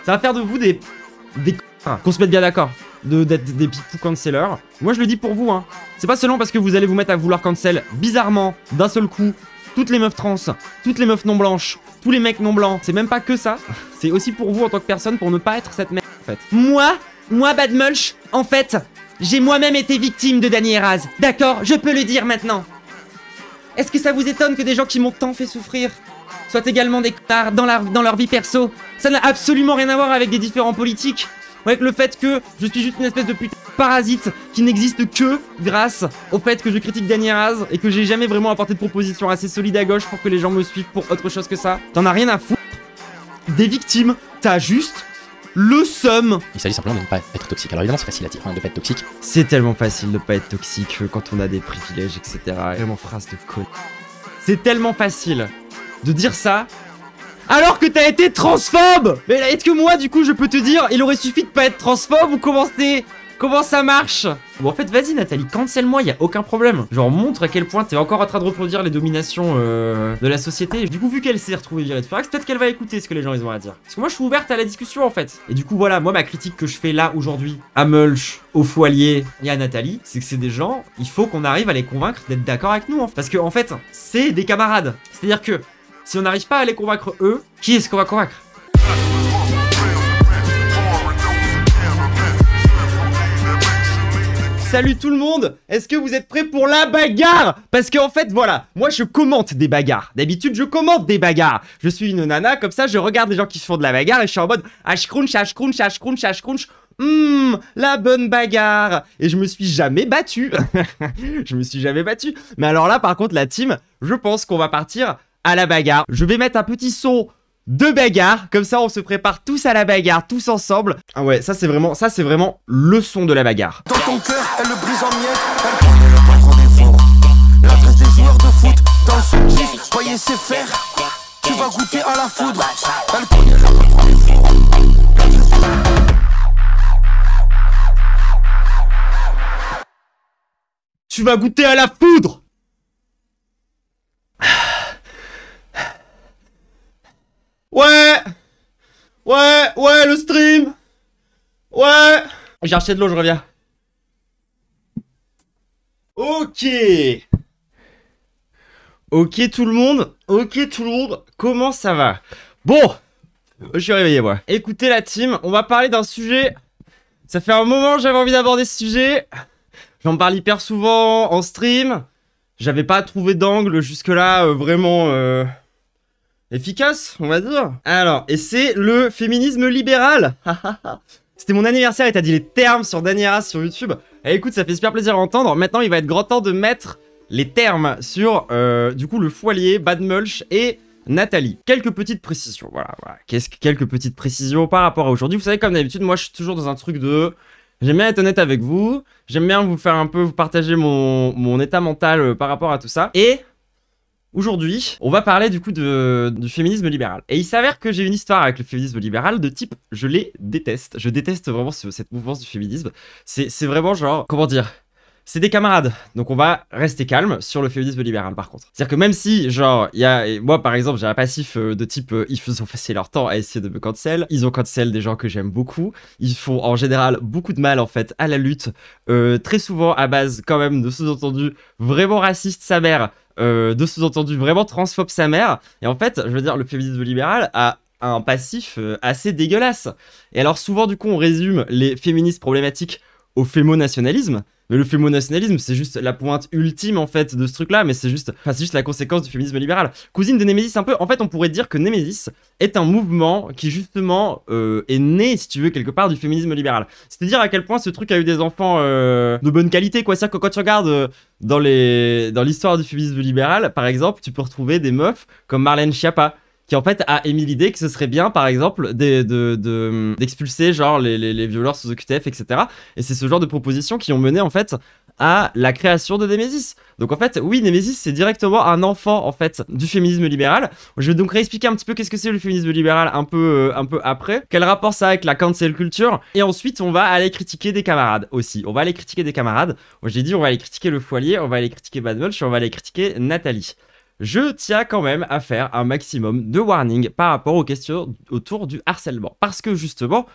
Ça va faire de vous des qu'on se mette bien d'accord. D'être des pipous cancellers. Moi je le dis pour vous hein. C'est pas seulement parce que vous allez vous mettre à vouloir cancel bizarrement, d'un seul coup, toutes les meufs trans, toutes les meufs non blanches, tous les mecs non blancs. C'est même pas que ça. C'est aussi pour vous en tant que personne pour ne pas être cette merde en fait. Moi Badmulch, en fait, j'ai moi-même été victime de Dany Heraz. D'accord, je peux le dire maintenant. Est-ce que ça vous étonne que des gens qui m'ont tant fait souffrir soient également des connards dans leur vie perso? Ça n'a absolument rien à voir avec des différents politiques. Avec le fait que je suis juste une espèce de putain de parasite qui n'existe que grâce au fait que je critique Dany Heraz et que j'ai jamais vraiment apporté de proposition assez solide à gauche pour que les gens me suivent pour autre chose que ça. T'en as rien à foutre des victimes, t'as juste le seum. Il s'agit simplement de ne pas être toxique. Alors évidemment c'est facile à dire, hein, de pas être toxique. C'est tellement facile de pas être toxique quand on a des privilèges, etc. Vraiment phrase de con. C'est tellement facile de dire ça alors que t'as été transphobe. Mais est-ce que moi du coup je peux te dire il aurait suffi de pas être transphobe ou comment ça marche? Bon en fait vas-y Nathalie, cancel-moi, y a aucun problème. Genre montre à quel point t'es encore en train de reproduire les dominations de la société. Du coup vu qu'elle s'est retrouvée virée de Forax, peut-être qu'elle va écouter ce que les gens ils ont à dire. Parce que moi je suis ouverte à la discussion en fait. Et du coup voilà, moi ma critique que je fais là aujourd'hui à Mulch, au Foilier et à Nathalie, c'est que c'est des gens, il faut qu'on arrive à les convaincre d'être d'accord avec nous. Parce que en fait c'est des camarades. C'est-à-dire que si on n'arrive pas à les convaincre eux, qui est-ce qu'on va convaincre? Salut tout le monde, est-ce que vous êtes prêts pour la bagarre? Parce qu'en fait voilà, moi je commente des bagarres. D'habitude je commente des bagarres. Je suis une nana, comme ça je regarde les gens qui se font de la bagarre et je suis en mode Ashcrunch, Ashcrunch, Ashcrunch, Ashcrunch. La bonne bagarre. Et je me suis jamais battu. Je me suis jamais battu. Mais alors là par contre la team, je pense qu'on va partir à la bagarre. Je vais mettre un petit son de bagarre, comme ça on se prépare tous à la bagarre, tous ensemble. Ah ouais, ça c'est vraiment le son de la bagarre. Dans ton cœur, elle le brise en miettes, elle connaît le patron des fours. L'adresse des joueurs de foot, dans ce kiff, voyez ses faire. Tu vas goûter à la foudre, elle connaît le patron des fours. Tu vas goûter à la foudre. Ouais, le stream. Ouais. J'ai acheté de l'eau, je reviens. Ok tout le monde. Comment ça va? Bon, je suis réveillé moi. Écoutez la team, on va parler d'un sujet. Ça fait un moment que j'avais envie d'aborder ce sujet. J'en parle hyper souvent en stream. J'avais pas trouvé d'angle jusque-là vraiment... efficace, on va dire. Alors, et c'est le féminisme libéral. C'était mon anniversaire et t'as dit les termes sur Dany Heraz sur YouTube. Et écoute, ça fait super plaisir à entendre. Maintenant, il va être grand temps de mettre les termes sur, du coup, le Foilier, Badmulch et Nathalie. Quelques petites précisions, voilà. Quelques petites précisions par rapport à aujourd'hui. Vous savez, comme d'habitude, moi, je suis toujours dans un truc de... J'aime bien être honnête avec vous. J'aime bien vous faire un peu, vous partager mon état mental par rapport à tout ça. Et... aujourd'hui, on va parler du coup du féminisme libéral. Et il s'avère que j'ai une histoire avec le féminisme libéral de type, je les déteste. Je déteste vraiment cette mouvance du féminisme. C'est vraiment genre, comment dire, c'est des camarades. Donc on va rester calme sur le féminisme libéral par contre. C'est-à-dire que même si, genre, moi par exemple, j'ai un passif de type, ils ont passé leur temps à essayer de me cancel. Ils ont cancel des gens que j'aime beaucoup. Ils font en général beaucoup de mal en fait à la lutte. Très souvent à base quand même de sous-entendus vraiment racistes sa mère. De sous-entendu vraiment transphobe sa mère. Et en fait, je veux dire, le féminisme libéral a un passif assez dégueulasse. Et alors souvent, du coup, on résume les féministes problématiques au fémonationalisme. Mais le fémonationalisme, c'est juste la pointe ultime, en fait, de ce truc-là. Mais c'est juste la conséquence du féminisme libéral. Cousine de Némésis, un peu. En fait, on pourrait dire que Némésis est un mouvement qui, justement, est né, si tu veux, quelque part, du féminisme libéral. C'est-à-dire à quel point ce truc a eu des enfants de bonne qualité, quoi. C'est-à-dire que quand tu regardes dans l'histoire du féminisme libéral, par exemple, tu peux retrouver des meufs comme Marlène Schiappa, qui en fait a émis l'idée que ce serait bien par exemple d'expulser genre les violeurs sous OQTF, etc. Et c'est ce genre de propositions qui ont mené en fait à la création de Némésis. Donc en fait, oui, Némésis c'est directement un enfant en fait du féminisme libéral. Je vais donc réexpliquer un petit peu qu'est-ce que c'est le féminisme libéral un peu après. Quel rapport ça a avec la cancel culture. Et ensuite on va aller critiquer des camarades aussi. On va aller critiquer des camarades. Moi j'ai dit on va aller critiquer le Foilier, on va aller critiquer Badmulch, on va aller critiquer Nathalie. je tiens quand même à faire un maximum de warning par rapport aux questions autour du harcèlement. Parce que justement,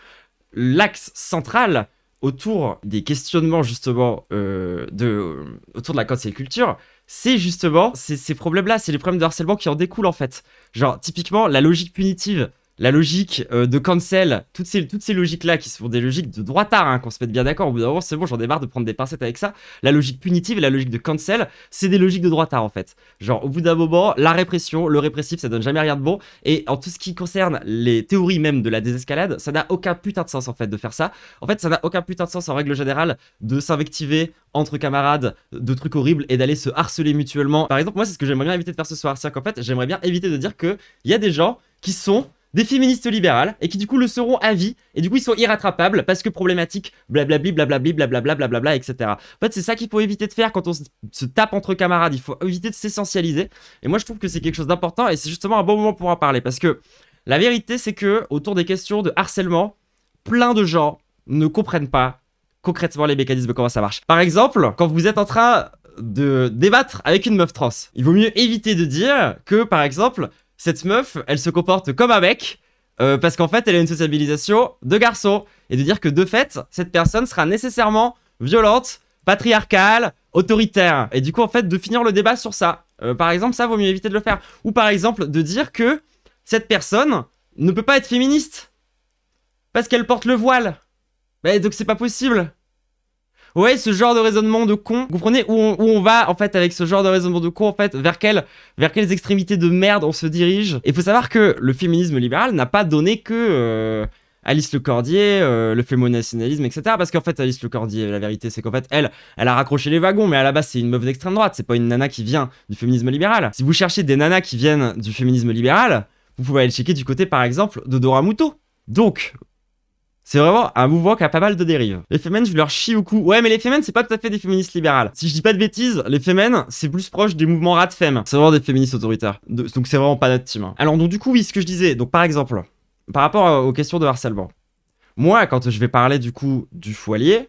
l'axe central autour des questionnements justement autour de la cancel culture, c'est justement ces problèmes-là, c'est les problèmes de harcèlement qui en découlent en fait. Genre typiquement la logique punitive, la logique de cancel, toutes ces logiques-là qui sont des logiques de droitard, hein, qu'on se mette bien d'accord, au bout d'un moment c'est bon, j'en ai marre de prendre des pincettes avec ça. La logique punitive et la logique de cancel, c'est des logiques de droitard en fait. Genre au bout d'un moment, la répression, le répressif, ça donne jamais rien de bon. Et en tout ce qui concerne les théories même de la désescalade, ça n'a aucun putain de sens en fait de faire ça. En fait, ça n'a aucun putain de sens en règle générale de s'invectiver entre camarades de trucs horribles et d'aller se harceler mutuellement. Par exemple, moi c'est ce que j'aimerais bien éviter de faire ce soir. C'est-à-dire qu'en fait, j'aimerais bien éviter de dire qu'il y a des gens qui sont des féministes libérales et qui du coup le seront à vie et du coup ils sont irrattrapables parce que problématiques, blablabli, blablabli, blablabla, blablabla, etc. En fait, c'est ça qu'il faut éviter de faire quand on se tape entre camarades. Il faut éviter de s'essentialiser. Et moi, je trouve que c'est quelque chose d'important et c'est justement un bon moment pour en parler parce que la vérité, c'est que autour des questions de harcèlement, plein de gens ne comprennent pas concrètement les mécanismes de comment ça marche. Par exemple, quand vous êtes en train de débattre avec une meuf trans, il vaut mieux éviter de dire que, par exemple, cette meuf, elle se comporte comme un mec parce qu'en fait, elle a une sociabilisation de garçon. Et de dire que, de fait, cette personne sera nécessairement violente, patriarcale, autoritaire. Et du coup, en fait, de finir le débat sur ça. Par exemple, ça, vaut mieux éviter de le faire. Ou par exemple, de dire que cette personne ne peut pas être féministe parce qu'elle porte le voile. Bah, donc c'est pas possible. Ouais, ce genre de raisonnement de con. Vous comprenez où on va en fait avec ce genre de raisonnement de con en fait, vers quelles extrémités de merde on se dirige. Et il faut savoir que le féminisme libéral n'a pas donné que Alice Lecordier, le fémonationalisme, etc. Parce qu'en fait, Alice Lecordier, la vérité, c'est qu'en fait, elle a raccroché les wagons, mais à la base, c'est une meuf d'extrême droite, c'est pas une nana qui vient du féminisme libéral. Si vous cherchez des nanas qui viennent du féminisme libéral, vous pouvez aller checker du côté, par exemple, de Dora Muto. Donc, c'est vraiment un mouvement qui a pas mal de dérives. Les fémènes, je leur chie au cou. Ouais, mais les fémènes, c'est pas tout à fait des féministes libérales. Si je dis pas de bêtises, les fémènes, c'est plus proche des mouvements rat femme. C'est vraiment des féministes autoritaires. Donc c'est vraiment pas notre team. Hein. Alors, donc du coup, oui, ce que je disais. Donc par exemple, par rapport aux questions de harcèlement. Moi, quand je vais parler du coup du Foilier,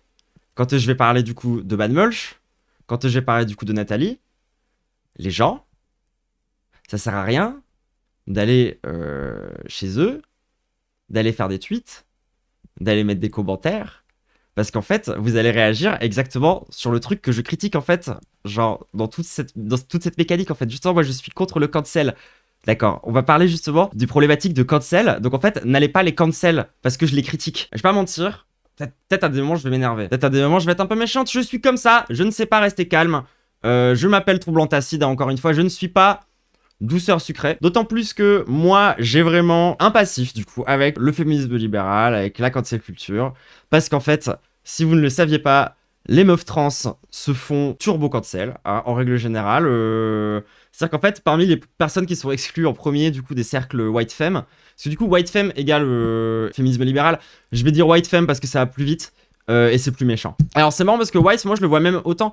quand je vais parler du coup de Bad Mulch, quand je vais parler du coup de Nathalie, les gens, ça sert à rien d'aller chez eux, d'aller faire des tweets, d'aller mettre des commentaires, parce qu'en fait, vous allez réagir exactement sur le truc que je critique en fait, genre dans toute cette mécanique en fait. Justement, moi je suis contre le cancel. D'accord, on va parler justement du problématique de cancel. Donc en fait, n'allez pas les cancel parce que je les critique. Je vais pas mentir, peut-être à des moments je vais m'énerver. Peut-être à des moments je vais être un peu méchante. Je suis comme ça, je ne sais pas rester calme. Je m'appelle Troublante Acide, encore une fois, je ne suis pas douceur sucrée. D'autant plus que moi, j'ai vraiment un passif du coup avec le féminisme libéral, avec la cancel culture. Parce qu'en fait, si vous ne le saviez pas, les meufs trans se font turbo cancel, hein, en règle générale. C'est-à-dire qu'en fait, parmi les personnes qui sont exclues en premier du coup des cercles white femme, parce que du coup white femme égale féminisme libéral, je vais dire white femme parce que ça va plus vite. Et c'est plus méchant. Alors c'est marrant parce que White, moi je le vois même autant,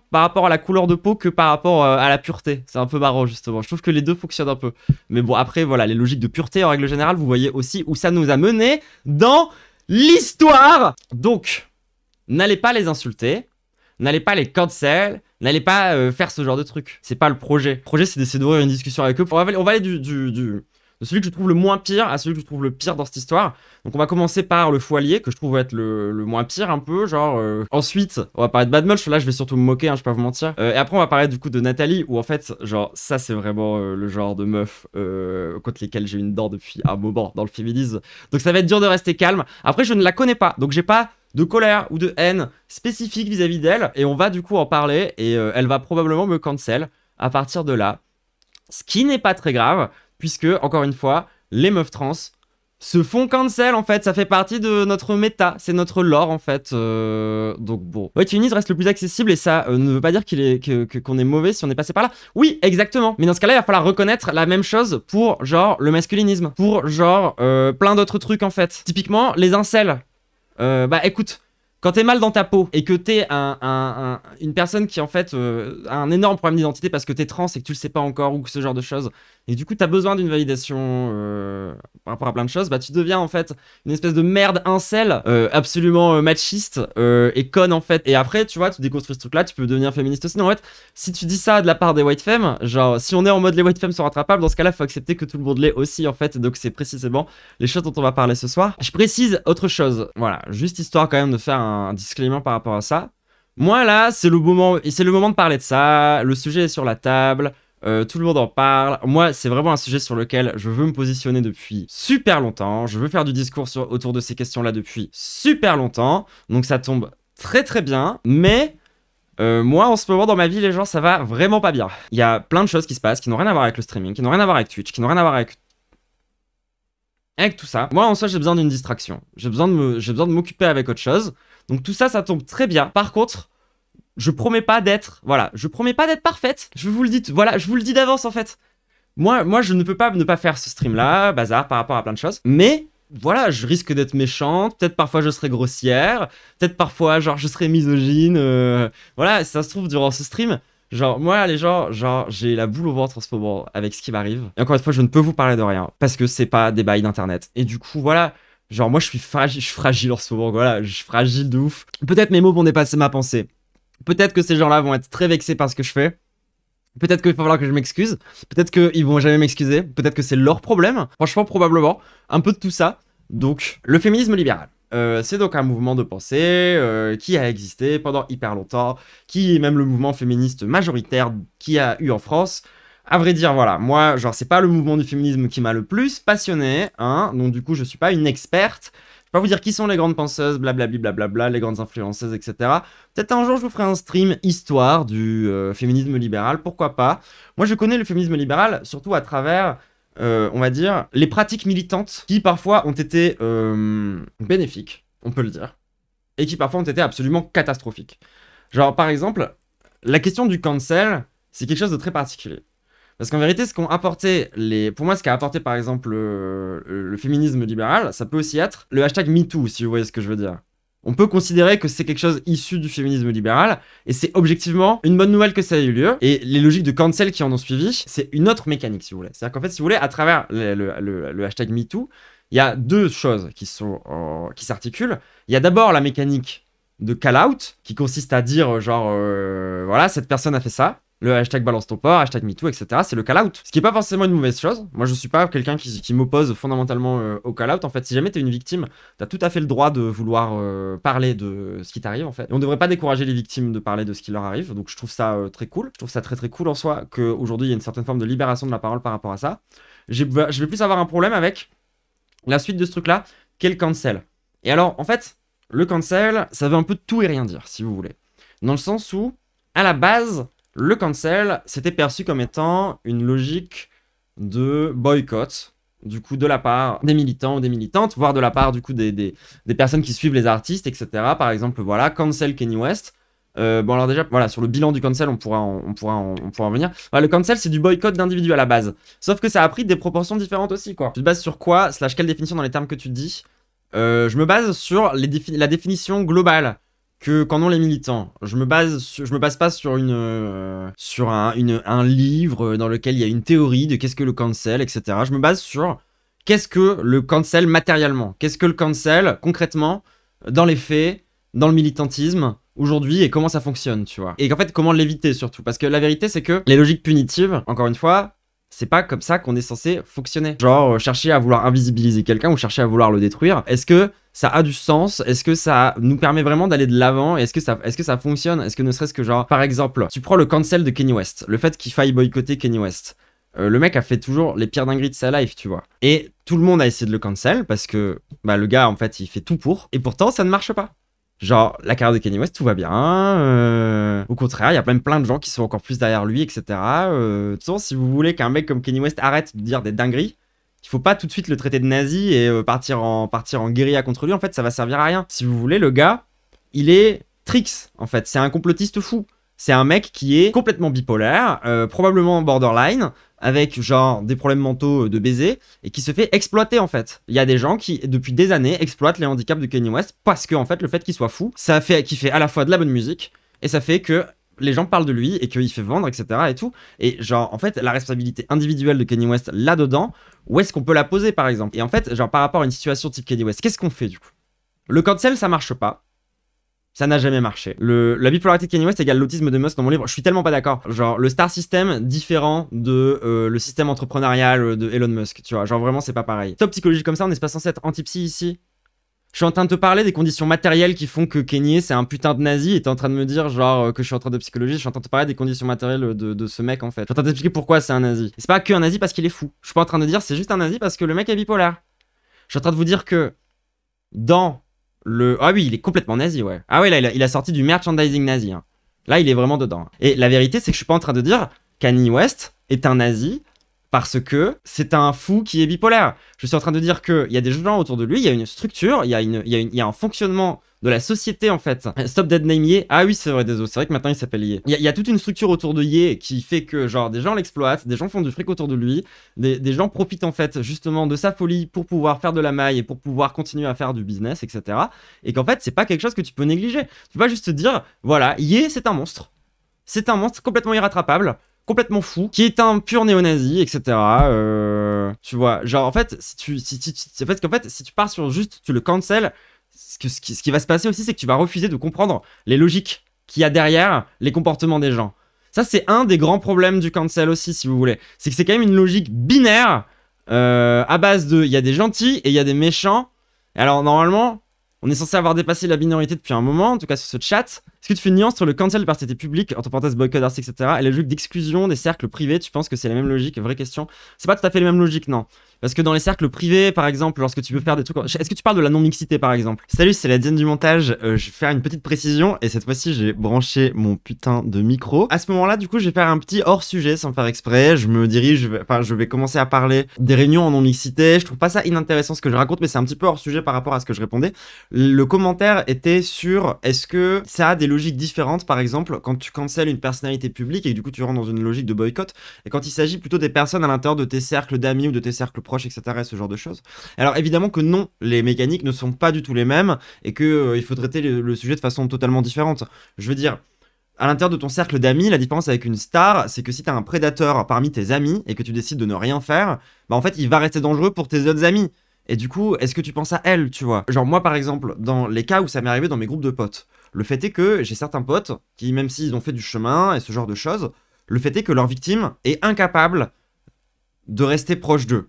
par rapport à la couleur de peau que par rapport à la pureté. C'est un peu marrant justement. Je trouve que les deux fonctionnent un peu. Mais bon après voilà, les logiques de pureté en règle générale, vous voyez aussi où ça nous a mené dans l'histoire. Donc, n'allez pas les insulter, n'allez pas les cancel, n'allez pas faire ce genre de truc. C'est pas le projet. Le projet c'est d'essayer d'ouvrir une discussion avec eux. On va aller de celui que je trouve le moins pire à celui que je trouve le pire dans cette histoire. Donc on va commencer par le Foilier, que je trouve être le moins pire un peu, genre... Ensuite, on va parler de Bad Mulch, là je vais surtout me moquer, hein, je vais pas vous mentir. Et après on va parler du coup de Nathalie, où en fait, genre, ça c'est vraiment le genre de meuf contre lesquelles j'ai une dent depuis un moment dans le féminisme. Donc ça va être dur de rester calme. Après je ne la connais pas, donc j'ai pas de colère ou de haine spécifique vis-à-vis d'elle, et on va du coup en parler, et elle va probablement me cancel à partir de là. Ce qui n'est pas très grave, puisque, encore une fois, les meufs trans se font cancel, en fait. Ça fait partie de notre méta. C'est notre lore, en fait. Donc, bon. White féminisme reste le plus accessible et ça ne veut pas dire qu'on est mauvais si on est passé par là. Oui, exactement. Mais dans ce cas-là, il va falloir reconnaître la même chose pour, genre, le masculinisme. Pour, genre, plein d'autres trucs, en fait. Typiquement, les incels. Bah, écoute... Quand t'es mal dans ta peau et que t'es une personne qui en fait a un énorme problème d'identité parce que t'es trans et que tu le sais pas encore ou que ce genre de choses, et du coup t'as besoin d'une validation par rapport à plein de choses, bah tu deviens en fait une espèce de merde incel, absolument machiste et conne en fait. Et après tu vois, tu déconstruis ce truc là, tu peux devenir féministe aussi. Non, en fait, si tu dis ça de la part des white femmes, genre si on est en mode les white femmes sont rattrapables, dans ce cas là faut accepter que tout le monde l'est aussi en fait. Et donc c'est précisément les choses dont on va parler ce soir. Je précise autre chose, voilà, juste histoire quand même de faire un disclaimer par rapport à ça. Moi là, c'est le moment de parler de ça, le sujet est sur la table, tout le monde en parle. Moi, c'est vraiment un sujet sur lequel je veux me positionner depuis super longtemps, je veux faire du discours autour de ces questions-là depuis super longtemps, donc ça tombe très très bien, mais moi en ce moment dans ma vie, les gens, ça va vraiment pas bien. Il y a plein de choses qui se passent, qui n'ont rien à voir avec le streaming, qui n'ont rien à voir avec Twitch, qui n'ont rien à voir avec tout ça. Moi en soi, j'ai besoin d'une distraction, j'ai besoin de m'occuper avec autre chose. Donc tout ça, ça tombe très bien. Par contre, je promets pas d'être, voilà, je promets pas d'être parfaite. Je vous le dis, voilà, je vous le dis d'avance en fait. Moi, je ne peux pas ne pas faire ce stream-là, bazar, par rapport à plein de choses. Mais voilà, je risque d'être méchante. Peut-être parfois je serai grossière. Peut-être parfois, genre, je serai misogyne. Voilà, ça se trouve durant ce stream. Genre, moi, les gens, genre, j'ai la boule au ventre en ce moment avec ce qui m'arrive. Et encore une fois, je ne peux vous parler de rien parce que c'est pas des bails d'internet. Et du coup, voilà. Genre moi je suis fragile en ce moment, voilà, je suis fragile de ouf. Peut-être mes mots vont dépasser ma pensée. Peut-être que ces gens-là vont être très vexés par ce que je fais. Peut-être qu'il va falloir que je m'excuse. Peut-être qu'ils vont jamais m'excuser. Peut-être que c'est leur problème. Franchement, probablement. Un peu de tout ça. Donc, le féminisme libéral. C'est donc un mouvement de pensée qui a existé pendant hyper longtemps, qui est même le mouvement féministe majoritaire qu'il y a eu en France. À vrai dire, voilà, moi, genre, c'est pas le mouvement du féminisme qui m'a le plus passionné, hein, donc du coup, je suis pas une experte. Je vais pas vous dire qui sont les grandes penseuses, blablabli, blablabla, les grandes influenceuses, etc. Peut-être un jour, je vous ferai un stream histoire du féminisme libéral, pourquoi pas. Moi, je connais le féminisme libéral surtout à travers, on va dire, les pratiques militantes qui parfois ont été bénéfiques, on peut le dire, et qui parfois ont été absolument catastrophiques. Genre, par exemple, la question du cancel, c'est quelque chose de très particulier. Parce qu'en vérité, ce qu'ont apporté pour moi, ce qu'a apporté par exemple le féminisme libéral, ça peut aussi être le hashtag MeToo, si vous voyez ce que je veux dire. On peut considérer que c'est quelque chose issu du féminisme libéral, et c'est objectivement une bonne nouvelle que ça ait eu lieu. Et les logiques de cancel qui en ont suivi, c'est une autre mécanique, si vous voulez. C'est-à-dire qu'en fait, si vous voulez, à travers le hashtag MeToo, il y a deux choses qui s'articulent. Il y a d'abord la mécanique de call-out, qui consiste à dire genre, voilà, cette personne a fait ça. Le hashtag balance ton port, hashtag MeToo, etc. C'est le call-out. Ce qui n'est pas forcément une mauvaise chose. Moi, je suis pas quelqu'un qui m'oppose fondamentalement au call-out. En fait, si jamais t'es une victime, t'as tout à fait le droit de vouloir parler de ce qui t'arrive, en fait. Et on devrait pas décourager les victimes de parler de ce qui leur arrive. Donc, je trouve ça très cool. Je trouve ça très très cool en soi qu'aujourd'hui, il y a une certaine forme de libération de la parole par rapport à ça. Je vais plus avoir un problème avec la suite de ce truc-là qu'est le cancel. Et alors, en fait, le cancel, ça veut un peu tout et rien dire, si vous voulez. Dans le sens où, à la base, le cancel, c'était perçu comme étant une logique de boycott, du coup, de la part des militants ou des militantes, voire de la part, du coup, des personnes qui suivent les artistes, etc. Par exemple, voilà, cancel Kanye West. Bon, alors déjà, voilà, sur le bilan du cancel, on pourra en venir. Voilà, le cancel, c'est du boycott d'individus à la base. Sauf que ça a pris des proportions différentes aussi, quoi. Tu te bases sur quoi, / quelle définition dans les termes que tu dis? Je me base sur la définition globale qu'en ont les militants. Je me base pas sur un livre dans lequel il y a une théorie de qu'est-ce que le cancel, etc. Je me base sur qu'est-ce que le cancel matériellement, qu'est-ce que le cancel concrètement dans les faits, dans le militantisme aujourd'hui et comment ça fonctionne, tu vois. Et en fait, comment l'éviter surtout, parce que la vérité c'est que les logiques punitives, encore une fois, c'est pas comme ça qu'on est censé fonctionner. Genre, chercher à vouloir invisibiliser quelqu'un ou chercher à vouloir le détruire. Est-ce que ça a du sens? Est-ce que ça nous permet vraiment d'aller de l'avant? Est-ce que ça fonctionne? Est-ce que ne serait-ce que genre, par exemple, tu prends le cancel de Kanye West, le fait qu'il faille boycotter Kanye West. Le mec a fait toujours les pires dingueries de sa life, tu vois. Et tout le monde a essayé de le cancel parce que bah, le gars, en fait, il fait tout pour. Et pourtant, ça ne marche pas. Genre, la carrière de Kanye West, tout va bien. Au contraire, il y a même plein de gens qui sont encore plus derrière lui, etc. De toute façon, si vous voulez qu'un mec comme Kanye West arrête de dire des dingueries, il faut pas tout de suite le traiter de nazi et partir en guérilla contre lui. En fait, ça va servir à rien. Si vous voulez, le gars, il est tricks, en fait. C'est un complotiste fou. C'est un mec qui est complètement bipolaire, probablement borderline, avec genre des problèmes mentaux de baiser, et qui se fait exploiter en fait. Il y a des gens qui, depuis des années, exploitent les handicaps de Kanye West parce que en fait, le fait qu'il soit fou, ça fait qu'il fait à la fois de la bonne musique, et ça fait que les gens parlent de lui et qu'il fait vendre, etc. et tout. Et genre, en fait, la responsabilité individuelle de Kanye West là-dedans, où est-ce qu'on peut la poser, par exemple? Et en fait, genre, par rapport à une situation type Kanye West, qu'est-ce qu'on fait, du coup? Le cancel, ça marche pas. Ça n'a jamais marché. La bipolarité de Kanye West égale l'autisme de Musk dans mon livre. Je suis tellement pas d'accord. Genre, le star system différent de le système entrepreneurial de Elon Musk, tu vois. Genre, vraiment, c'est pas pareil. Top psychologie comme ça, on n'est pas censé être anti-psy ici. Je suis en train de te parler des conditions matérielles qui font que Kanye, c'est un putain de nazi, et t'es en train de me dire, genre, que je suis en train de psychologie. Je suis en train de te parler des conditions matérielles de ce mec, en fait. Je suis en train d'expliquer pourquoi c'est un nazi. Et c'est pas que un nazi parce qu'il est fou. Je suis pas en train de dire, c'est juste un nazi parce que le mec est bipolaire. Je suis en train de vous dire que dans Ah oui, il est complètement nazi, ouais. Ah ouais, là, il a sorti du merchandising nazi. Hein. Là, il est vraiment dedans. Et la vérité, c'est que je suis pas en train de dire Kanye West est un nazi parce que c'est un fou qui est bipolaire. Je suis en train de dire qu'il y a des gens autour de lui, il y a une structure, il y a un fonctionnement de la société, en fait. Stop Dead Name Ye. Ah oui, c'est vrai, désolé. C'est vrai que maintenant, il s'appelle Ye. Il y a toute une structure autour de Ye qui fait que, genre, des gens l'exploitent, des gens font du fric autour de lui, des gens profitent, en fait, justement, de sa folie pour pouvoir faire de la maille et pour pouvoir continuer à faire du business, etc. Et qu'en fait, c'est pas quelque chose que tu peux négliger. Tu peux pas juste te dire, voilà, Ye, c'est un monstre. C'est un monstre complètement irrattrapable, complètement fou, qui est un pur néo-nazi, etc. Tu vois, genre, en fait, si tu pars sur juste, tu le cancel, ce qui va se passer aussi, c'est que tu vas refuser de comprendre les logiques qu'il y a derrière les comportements des gens. Ça, c'est un des grands problèmes du cancel aussi, si vous voulez. C'est que c'est quand même une logique binaire à base de... Il y a des gentils et il y a des méchants. Et alors, normalement, on est censé avoir dépassé la binarité depuis un moment, en tout cas sur ce chat. Est-ce que tu fais une nuance sur le cancel de personnalité publique, entre parenthèses boycott, etc. et la logique d'exclusion des cercles privés? Tu penses que c'est la même logique? Vraie question. C'est pas tout à fait les mêmes logiques, non. Parce que dans les cercles privés, par exemple, lorsque tu veux faire des trucs... Est-ce que tu parles de la non-mixité, par exemple? Salut, c'est la Diane du montage. Je vais faire une petite précision, et cette fois-ci, j'ai branché mon putain de micro. À ce moment-là, du coup, je vais faire un petit hors-sujet, sans faire exprès. Je me dirige, je vais commencer à parler des réunions en non-mixité. Je trouve pas ça inintéressant ce que je raconte, mais c'est un petit peu hors-sujet par rapport à ce que je répondais. Le commentaire était sur, est-ce que ça a des logiques différentes, par exemple, quand tu cancelles une personnalité publique, et que du coup, tu rentres dans une logique de boycott, et quand il s'agit plutôt des personnes à l'intérieur de tes cercles d'amis ou de tes cercles proches, etc., et ce genre de choses. Alors évidemment que non, les mécaniques ne sont pas du tout les mêmes et que il faut traiter le sujet de façon totalement différente. Je veux dire, à l'intérieur de ton cercle d'amis, la différence avec une star, c'est que si t'as un prédateur parmi tes amis et que tu décides de ne rien faire, bah en fait il va rester dangereux pour tes autres amis. Et du coup, est-ce que tu penses à elle, tu vois? Genre moi par exemple, dans les cas où ça m'est arrivé dans mes groupes de potes, le fait est que j'ai certains potes qui, même s'ils ont fait du chemin et ce genre de choses, le fait est que leur victime est incapable de rester proche d'eux.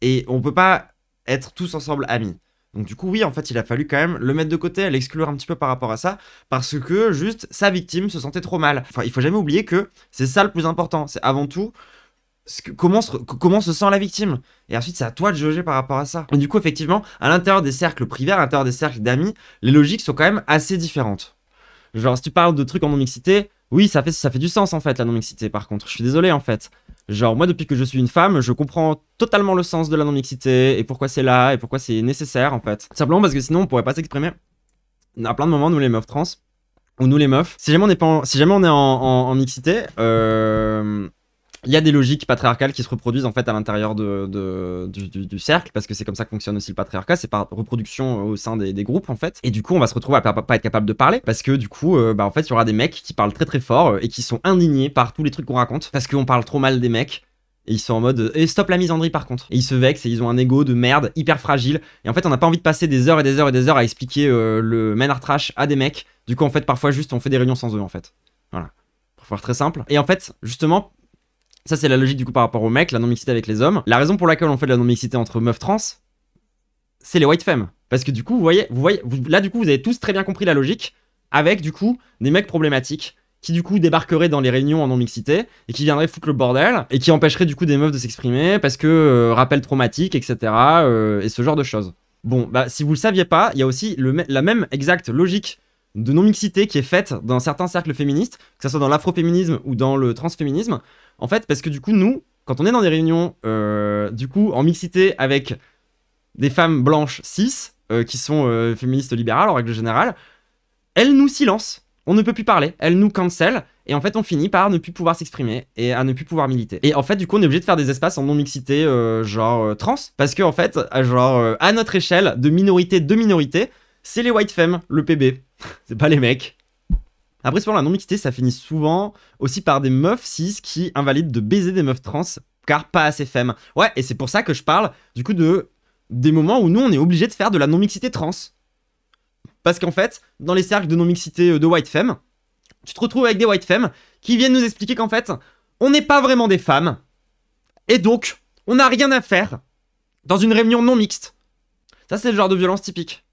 Et on peut pas être tous ensemble amis. Donc du coup, oui, en fait, il a fallu quand même le mettre de côté, l'exclure un petit peu par rapport à ça, parce que juste, sa victime se sentait trop mal. Enfin, il faut jamais oublier que c'est ça le plus important. C'est avant tout, comment se sent la victime. Et ensuite, c'est à toi de juger par rapport à ça. Et du coup, effectivement, à l'intérieur des cercles privés, à l'intérieur des cercles d'amis, les logiques sont quand même assez différentes. Genre, si tu parles de trucs en non-mixité, oui, ça fait du sens, en fait, la non-mixité, par contre. Je suis désolé, en fait. Genre, moi, depuis que je suis une femme, je comprends totalement le sens de la non-mixité, et pourquoi c'est là, et pourquoi c'est nécessaire, en fait. Simplement parce que sinon, on pourrait pas s'exprimer. À plein de moments, nous, les meufs trans, ou nous, les meufs, si jamais on est en mixité, il y a des logiques patriarcales qui se reproduisent en fait à l'intérieur du cercle, parce que c'est comme ça que fonctionne aussi le patriarcat, c'est par reproduction au sein des groupes en fait. Et du coup on va se retrouver à pas être capable de parler, parce que du coup en fait il y aura des mecs qui parlent très très fort et qui sont indignés par tous les trucs qu'on raconte, parce qu'on parle trop mal des mecs. Et ils sont en mode et stop la misandrie par contre. Et ils se vexent et ils ont un ego de merde hyper fragile. Et en fait on n'a pas envie de passer des heures et des heures et des heures à expliquer le men art trash à des mecs. Du coup en fait parfois juste on fait des réunions sans eux en fait. Voilà. Pour faire très simple. Et en fait justement, ça c'est la logique du coup par rapport aux mecs, la non-mixité avec les hommes. La raison pour laquelle on fait de la non-mixité entre meufs trans, c'est les white femmes. Parce que du coup, vous voyez, là du coup vous avez tous très bien compris la logique, avec du coup des mecs problématiques qui du coup débarqueraient dans les réunions en non-mixité et qui viendraient foutre le bordel et qui empêcheraient du coup des meufs de s'exprimer parce que rappel traumatique, etc. Et ce genre de choses. Bon, bah si vous le saviez pas, il y a aussi la même exacte logique de non-mixité qui est faite dans certains cercles féministes, que ce soit dans l'afroféminisme ou dans le transféminisme. En fait, parce que du coup, nous, quand on est dans des réunions, du coup, en mixité avec des femmes blanches cis, qui sont féministes libérales en règle générale, elles nous silencent. On ne peut plus parler, elles nous cancel, et en fait, on finit par ne plus pouvoir s'exprimer et à ne plus pouvoir militer. Et en fait, du coup, on est obligé de faire des espaces en non-mixité, genre trans, parce que en fait, genre, à notre échelle, de minorité, c'est les white femmes, le PB. C'est pas les mecs. Après, souvent, la non-mixité, ça finit souvent aussi par des meufs cis qui invalident de baiser des meufs trans, car pas assez femme. Ouais, et c'est pour ça que je parle, du coup, des moments où nous, on est obligé de faire de la non-mixité trans. Parce qu'en fait, dans les cercles de non-mixité de white femmes, tu te retrouves avec des white femmes qui viennent nous expliquer qu'en fait, on n'est pas vraiment des femmes, et donc, on n'a rien à faire dans une réunion non mixte. Ça, c'est le genre de violence typique.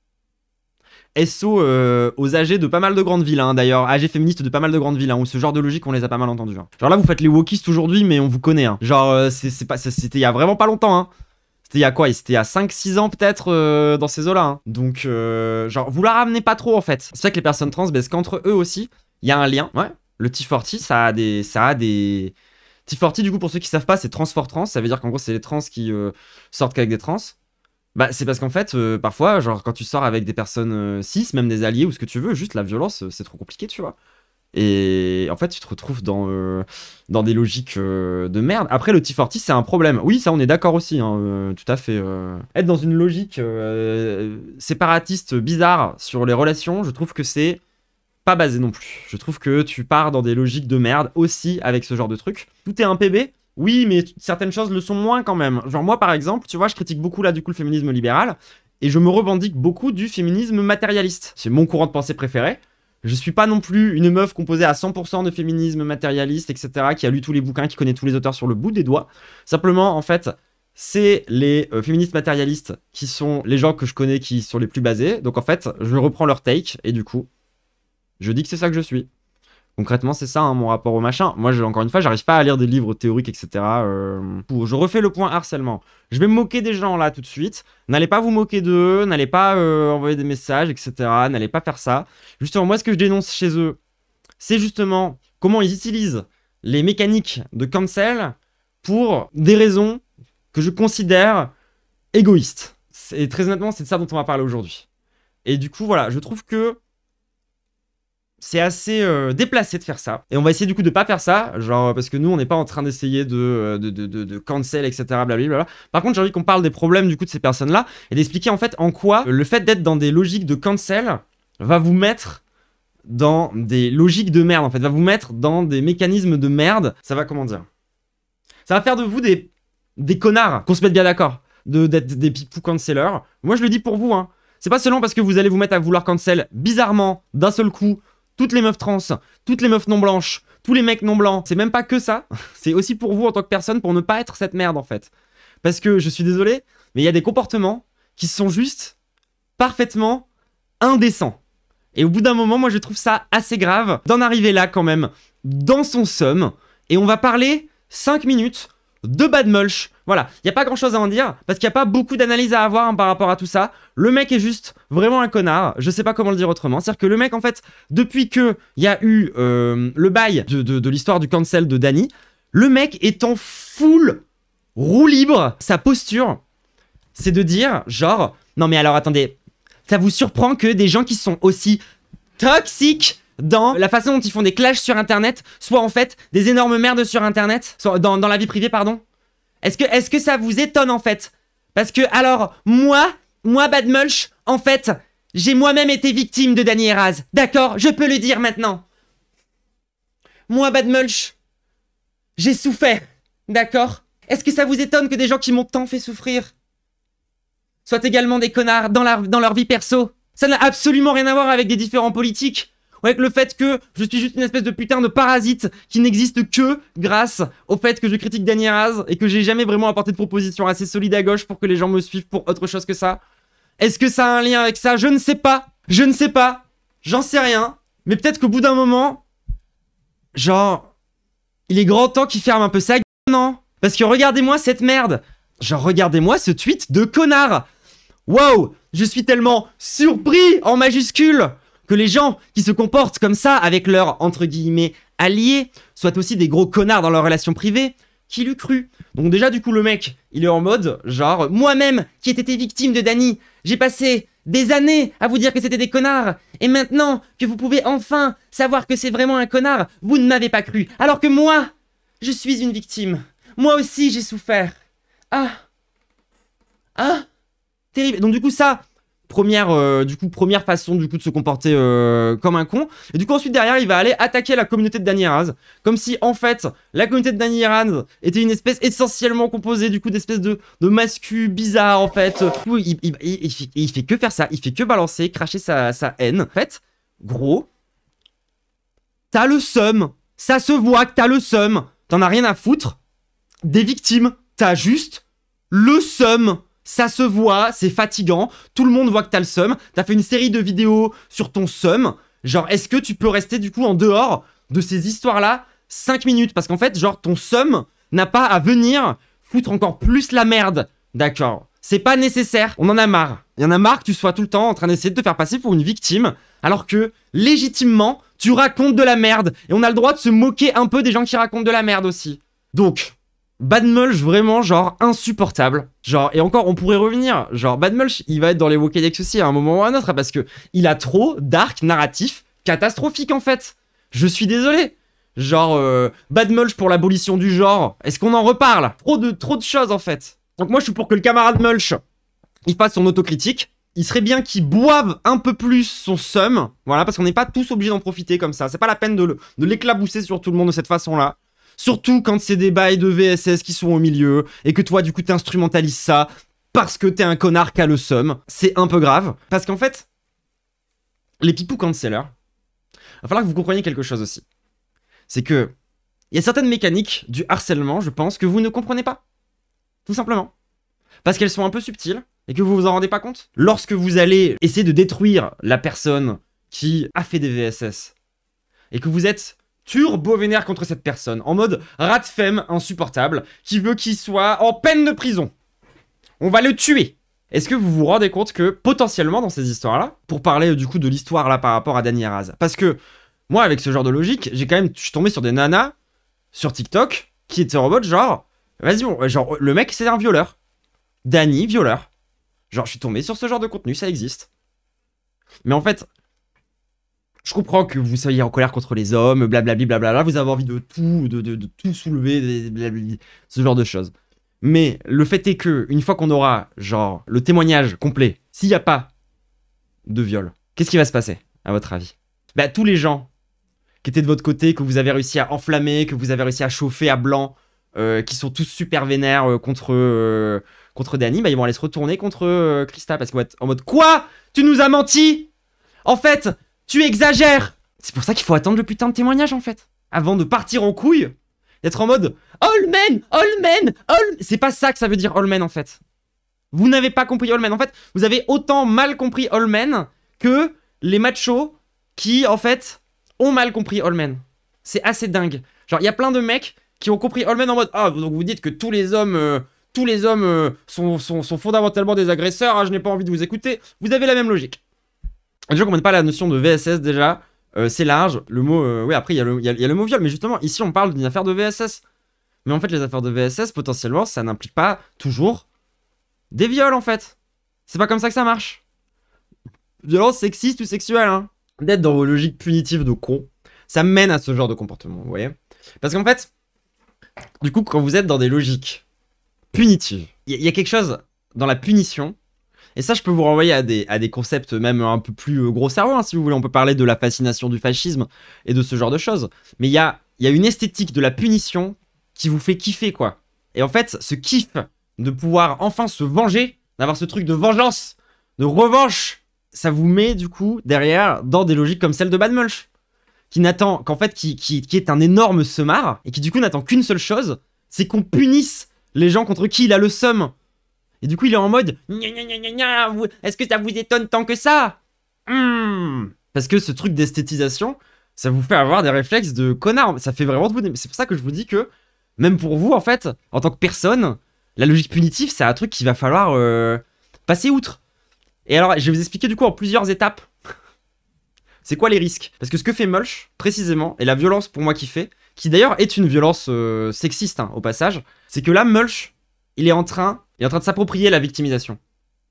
SO aux AG de pas mal de grandes villes, hein, d'ailleurs, AG féministes de pas mal de grandes villes, hein, où ce genre de logique, on les a pas mal entendus. Hein. Genre là, vous faites les wokistes aujourd'hui, mais on vous connaît. Hein. Genre, c'était il y a vraiment pas longtemps. Hein. C'était il y a quoi? C'était il y a 5-6 ans peut-être dans ces eaux-là. Hein. Donc, genre, vous la ramenez pas trop en fait. C'est vrai que les personnes trans baissent qu'entre eux aussi. Il y a un lien. Ouais, le T40, ça a des... T40, du coup, pour ceux qui savent pas, c'est trans for trans. Ça veut dire qu'en gros, c'est les trans qui sortent qu'avec des trans. Bah, c'est parce qu'en fait, parfois, genre, quand tu sors avec des personnes cis, même des alliés ou ce que tu veux, juste la violence, c'est trop compliqué, tu vois. Et en fait, tu te retrouves dans des logiques de merde. Après, le T40, c'est un problème. Oui, ça, on est d'accord aussi, hein, tout à fait. Être dans une logique séparatiste bizarre sur les relations, je trouve que c'est pas basé non plus. Je trouve que tu pars dans des logiques de merde aussi avec ce genre de truc. Tout est un PB. Oui, mais certaines choses le sont moins quand même. Genre moi, par exemple, tu vois, je critique beaucoup là, du coup, le féminisme libéral. Et je me revendique beaucoup du féminisme matérialiste. C'est mon courant de pensée préféré. Je suis pas non plus une meuf composée à 100% de féminisme matérialiste, etc., qui a lu tous les bouquins, qui connaît tous les auteurs sur le bout des doigts. Simplement, en fait, c'est les féministes matérialistes qui sont les gens que je connais qui sont les plus basés. Donc en fait, je reprends leur take, et du coup, je dis que c'est ça que je suis. Concrètement, c'est ça, hein, mon rapport au machin. Moi, encore une fois, j'arrive pas à lire des livres théoriques, etc. Je refais le point harcèlement. Je vais me moquer des gens, là, tout de suite. N'allez pas vous moquer d'eux, n'allez pas envoyer des messages, etc. N'allez pas faire ça. Justement, moi, ce que je dénonce chez eux, c'est justement comment ils utilisent les mécaniques de cancel pour des raisons que je considère égoïstes. Et très honnêtement, c'est de ça dont on va parler aujourd'hui. Et du coup, voilà, je trouve que c'est assez déplacé de faire ça. Et on va essayer du coup de pas faire ça, genre parce que nous on n'est pas en train d'essayer de cancel, etc. Blablabla. Par contre j'ai envie qu'on parle des problèmes du coup de ces personnes-là et d'expliquer en fait en quoi le fait d'être dans des logiques de cancel va vous mettre dans des logiques de merde en fait, va vous mettre dans des mécanismes de merde. Ça va comment dire? Ça va faire de vous des connards, qu'on se mette bien d'accord, d'être des pipous cancelers. Moi je le dis pour vous, hein. C'est pas seulement parce que vous allez vous mettre à vouloir cancel bizarrement, d'un seul coup, toutes les meufs trans, toutes les meufs non blanches, tous les mecs non blancs, c'est même pas que ça. C'est aussi pour vous en tant que personne pour ne pas être cette merde en fait. Parce que je suis désolé, mais il y a des comportements qui sont juste parfaitement indécents. Et au bout d'un moment, moi je trouve ça assez grave d'en arriver là quand même, dans son seum. Et on va parler 5 minutes de Bad Mulch. Voilà, il n'y a pas grand chose à en dire, parce qu'il n'y a pas beaucoup d'analyse à avoir hein, par rapport à tout ça. Le mec est juste vraiment un connard, je sais pas comment le dire autrement. C'est-à-dire que le mec, en fait, depuis qu'il y a eu le bail de l'histoire du cancel de Dany, le mec est en full roue libre. Sa posture, c'est de dire, genre, non mais alors attendez, ça vous surprend que des gens qui sont aussi toxiques dans la façon dont ils font des clashs sur internet soient en fait des énormes merdes sur internet, dans la vie privée, pardon? Est-ce que ça vous étonne en fait? Parce que alors, moi Bad Mulch, en fait, j'ai moi-même été victime de Dany Heraz. D'accord? Je peux le dire maintenant. Moi Bad Mulch, j'ai souffert. D'accord? Est-ce que ça vous étonne que des gens qui m'ont tant fait souffrir soient également des connards dans leur vie perso? Ça n'a absolument rien à voir avec des différends politiques. Ou avec le fait que je suis juste une espèce de putain de parasite qui n'existe que grâce au fait que je critique Dany Heraz et que j'ai jamais vraiment apporté de proposition assez solide à gauche pour que les gens me suivent pour autre chose que ça. Est-ce que ça a un lien avec ça? Je ne sais pas. Je ne sais pas. J'en sais rien. Mais peut-être qu'au bout d'un moment, genre, il est grand temps qu'il ferme un peu sa gueule, non? Parce que regardez-moi cette merde. Genre, regardez-moi ce tweet de connard. Waouh, je suis tellement surpris en majuscule que les gens qui se comportent comme ça avec leurs, entre guillemets, alliés, soient aussi des gros connards dans leur relation privée. Qui l'eût cru? Donc déjà, du coup, le mec, il est en mode, genre, moi-même, qui ai été victime de Dany, j'ai passé des années à vous dire que c'était des connards, et maintenant que vous pouvez enfin savoir que c'est vraiment un connard, vous ne m'avez pas cru. Alors que moi, je suis une victime. Moi aussi, j'ai souffert. Ah. Ah. Terrible. Donc du coup, ça, Première façon du coup de se comporter comme un con. Et du coup ensuite derrière il va aller attaquer la communauté de Dany Heraz. Comme si en fait la communauté de Dany Heraz était une espèce essentiellement composée du coup d'espèces de mascus bizarres en fait. Du coup, il fait que faire ça, il fait que balancer, cracher sa haine. En fait, gros, t'as le seum. Ça se voit que t'as le seum. T'en as rien à foutre des victimes. T'as juste le seum. Ça se voit, c'est fatigant, tout le monde voit que t'as le seum, t'as fait une série de vidéos sur ton seum, genre est-ce que tu peux rester du coup en dehors de ces histoires-là 5 minutes? Parce qu'en fait, genre ton seum n'a pas à venir foutre encore plus la merde, d'accord? C'est pas nécessaire, on en a marre. Il y en a marre que tu sois tout le temps en train d'essayer de te faire passer pour une victime, alors que, légitimement, tu racontes de la merde, et on a le droit de se moquer un peu des gens qui racontent de la merde aussi. Donc... Badmulch vraiment genre insupportable. Genre, et encore on pourrait revenir, genre Badmulch il va être dans les Wokedex aussi à un moment ou à un autre parce que il a trop d'arcs narratifs catastrophiques en fait. Je suis désolé. Genre Badmulch pour l'abolition du genre, est-ce qu'on en reparle? Trop de choses en fait. Donc moi je suis pour que le camarade Mulch il fasse son autocritique. Il serait bien qu'il boive un peu plus son seum, voilà, parce qu'on n'est pas tous obligés d'en profiter comme ça. C'est pas la peine de l'éclabousser sur tout le monde de cette façon-là. Surtout quand c'est des bails de VSS qui sont au milieu, et que toi, du coup, t'instrumentalises ça parce que t'es un connard qui a le seum. C'est un peu grave. Parce qu'en fait, les people cancellers, va falloir que vous compreniez quelque chose aussi. C'est que, il y a certaines mécaniques du harcèlement, je pense, que vous ne comprenez pas. Tout simplement. Parce qu'elles sont un peu subtiles, et que vous vous en rendez pas compte. Lorsque vous allez essayer de détruire la personne qui a fait des VSS, et que vous êtes... turbo vénère contre cette personne, en mode rat de femme insupportable, qui veut qu'il soit en peine de prison. On va le tuer. Est-ce que vous vous rendez compte que, potentiellement, dans ces histoires-là, pour parler du coup de l'histoire là par rapport à Dany Heraz, parce que, moi, avec ce genre de logique, je suis tombé sur des nanas, sur TikTok, qui étaient en mode genre, vas-y, genre, le mec, c'est un violeur. Dany, violeur. Genre, je suis tombé sur ce genre de contenu, ça existe. Mais en fait... Je comprends que vous soyez en colère contre les hommes, blablabli, blablabla, vous avez envie de tout soulever, blablabli, ce genre de choses. Mais le fait est que, une fois qu'on aura, genre, le témoignage complet, s'il n'y a pas de viol, qu'est-ce qui va se passer, à votre avis? Bah, tous les gens qui étaient de votre côté, que vous avez réussi à enflammer, que vous avez réussi à chauffer à blanc, qui sont tous super vénères contre Dany, bah, ils vont aller se retourner contre Krista, parce qu'ils vont être en mode « Quoi? Tu nous as menti? En fait... tu exagères! » C'est pour ça qu'il faut attendre le putain de témoignage en fait. Avant de partir en couille, d'être en mode All men, all men, all... C'est pas ça que ça veut dire all men en fait. Vous n'avez pas compris all men. En fait, vous avez autant mal compris all men que les machos qui en fait ont mal compris all men. C'est assez dingue. Genre, il y a plein de mecs qui ont compris all men en mode ah, donc vous dites que tous les hommes sont fondamentalement des agresseurs, ah, je n'ai pas envie de vous écouter. Vous avez la même logique. Les gens comprennent pas la notion de VSS déjà, c'est large, le mot, oui après il y a le mot viol, mais justement ici on parle d'une affaire de VSS. Mais en fait les affaires de VSS potentiellement ça n'implique pas toujours des viols en fait. C'est pas comme ça que ça marche. Violence sexiste ou sexuelle hein. D'être dans vos logiques punitives de con, ça mène à ce genre de comportement, vous voyez. Parce qu'en fait, du coup quand vous êtes dans des logiques punitives, il y a quelque chose dans la punition. Et ça, je peux vous renvoyer à des concepts même un peu plus gros cerveau, hein, si vous voulez. On peut parler de la fascination du fascisme et de ce genre de choses. Mais il y a une esthétique de la punition qui vous fait kiffer, quoi. Et en fait, ce kiff de pouvoir enfin se venger, d'avoir ce truc de vengeance, de revanche, ça vous met, du coup, derrière, dans des logiques comme celle de Badmulch. Qui est un énorme semard, et qui, du coup, n'attend qu'une seule chose, c'est qu'on punisse les gens contre qui il a le seum. Et du coup, il est en mode est-ce que ça vous étonne tant que ça? Parce que ce truc d'esthétisation, ça vous fait avoir des réflexes de connard. Ça fait vraiment de vous. C'est pour ça que je vous dis que, même pour vous, en fait, en tant que personne, la logique punitive, c'est un truc qu'il va falloir passer outre. Et alors, je vais vous expliquer du coup en plusieurs étapes. C'est quoi les risques? Parce que ce que fait Mulch, précisément, et la violence pour moi qu'il fait, qui d'ailleurs est une violence sexiste, hein, au passage, c'est que là, Mulch, il est en train de s'approprier la victimisation.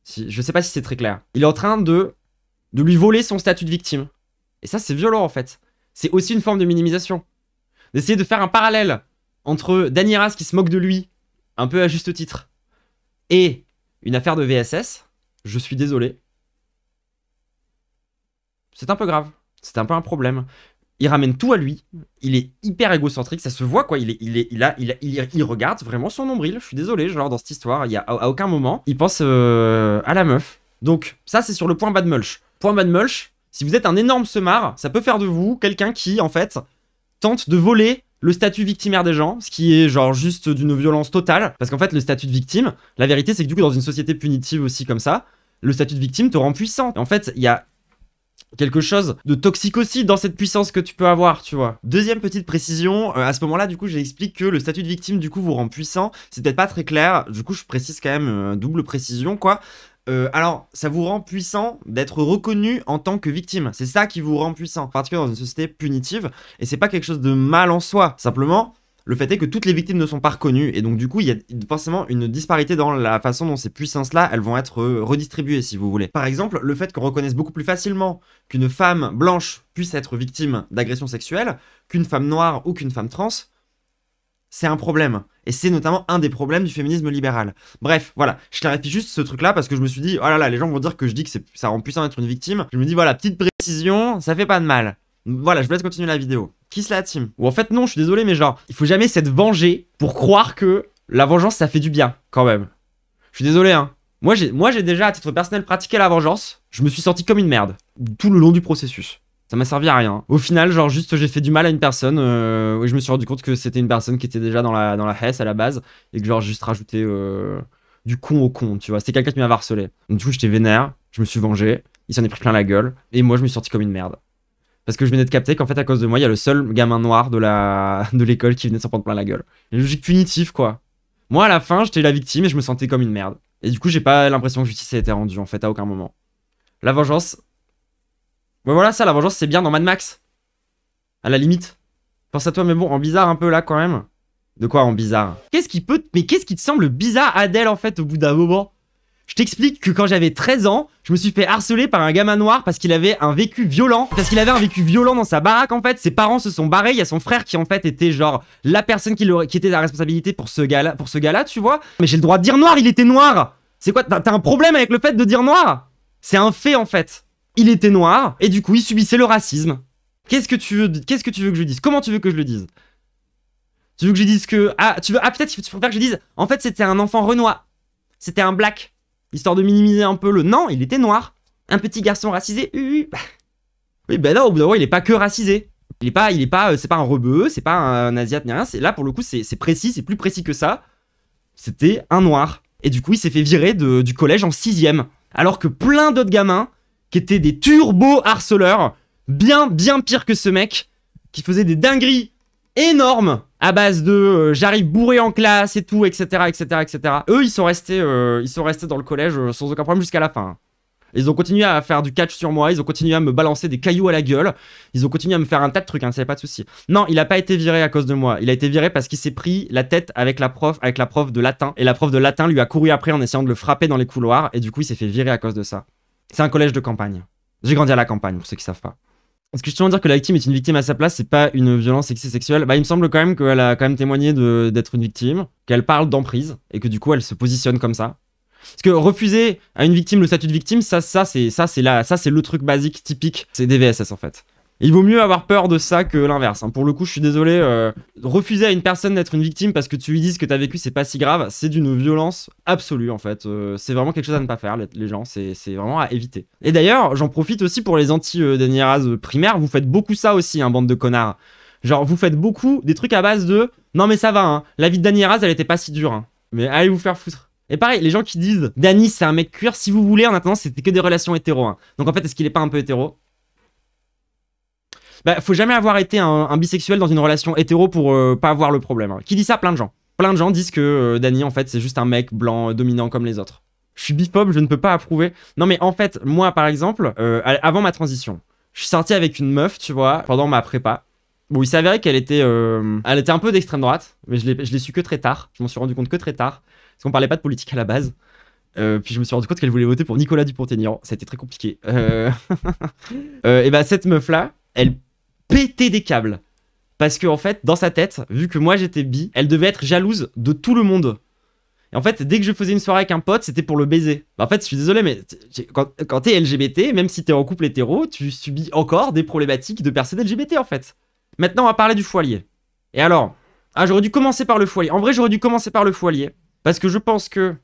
Je sais pas si c'est très clair. Il est en train de lui voler son statut de victime. Et ça, c'est violent, en fait. C'est aussi une forme de minimisation. D'essayer de faire un parallèle entre Dany Heraz qui se moque de lui, un peu à juste titre, et une affaire de VSS, je suis désolé. C'est un peu grave. C'est un peu un problème. Il ramène tout à lui. Il est hyper égocentrique. Ça se voit, quoi. Il regarde vraiment son nombril. Je suis désolé, genre, dans cette histoire, il y a à aucun moment, il pense à la meuf. Donc, ça, c'est sur le point bad mulch. Point bad mulch, si vous êtes un énorme semard, ça peut faire de vous quelqu'un qui, en fait, tente de voler le statut victimaire des gens, ce qui est genre juste d'une violence totale. Parce qu'en fait, le statut de victime, la vérité, c'est que du coup, dans une société punitive aussi comme ça, le statut de victime te rend puissant. Et en fait, il y a quelque chose de toxique aussi dans cette puissance que tu peux avoir, tu vois. Deuxième petite précision, à ce moment-là, du coup, j'explique que le statut de victime, du coup, vous rend puissant. C'est peut-être pas très clair, du coup, je précise quand même, double précision, quoi. Alors, ça vous rend puissant d'être reconnu en tant que victime. C'est ça qui vous rend puissant, en particulier dans une société punitive. Et c'est pas quelque chose de mal en soi. Simplement, le fait est que toutes les victimes ne sont pas reconnues. Et donc, du coup, il y a forcément une disparité dans la façon dont ces puissances-là, elles vont être redistribuées, si vous voulez. Par exemple, le fait qu'on reconnaisse beaucoup plus facilement qu'une femme blanche puisse être victime d'agression sexuelle qu'une femme noire ou qu'une femme trans, c'est un problème. Et c'est notamment un des problèmes du féminisme libéral. Bref, voilà, je clarifie juste ce truc-là parce que je me suis dit, oh là là, les gens vont dire que je dis que ça rend puissant d'être une victime. Je me dis, voilà, petite précision, ça fait pas de mal. Voilà, je vous laisse continuer la vidéo. Kiss la team. Ou en fait, non, je suis désolé, mais genre, il faut jamais s'être vengé pour croire que la vengeance, ça fait du bien, quand même. Je suis désolé, hein. Moi, j'ai déjà, à titre personnel, pratiqué la vengeance. Je me suis senti comme une merde. Tout le long du processus. Ça m'a servi à rien. Au final, genre juste j'ai fait du mal à une personne et je me suis rendu compte que c'était une personne qui était déjà dans la hesse à la base et que genre j'ai juste rajouté du con au con, tu vois. C'était quelqu'un qui m'avait harcelé. Donc du coup j'étais vénère, je me suis vengé, il s'en est pris plein la gueule et moi je me suis sorti comme une merde. Parce que je venais de capter qu'en fait à cause de moi, il y a le seul gamin noir de l'école qui venait de s'en prendre plein la gueule. Une logique punitive quoi. Moi à la fin, j'étais la victime et je me sentais comme une merde. Et du coup, j'ai pas l'impression que justice a été rendue en fait à aucun moment. La vengeance. Ouais, voilà, ça, la vengeance, c'est bien dans Mad Max. À la limite. Pense à toi, mais bon, en bizarre un peu là quand même. De quoi en bizarre? Mais qu'est-ce qui te semble bizarre, Adèle, en fait, au bout d'un moment? Je t'explique que quand j'avais 13 ans, je me suis fait harceler par un gamin noir parce qu'il avait un vécu violent. Parce qu'il avait un vécu violent dans sa baraque, en fait. Ses parents se sont barrés. Il y a son frère qui, en fait, était genre la personne qui était la responsabilité pour ce gars-là, tu vois. Mais j'ai le droit de dire noir, il était noir. C'est quoi? T'as un problème avec le fait de dire noir? C'est un fait, en fait. Il était noir, et du coup, il subissait le racisme. Qu'est-ce que tu veux que je dise? Comment tu veux que je le dise? Tu veux que je dise que... peut-être tu préfères que je dise... En fait, c'était un enfant renois. C'était un black. Histoire de minimiser un peu le... Non, il était noir. Un petit garçon racisé. Oui, bah non, au bout d'un moment, il est pas que racisé. C'est pas un rebeu, c'est pas un asiate ni rien. Là, pour le coup, c'est précis, c'est plus précis que ça. C'était un noir. Et du coup, il s'est fait virer du collège en 6ème. Alors que plein d'autres gamins... qui étaient des turbo-harceleurs, bien pire que ce mec, qui faisait des dingueries énormes, à base de j'arrive bourré en classe et tout, etc., etc., etc. Eux, ils sont restés dans le collège sans aucun problème jusqu'à la fin. Ils ont continué à faire du catch sur moi, ils ont continué à me balancer des cailloux à la gueule, ils ont continué à me faire un tas de trucs, hein, ça pas de souci. Non, il a pas été viré à cause de moi, il a été viré parce qu'il s'est pris la tête avec la prof de latin, et la prof de latin lui a couru après en essayant de le frapper dans les couloirs, et du coup, il s'est fait virer à cause de ça. C'est un collège de campagne. J'ai grandi à la campagne, pour ceux qui savent pas. Est-ce que justement dire que la victime est une victime à sa place, c'est pas une violence sexuelle? Bah, il me semble quand même qu'elle a quand même témoigné d'être une victime, qu'elle parle d'emprise, et que du coup, elle se positionne comme ça. Parce que refuser à une victime le statut de victime, ça c'est le truc basique, typique, c'est des VSS en fait. Il vaut mieux avoir peur de ça que l'inverse. Hein. Pour le coup, je suis désolé, refuser à une personne d'être une victime parce que tu lui dis ce que t'as vécu, c'est pas si grave, c'est d'une violence absolue en fait. C'est vraiment quelque chose à ne pas faire, les gens, c'est vraiment à éviter. Et d'ailleurs, j'en profite aussi pour les anti-Dany Heraz primaires, vous faites beaucoup ça aussi, hein, bande de connards. Genre, vous faites beaucoup des trucs à base de « Non mais ça va, hein, la vie de Dany Heraz, elle était pas si dure, hein. Mais allez vous faire foutre. » Et pareil, les gens qui disent « Dany, c'est un mec cuir, si vous voulez, en attendant, c'était que des relations hétéro. Hein. » Donc en fait, est-ce qu'il est pas un peu hétéro? Bah, faut jamais avoir été un bisexuel dans une relation hétéro pour pas avoir le problème. Hein. Qui dit ça? Plein de gens. Plein de gens disent que Dany, en fait, c'est juste un mec blanc dominant comme les autres. Je suis biphobe, je ne peux pas approuver. Non mais en fait, moi par exemple, avant ma transition, je suis sorti avec une meuf, tu vois, pendant ma prépa. Bon, il s'avérait qu'elle était un peu d'extrême droite, mais je l'ai su que très tard. Je m'en suis rendu compte que très tard, parce qu'on parlait pas de politique à la base. Puis je me suis rendu compte qu'elle voulait voter pour Nicolas Dupont-Aignan. Ça a été très compliqué. Et bah cette meuf-là, elle pétait des câbles. Parce que en fait, dans sa tête, vu que moi j'étais bi, elle devait être jalouse de tout le monde. Et en fait, dès que je faisais une soirée avec un pote, c'était pour le baiser. Bah, en fait, je suis désolé, mais quand t'es LGBT, même si t'es en couple hétéro, tu subis encore des problématiques de personnes LGBT, en fait. Maintenant, on va parler du foilier. Et alors, j'aurais dû commencer par le foilier. En vrai, j'aurais dû commencer par le foilier. Parce que je pense que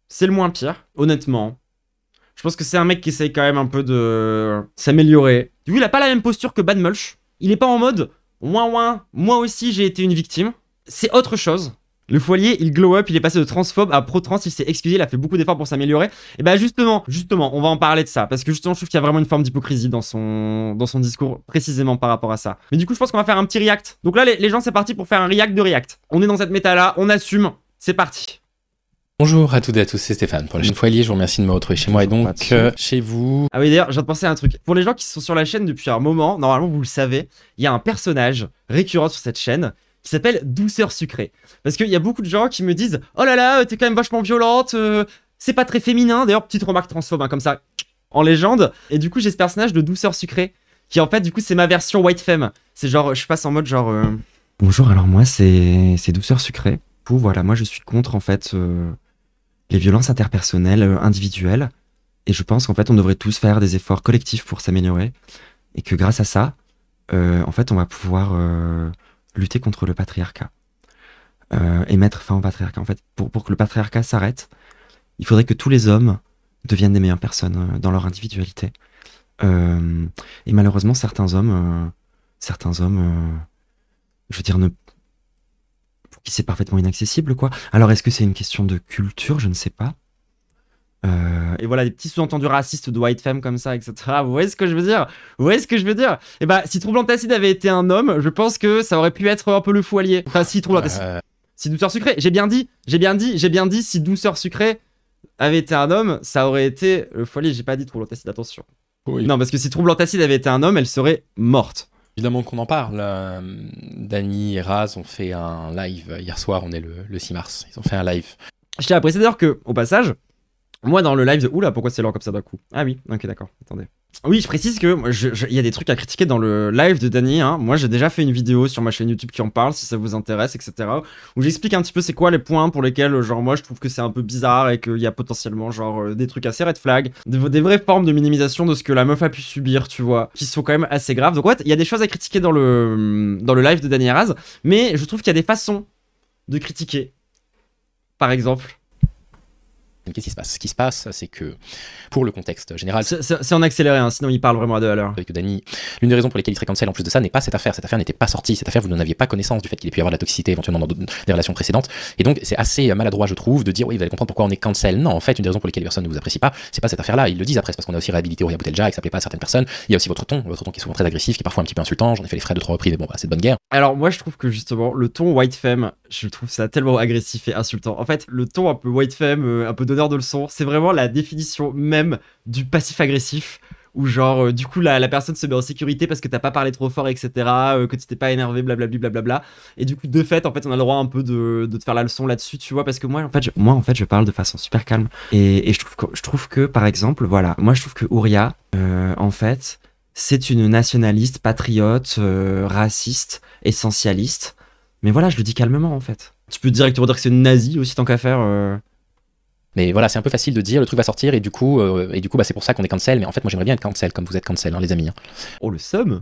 c'est le moins pire, honnêtement. Je pense que c'est un mec qui essaye quand même un peu de s'améliorer. Du coup, il a pas la même posture que Bad Mulch. Il est pas en mode ouin, moi aussi j'ai été une victime. C'est autre chose. Le foilier, il glow up, il est passé de transphobe à pro-trans, il s'est excusé, il a fait beaucoup d'efforts pour s'améliorer. Et bah justement, on va en parler de ça. Parce que justement, je trouve qu'il y a vraiment une forme d'hypocrisie dans son discours, précisément par rapport à ça. Mais du coup, je pense qu'on va faire un petit react. Donc là, les gens, c'est parti pour faire un react de react. On est dans cette méta-là, on assume, c'est parti. Bonjour à toutes et à tous, c'est Stéphane pour la chaîne Foilier, je vous remercie de me retrouver chez moi et donc chez vous. Ah oui, d'ailleurs, je viens de penser à un truc. Pour les gens qui sont sur la chaîne depuis un moment, normalement vous le savez, il y a un personnage récurrent sur cette chaîne qui s'appelle Douceur Sucrée. Parce qu'il y a beaucoup de gens qui me disent « Oh là là, t'es quand même vachement violente, c'est pas très féminin ». D'ailleurs, petite remarque transphobe, hein, comme ça, en légende. Et du coup, j'ai ce personnage de Douceur Sucrée, qui en fait, du coup, c'est ma version white femme. C'est genre, je passe en mode genre... Bonjour, alors moi, c'est Douceur Sucrée. Pour, voilà, moi je suis contre, en fait... les violences interpersonnelles, individuelles. Et je pense qu'en fait, on devrait tous faire des efforts collectifs pour s'améliorer. Et que grâce à ça, en fait, on va pouvoir lutter contre le patriarcat. Et mettre fin au patriarcat. En fait, pour que le patriarcat s'arrête, il faudrait que tous les hommes deviennent des meilleures personnes dans leur individualité. Et malheureusement, certains hommes, je veux dire, pour qui c'est parfaitement inaccessible, quoi. Alors, est-ce que c'est une question de culture? Je ne sais pas. Et voilà, des petits sous-entendus racistes de white femme comme ça, etc. Vous voyez ce que je veux dire? Et bah, si Trouble Antacide avait été un homme, je pense que ça aurait pu être un peu le foilier. Enfin, si Trouble Antacide... Si Douceur Sucrée, j'ai bien dit, si Douceur Sucrée avait été un homme, ça aurait été le foilier. J'ai pas dit Trouble Antacide, attention. Oui. Non, parce que si Trouble Antacide avait été un homme, elle serait morte. Évidemment qu'on en parle. Dany et Raz ont fait un live hier soir, on est le 6 mars. Ils ont fait un live. Je tiens à préciser d'ailleurs que, au passage, moi dans le live de... Oula, pourquoi c'est lent comme ça d'un coup? Ah oui, ok, d'accord, attendez. Oui, je précise que il y a des trucs à critiquer dans le live de Dany. Hein. Moi, j'ai déjà fait une vidéo sur ma chaîne YouTube qui en parle, si ça vous intéresse, etc. Où j'explique un petit peu c'est quoi les points pour lesquels, genre, moi, je trouve que c'est un peu bizarre et qu'il y a potentiellement, genre, des trucs assez red flag, des vraies formes de minimisation de ce que la meuf a pu subir, tu vois, qui sont quand même assez graves. Donc, ouais, il y a des choses à critiquer dans le live de Dany et Raz, mais je trouve qu'il y a des façons de critiquer. Par exemple... Qu'est-ce qui se passe? Ce qui se passe, c'est que, pour le contexte général... C'est en accéléré, hein, sinon il parle vraiment à deux à l'heure. Avec Dany, l'une des raisons pour lesquelles il serait cancel en plus de ça n'est pas cette affaire. Cette affaire n'était pas sortie. Cette affaire, vous n'en aviez pas connaissance du fait qu'il ait pu y avoir de la toxicité éventuellement dans des relations précédentes. Et donc, c'est assez maladroit, je trouve, de dire oui, vous allez comprendre pourquoi on est cancel. Non, en fait, une des raisons pour lesquelles les personnes ne vous apprécient pas, c'est pas cette affaire-là. Ils le disent après, parce qu'on a aussi réhabilité Ouria Boutelja et que ça plaît pas à certaines personnes. Il y a aussi votre ton qui est souvent très agressif, qui est parfois un petit peu insultant. J'en ai fait les frais 2-3 reprises, mais bon, bah, c'est de bonne guerre. Alors, moi, je trouve que justement, le ton white femme, je trouve ça tellement agressif et insultant. En fait, le ton un peu white femme, un peu donneur de leçons, c'est vraiment la définition même du passif agressif où genre du coup la personne se met en sécurité parce que t'as pas parlé trop fort, etc., que tu t'es pas énervé, blablabla, et du coup de fait en fait on a le droit un peu de te faire la leçon là-dessus, tu vois, parce que moi en fait je parle de façon super calme et je trouve que par exemple voilà, moi je trouve que Ouria en fait c'est une nationaliste, patriote, raciste, essentialiste, mais voilà, je le dis calmement en fait. Tu peux directement dire que c'est une nazie aussi tant qu'à faire. Mais voilà, c'est un peu facile de dire, le truc va sortir et du coup bah, c'est pour ça qu'on est cancel. Mais en fait, moi j'aimerais bien être cancel comme vous êtes cancel, hein, les amis. Hein. Oh, le seum.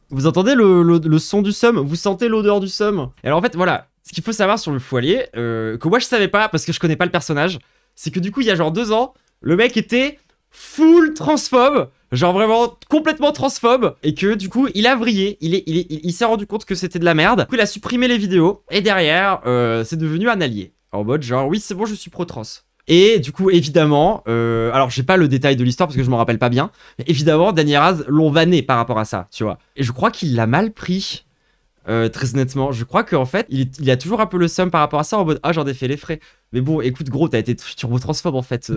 Vous entendez le son du seum? Vous sentez l'odeur du seum? Et alors en fait, voilà, ce qu'il faut savoir sur le foilier, que moi je savais pas parce que je connais pas le personnage, c'est que du coup, il y a genre 2 ans, le mec était full transphobe, genre vraiment complètement transphobe, et que du coup, il a vrillé, il s'est rendu compte que c'était de la merde, du coup, il a supprimé les vidéos, et derrière, c'est devenu un allié. En mode genre oui c'est bon je suis pro-trans. Et du coup évidemment, alors j'ai pas le détail de l'histoire parce que je m'en rappelle pas bien, mais évidemment Dany et Raz l'ont vanné par rapport à ça, tu vois. Et je crois qu'il l'a mal pris, très honnêtement. Je crois qu'en fait il a toujours un peu le seum par rapport à ça en mode ah j'en ai fait les frais. Mais bon écoute gros t'as été turbo-transphobe en fait,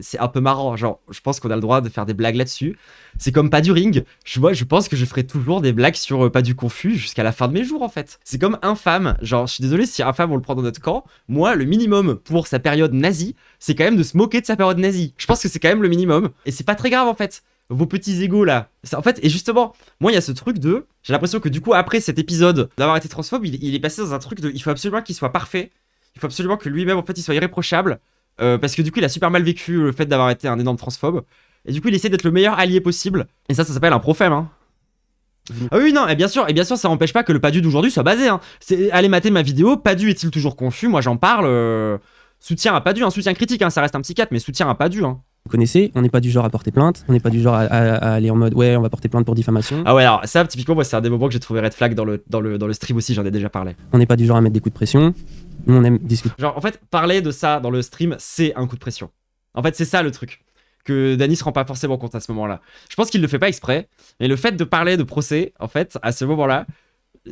c'est un peu marrant, genre je pense qu'on a le droit de faire des blagues là-dessus. C'est comme Pas du Ring, je pense que je ferai toujours des blagues sur Pas du Confus jusqu'à la fin de mes jours en fait. C'est comme Infâme, genre je suis désolé si Infâme on le prend dans notre camp, moi le minimum pour sa période nazie, c'est quand même de se moquer de sa période nazie. Je pense que c'est quand même le minimum, et c'est pas très grave en fait. Vos petits égos là. En fait, et justement, moi il y a ce truc de... J'ai l'impression que du coup après cet épisode d'avoir été transphobe, il est passé dans un truc de... Il faut absolument qu'il soit parfait. Il faut absolument que lui-même, en fait, il soit irréprochable. Parce que du coup, il a super mal vécu le fait d'avoir été un énorme transphobe. Et du coup, il essaie d'être le meilleur allié possible. Et ça s'appelle un prophème, hein. Ah oui, non, et bien sûr, ça n'empêche pas que le Padu d'aujourd'hui soit basé, hein. Allez mater ma vidéo, Padu est-il toujours confus? Moi, j'en parle. Soutien à Padu, un soutien critique, hein, ça reste un psychiatre, mais soutien à Padu, hein. Vous connaissez, on n'est pas du genre à porter plainte, on n'est pas du genre à aller en mode ouais, on va porter plainte pour diffamation. Ah ouais, alors ça, typiquement, moi, c'est un des moments que j'ai trouvé red flag dans le stream aussi, j'en ai déjà parlé. On n'est pas du genre à mettre des coups de pression, nous on aime discuter. Genre, en fait, parler de ça dans le stream, c'est un coup de pression. En fait, c'est ça le truc. Que Dany se rend pas forcément compte à ce moment-là. Je pense qu'il le fait pas exprès, mais le fait de parler de procès, en fait, à ce moment-là,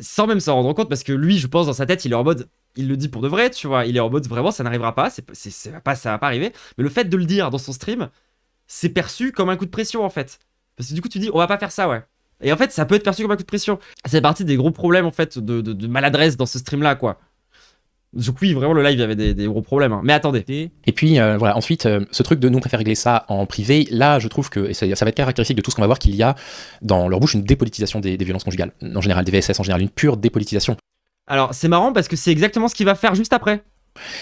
sans même s'en rendre compte, parce que lui, je pense, dans sa tête, il est en mode. Il le dit pour de vrai, tu vois. Il est en mode vraiment, ça n'arrivera pas, ça va pas arriver. Mais le fait de le dire dans son stream, c'est perçu comme un coup de pression en fait. Parce que du coup, tu dis, on va pas faire ça, ouais. Et en fait, ça peut être perçu comme un coup de pression. C'est partie des gros problèmes en fait de maladresse dans ce stream là, quoi. Donc oui, vraiment, le live, il y avait des gros problèmes. Hein. Mais attendez. Et puis, voilà, ensuite, ce truc de nous, on préfère régler ça en privé, là, je trouve que, et ça va être caractéristique de tout ce qu'on va voir, qu'il y a dans leur bouche une dépolitisation des violences conjugales. En général, des VSS, en général, une pure dépolitisation. Alors, c'est marrant parce que c'est exactement ce qu'il va faire juste après.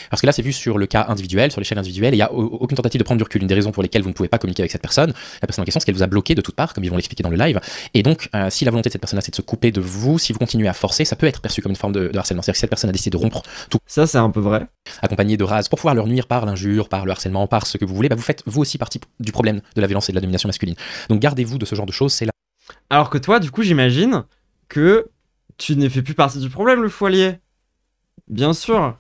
Parce que là, c'est vu sur le cas individuel, sur l'échelle individuelle, et il n'y a aucune tentative de prendre du recul. Une des raisons pour lesquelles vous ne pouvez pas communiquer avec cette personne, la personne en question, c'est qu'elle vous a bloqué de toutes parts, comme ils vont l'expliquer dans le live. Et donc, si la volonté de cette personne-là, c'est de se couper de vous, si vous continuez à forcer, ça peut être perçu comme une forme de harcèlement. C'est-à-dire que si cette personne a décidé de rompre tout, ça, c'est un peu vrai, accompagné de rase, pour pouvoir leur nuire par l'injure, par le harcèlement, par ce que vous voulez, bah vous faites vous aussi partie du problème de la violence et de la domination masculine. Donc, gardez-vous de ce genre de choses, c'est là. Alors que toi, du coup, j'imagine que tu ne fais plus partie du problème, le foilier. Bien sûr.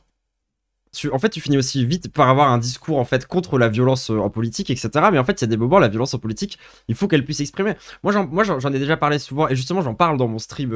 En fait, tu finis aussi vite par avoir un discours en fait contre la violence en politique, etc. Mais en fait, il y a des moments, la violence en politique, il faut qu'elle puisse s'exprimer. Moi, j'en ai déjà parlé souvent, et justement, j'en parle dans mon stream.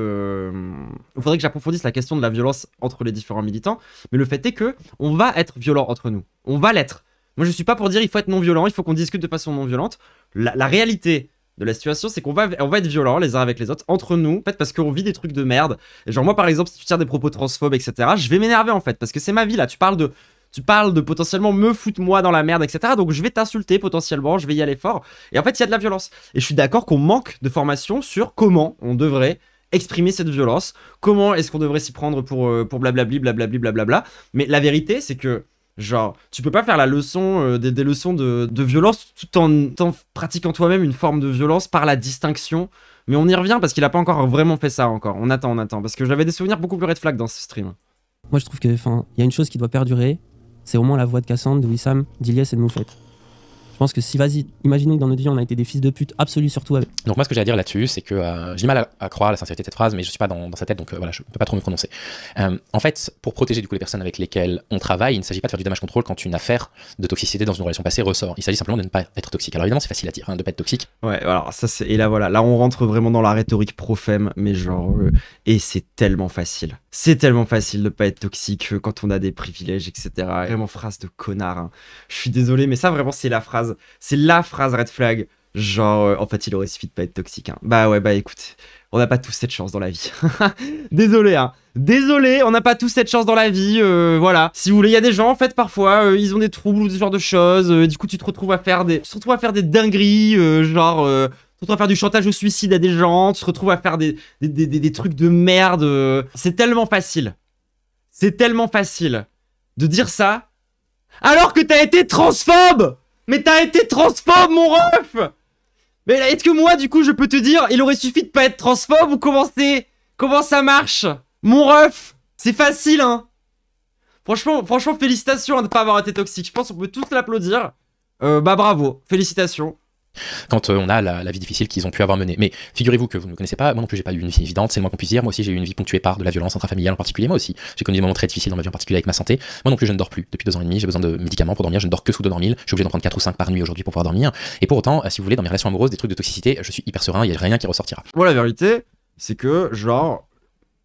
Il faudrait que j'approfondisse la question de la violence entre les différents militants. Mais le fait est que on va être violent entre nous. On va l'être. Moi, je suis pas pour dire il faut être non violent, il faut qu'on discute de façon non violente. La réalité de la situation, c'est qu'on va être violents les uns avec les autres, entre nous, en fait, parce qu'on vit des trucs de merde. Et genre, moi, par exemple, si tu tiens des propos transphobes, etc., je vais m'énerver, en fait, parce que c'est ma vie, là. Tu parles de potentiellement me foutre moi dans la merde, etc. Donc, je vais t'insulter, potentiellement, je vais y aller fort. Et en fait, il y a de la violence. Et je suis d'accord qu'on manque de formation sur comment on devrait exprimer cette violence, comment est-ce qu'on devrait s'y prendre pour blablabli, blablabli, blablabla. Mais la vérité, c'est que genre, tu peux pas faire la leçon, des leçons de violence tout en pratiquant toi-même une forme de violence par la distinction. Mais on y revient parce qu'il a pas encore vraiment fait ça encore. On attend. Parce que j'avais des souvenirs beaucoup plus red flag dans ce stream. Moi, je trouve que, il y a une chose qui doit perdurer, c'est au moins la voix de Cassandre, de Wissam, d'Iliès et de Moufette. Je pense que si, vas-y, imaginons que dans notre vie, on a été des fils de pute absolus, surtout avec. Donc moi, ce que j'ai à dire là-dessus, c'est que j'ai du mal à croire la sincérité de cette phrase, mais je suis pas dans sa tête, donc voilà, je peux pas trop me prononcer. En fait, pour protéger du coup les personnes avec lesquelles on travaille, il ne s'agit pas de faire du damage control quand une affaire de toxicité dans une relation passée ressort. Il s'agit simplement de ne pas être toxique. Alors évidemment, c'est facile à dire, hein, de pas être toxique. Ouais, alors ça c'est... Et là voilà, là on rentre vraiment dans la rhétorique pro-femme, mais genre... Et c'est tellement facile. C'est tellement facile de pas être toxique quand on a des privilèges, etc. Vraiment phrase de connard, hein. Je suis désolé, mais ça vraiment c'est la phrase. C'est la phrase red flag. Genre, en fait il aurait suffi de pas être toxique, hein. Bah ouais, bah écoute, on n'a pas tous cette chance dans la vie. Désolé, hein. Désolé, on n'a pas tous cette chance dans la vie, voilà. Si vous voulez, il y a des gens, en fait, parfois, ils ont des troubles ou ce genre de choses, du coup, tu te retrouves à faire des dingueries, genre... tu te retrouves à faire du chantage au suicide à des gens, tu te retrouves à faire des trucs de merde. C'est tellement facile. C'est tellement facile de dire ça alors que t'as été transphobe. Mais t'as été transphobe, mon ref. Mais est-ce que moi, du coup, je peux te dire, il aurait suffi de pas être transphobe ou comment ça marche, mon ref? C'est facile, hein. Franchement, félicitations de ne pas avoir été toxique. Je pense qu'on peut tous l'applaudir. Bah bravo, félicitations. Quand on a la vie difficile qu'ils ont pu avoir menée. Mais figurez-vous que vous ne me connaissez pas, moi non plus j'ai pas eu une vie évidente, c'est le moins qu'on puisse dire. Moi aussi j'ai eu une vie ponctuée par de la violence intrafamiliale en particulier, moi aussi. J'ai connu des moments très difficiles dans ma vie en particulier avec ma santé. Moi non plus je ne dors plus. Depuis 2 ans et demi, j'ai besoin de médicaments pour dormir, je ne dors que sous Dormil. Je suis obligé d'en prendre 4 ou 5 par nuit aujourd'hui pour pouvoir dormir. Et pour autant, si vous voulez, dans mes relations amoureuses, des trucs de toxicité, je suis hyper serein, il n'y a rien qui ressortira. Moi la vérité, c'est que genre...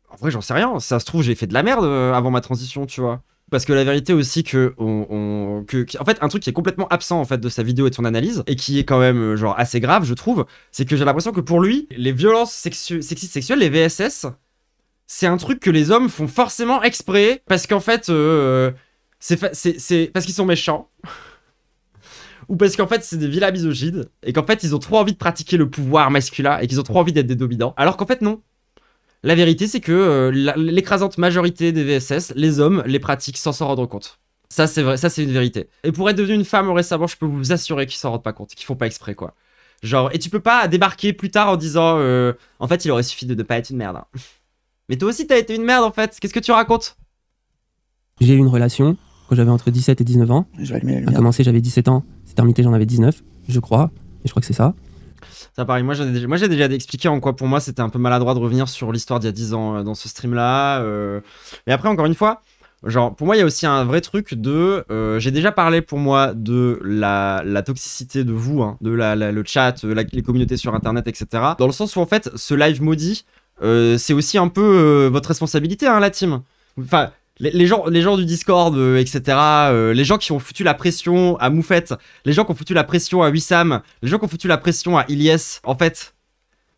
En vrai j'en sais rien, ça se trouve j'ai fait de la merde avant ma transition, tu vois. Parce que la vérité aussi en fait un truc qui est complètement absent en fait de sa vidéo et de son analyse et qui est quand même genre assez grave je trouve, c'est que j'ai l'impression que pour lui les violences sexistes sexuelles, les VSS, c'est un truc que les hommes font forcément exprès parce qu'en fait c'est parce qu'ils sont méchants ou parce qu'en fait c'est des vilains misogynes et qu'en fait ils ont trop envie de pratiquer le pouvoir masculin et qu'ils ont trop envie d'être des dominants alors qu'en fait non. La vérité, c'est que l'écrasante majorité des VSS, les hommes, les pratiquent sans s'en rendre compte. Ça, c'est vrai, ça, c'est une vérité. Et pour être devenu une femme récemment, je peux vous assurer qu'ils s'en rendent pas compte, qu'ils font pas exprès, quoi. Genre, et tu peux pas débarquer plus tard en disant en fait, il aurait suffi de ne pas être une merde. Hein. Mais toi aussi, t'as été une merde, en fait. Qu'est-ce que tu racontes? J'ai eu une relation quand j'avais entre 17 et 19 ans. Je vais allumer la A lumière. commencé, j'avais 17 ans. C'est terminé, j'en avais 19, je crois. Et je crois que c'est ça. Ça, pareil, moi j'ai déjà expliqué en quoi pour moi c'était un peu maladroit de revenir sur l'histoire d'il y a 10 ans dans ce stream-là. Mais après, encore une fois, genre, pour moi, il y a aussi un vrai truc de... j'ai déjà parlé pour moi de la toxicité de vous, hein, de le chat, les communautés sur Internet, etc. Dans le sens où, en fait, ce live maudit, c'est aussi un peu votre responsabilité, hein, la team. Enfin... Les gens du Discord, etc., les gens qui ont foutu la pression à Moufette, les gens qui ont foutu la pression à Wissam, les gens qui ont foutu la pression à Ilyes, en fait,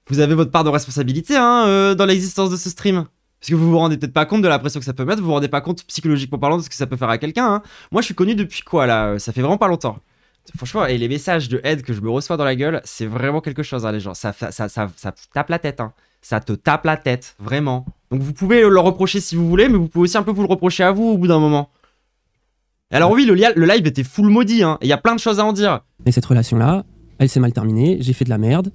vous avez votre part de responsabilité hein, dans l'existence de ce stream. Parce que vous vous rendez peut-être pas compte de la pression que ça peut mettre, vous vous rendez pas compte psychologiquement parlant de ce que ça peut faire à quelqu'un. Hein. Moi, je suis connu depuis quoi là? Ça fait vraiment pas longtemps. Franchement, et les messages de aide que je me reçois dans la gueule, c'est vraiment quelque chose, hein, les gens. Ça tape la tête, hein. Ça te tape la tête, vraiment. Donc vous pouvez le reprocher si vous voulez, mais vous pouvez aussi un peu vous le reprocher à vous au bout d'un moment. Alors oui, le live était full maudit, hein, et il y a plein de choses à en dire. Et cette relation-là, elle s'est mal terminée. J'ai fait de la merde.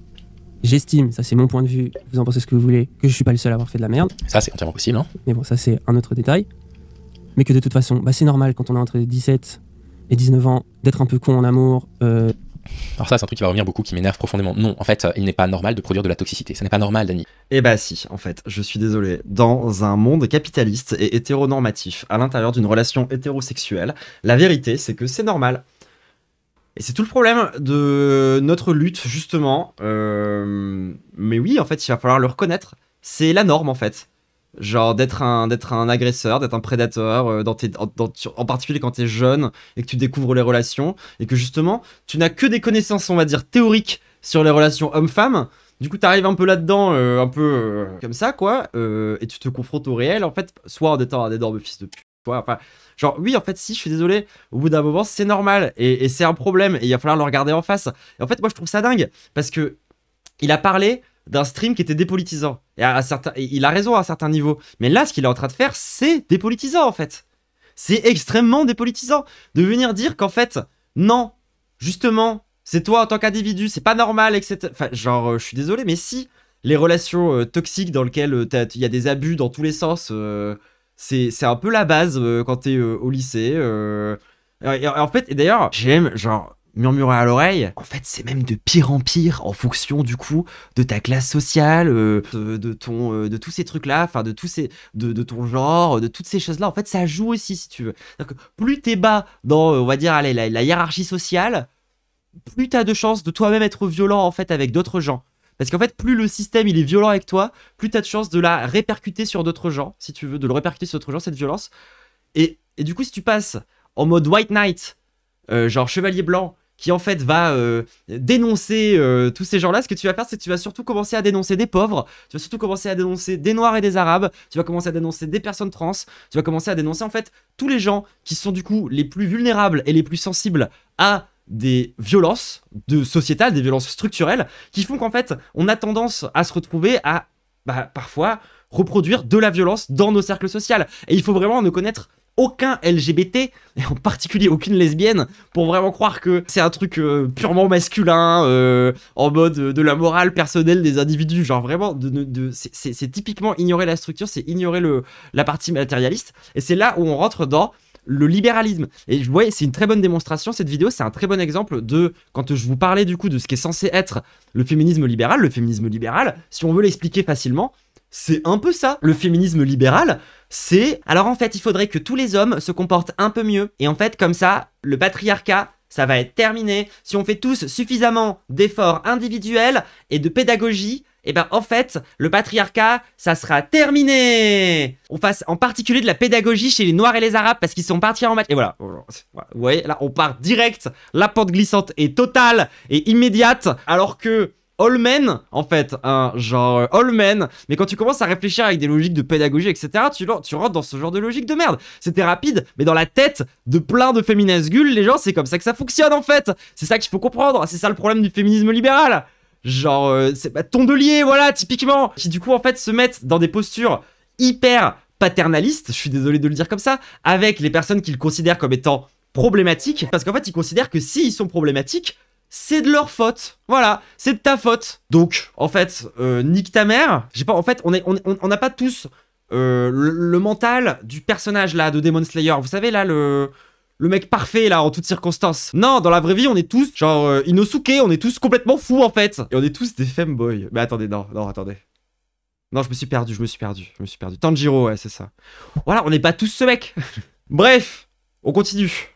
J'estime, ça c'est mon point de vue, vous en pensez ce que vous voulez, que je suis pas le seul à avoir fait de la merde. Ça, c'est entièrement possible, hein. Mais bon, ça c'est un autre détail. Mais que de toute façon, bah, c'est normal quand on est entre 17 et 19 ans d'être un peu con en amour. Alors ça, c'est un truc qui va revenir beaucoup, qui m'énerve profondément. Non, en fait, il n'est pas normal de produire de la toxicité. Ça n'est pas normal, Dany. Eh bah si, en fait, je suis désolé. Dans un monde capitaliste et hétéronormatif, à l'intérieur d'une relation hétérosexuelle, la vérité, c'est que c'est normal. Et c'est tout le problème de notre lutte, justement. Mais oui, en fait, il va falloir le reconnaître. C'est la norme, en fait. Genre d'être un agresseur, d'être un prédateur, en particulier quand t'es jeune et que tu découvres les relations, et que justement, tu n'as que des connaissances, on va dire, théoriques sur les relations hommes-femmes. Du coup, t'arrives un peu là-dedans, comme ça, quoi, et tu te confrontes au réel, en fait, soit en étant un énorme fils de pute, quoi, enfin... Genre, oui, en fait, si, je suis désolé, au bout d'un moment, c'est normal, et c'est un problème, et il va falloir le regarder en face. Et en fait, moi, je trouve ça dingue, parce que il a parlé d'un stream qui était dépolitisant. Et il a raison à un certain niveau. Mais là, ce qu'il est en train de faire, c'est dépolitisant, en fait. C'est extrêmement dépolitisant. De venir dire qu'en fait, non, justement, c'est toi en tant qu'individu, c'est pas normal, etc. Enfin, genre, je suis désolé, mais si les relations toxiques dans lesquelles il y a des abus dans tous les sens, c'est un peu la base quand t'es au lycée. Et en fait, et d'ailleurs, j'aime, genre... murmurer à l'oreille, en fait c'est même de pire en pire en fonction du coup de ta classe sociale, de tous ces trucs là, enfin de ton genre, de toutes ces choses là, en fait ça joue aussi si tu veux. Donc, plus t'es bas dans on va dire allez, la hiérarchie sociale, plus t'as de chances de toi-même être violent en fait avec d'autres gens. Parce qu'en fait plus le système il est violent avec toi, plus t'as de chances de la répercuter sur d'autres gens, si tu veux, de le répercuter sur d'autres gens cette violence. Et du coup si tu passes en mode white knight, genre chevalier blanc, qui en fait va dénoncer tous ces gens-là, ce que tu vas faire, c'est que tu vas surtout commencer à dénoncer des pauvres, tu vas surtout commencer à dénoncer des noirs et des arabes, tu vas commencer à dénoncer des personnes trans, tu vas commencer à dénoncer en fait tous les gens qui sont du coup les plus vulnérables et les plus sensibles à des violences sociétales, des violences structurelles, qui font qu'en fait on a tendance à se retrouver à parfois reproduire de la violence dans nos cercles sociaux. Et il faut vraiment ne connaître aucun LGBT, et en particulier aucune lesbienne, pour vraiment croire que c'est un truc purement masculin, en mode de la morale personnelle des individus. Genre vraiment, c'est typiquement ignorer la structure, c'est ignorer la partie matérialiste. Et c'est là où on rentre dans le libéralisme. Et vous voyez, c'est une très bonne démonstration, cette vidéo, c'est un très bon exemple de, quand je vous parlais du coup de ce qui est censé être le féminisme libéral, si on veut l'expliquer facilement, c'est un peu ça. Le féminisme libéral, c'est... Alors en fait, il faudrait que tous les hommes se comportent un peu mieux. Et en fait, comme ça, le patriarcat, ça va être terminé. Si on fait tous suffisamment d'efforts individuels et de pédagogie, et ben en fait, le patriarcat, ça sera terminé. On fasse en particulier de la pédagogie chez les noirs et les arabes parce qu'ils sont partis en match. Et voilà. Vous voyez, là, on part direct. La pente glissante est totale et immédiate. Alors que... all men, en fait, hein, genre all men, mais quand tu commences à réfléchir avec des logiques de pédagogie, etc., tu rentres dans ce genre de logique de merde. C'était rapide, mais dans la tête de plein de féminasgules, les gens, c'est comme ça que ça fonctionne, en fait. C'est ça qu'il faut comprendre, c'est ça le problème du féminisme libéral. Genre, c'est tondelier, voilà, typiquement. Qui du coup, en fait, se mettent dans des postures hyper paternalistes, je suis désolé de le dire comme ça, avec les personnes qu'ils considèrent comme étant problématiques. Parce qu'en fait, ils considèrent que s'ils sont problématiques, c'est de leur faute. Voilà, c'est de ta faute. Donc, en fait, nique ta mère. J'ai pas, en fait, on n'a pas tous le mental du personnage là de Demon Slayer. Vous savez là le mec parfait là en toutes circonstances. Non, dans la vraie vie, on est tous genre Inosuke, on est tous complètement fous en fait. Et on est tous des femboys. Mais attendez, non, attendez. Non, je me suis perdu. Tanjiro, ouais, c'est ça. Voilà, on n'est pas tous ce mec. Bref, on continue.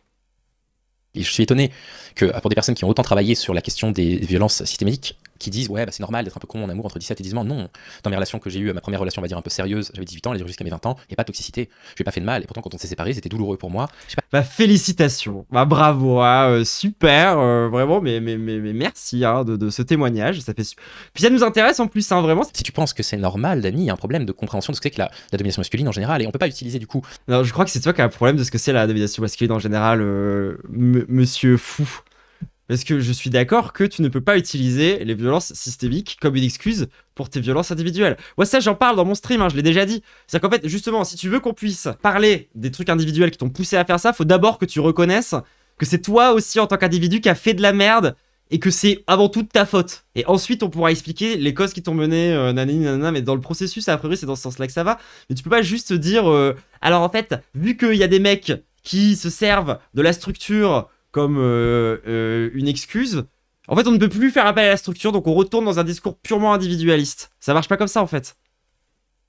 Et je suis étonné que pour des personnes qui ont autant travaillé sur la question des violences systémiques, qui disent ouais bah c'est normal d'être un peu con en amour entre 17 et 18 ans, non, dans mes relations que j'ai eues, ma première relation on va dire un peu sérieuse, j'avais 18 ans, elle a duré jusqu'à mes 20 ans, il n'y a pas de toxicité, je n'ai pas fait de mal, et pourtant quand on s'est séparés c'était douloureux pour moi. Bah félicitations, bah bravo, hein, super, vraiment, mais merci hein, de ce témoignage, ça fait puis ça nous intéresse en plus, hein, vraiment. Si tu penses que c'est normal, Dany, il y a un problème de compréhension de ce que c'est que la domination masculine en général, et on peut pas utiliser du coup. Non, je crois que c'est toi qui as un problème de ce que c'est la domination masculine en général, monsieur fou. Parce que je suis d'accord que tu ne peux pas utiliser les violences systémiques comme une excuse pour tes violences individuelles. Ouais, ça, j'en parle dans mon stream, hein, je l'ai déjà dit. C'est-à-dire qu'en fait, justement, si tu veux qu'on puisse parler des trucs individuels qui t'ont poussé à faire ça, faut d'abord que tu reconnaisses que c'est toi aussi, en tant qu'individu, qui a fait de la merde et que c'est avant tout de ta faute. Et ensuite, on pourra expliquer les causes qui t'ont mené, nanani, nanana, mais dans le processus, a priori, c'est dans ce sens-là que ça va. Mais tu peux pas juste dire, alors en fait, vu qu'il y a des mecs qui se servent de la structure comme une excuse, en fait on ne peut plus faire appel à la structure, donc on retourne dans un discours purement individualiste. Ça marche pas comme ça en fait.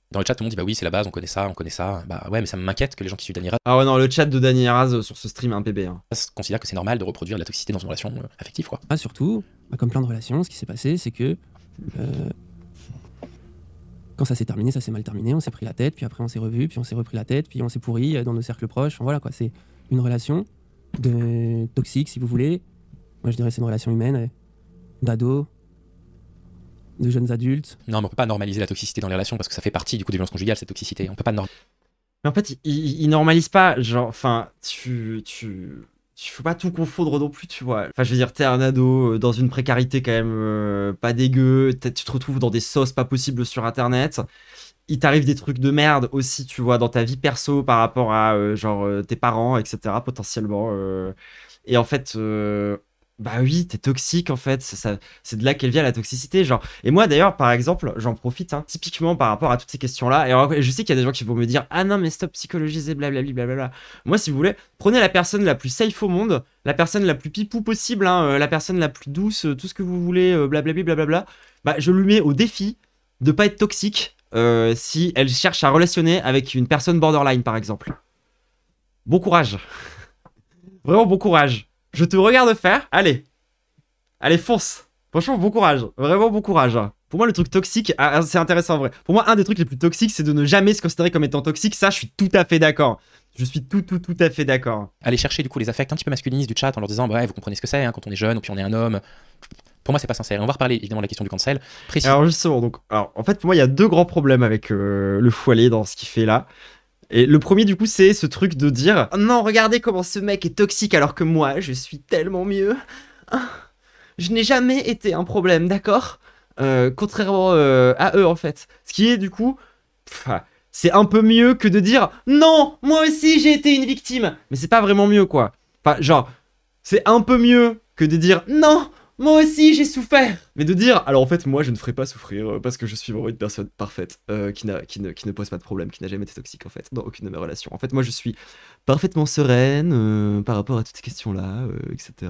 Dans le chat tout le monde dit bah oui c'est la base, on connaît ça, bah ouais mais ça m'inquiète que les gens qui suivent Dany Raz Ah ouais non, le chat de Dany Raz sur ce stream est un PB hein. Considèrent que c'est normal de reproduire de la toxicité dans une relation affective quoi. Ah surtout, comme plein de relations, ce qui s'est passé c'est que quand ça s'est terminé, ça s'est mal terminé, on s'est pris la tête, puis après on s'est revu, puis on s'est repris la tête, puis on s'est pourri dans nos cercles proches, enfin, voilà quoi, c'est une relation toxique si vous voulez. Moi je dirais c'est une relation humaine, d'ados, de jeunes adultes. Non mais on peut pas normaliser la toxicité dans les relations parce que ça fait partie du coup des violences conjugales cette toxicité, on peut pas normaliser. Mais en fait il normalise pas, genre, enfin, tu faut pas tout confondre non plus, tu vois. Enfin je veux dire, t'es un ado dans une précarité quand même pas dégueu, tu te retrouves dans des sauces pas possibles sur internet. Il t'arrive des trucs de merde aussi, tu vois, dans ta vie perso par rapport à, genre, tes parents, etc., potentiellement. Et en fait, bah oui, t'es toxique, en fait. C'est de là qu'elle vient, la toxicité, genre. Et moi, d'ailleurs, par exemple, j'en profite, hein, typiquement par rapport à toutes ces questions-là. Et alors, je sais qu'il y a des gens qui vont me dire « Ah non, mais stop, psychologiser, blablabla, blablabla. » Moi, si vous voulez, prenez la personne la plus safe au monde, la personne la plus pipou possible, hein, la personne la plus douce, tout ce que vous voulez, blablabla, blablabla. Bah, je lui mets au défi de pas être toxique. Si elle cherche à relationner avec une personne borderline par exemple. Bon courage. Vraiment bon courage. Je te regarde faire. Allez, fonce. Franchement bon courage. Vraiment bon courage. Pour moi le truc toxique, c'est intéressant en vrai. Pour moi un des trucs les plus toxiques c'est de ne jamais se considérer comme étant toxique. Ça je suis tout à fait d'accord. Je suis tout à fait d'accord. Aller chercher du coup les affects un petit peu masculinistes du chat en leur disant bah ouais, vous comprenez ce que c'est hein, quand on est jeune ou puis on est un homme. Pour moi, c'est pas sincère. On va reparler évidemment de la question du cancel. Alors justement, donc, en fait, pour moi, il y a deux grands problèmes avec le Foualé dans ce qu'il fait là. Et le premier, du coup, c'est ce truc de dire « Non, regardez comment ce mec est toxique alors que moi, je suis tellement mieux. Je n'ai jamais été un problème, d'accord ? Contrairement à eux, en fait. » Ce qui est, du coup, c'est un peu mieux que de dire « Non, moi aussi, j'ai été une victime. » Mais c'est pas vraiment mieux, quoi. Enfin, genre, c'est un peu mieux que de dire « Non, moi aussi j'ai souffert !» Mais de dire, alors en fait moi je ne ferai pas souffrir parce que je suis vraiment une personne parfaite qui ne pose pas de problème, qui n'a jamais été toxique en fait, dans aucune de mes relations. En fait moi je suis parfaitement sereine par rapport à toutes ces questions-là, etc.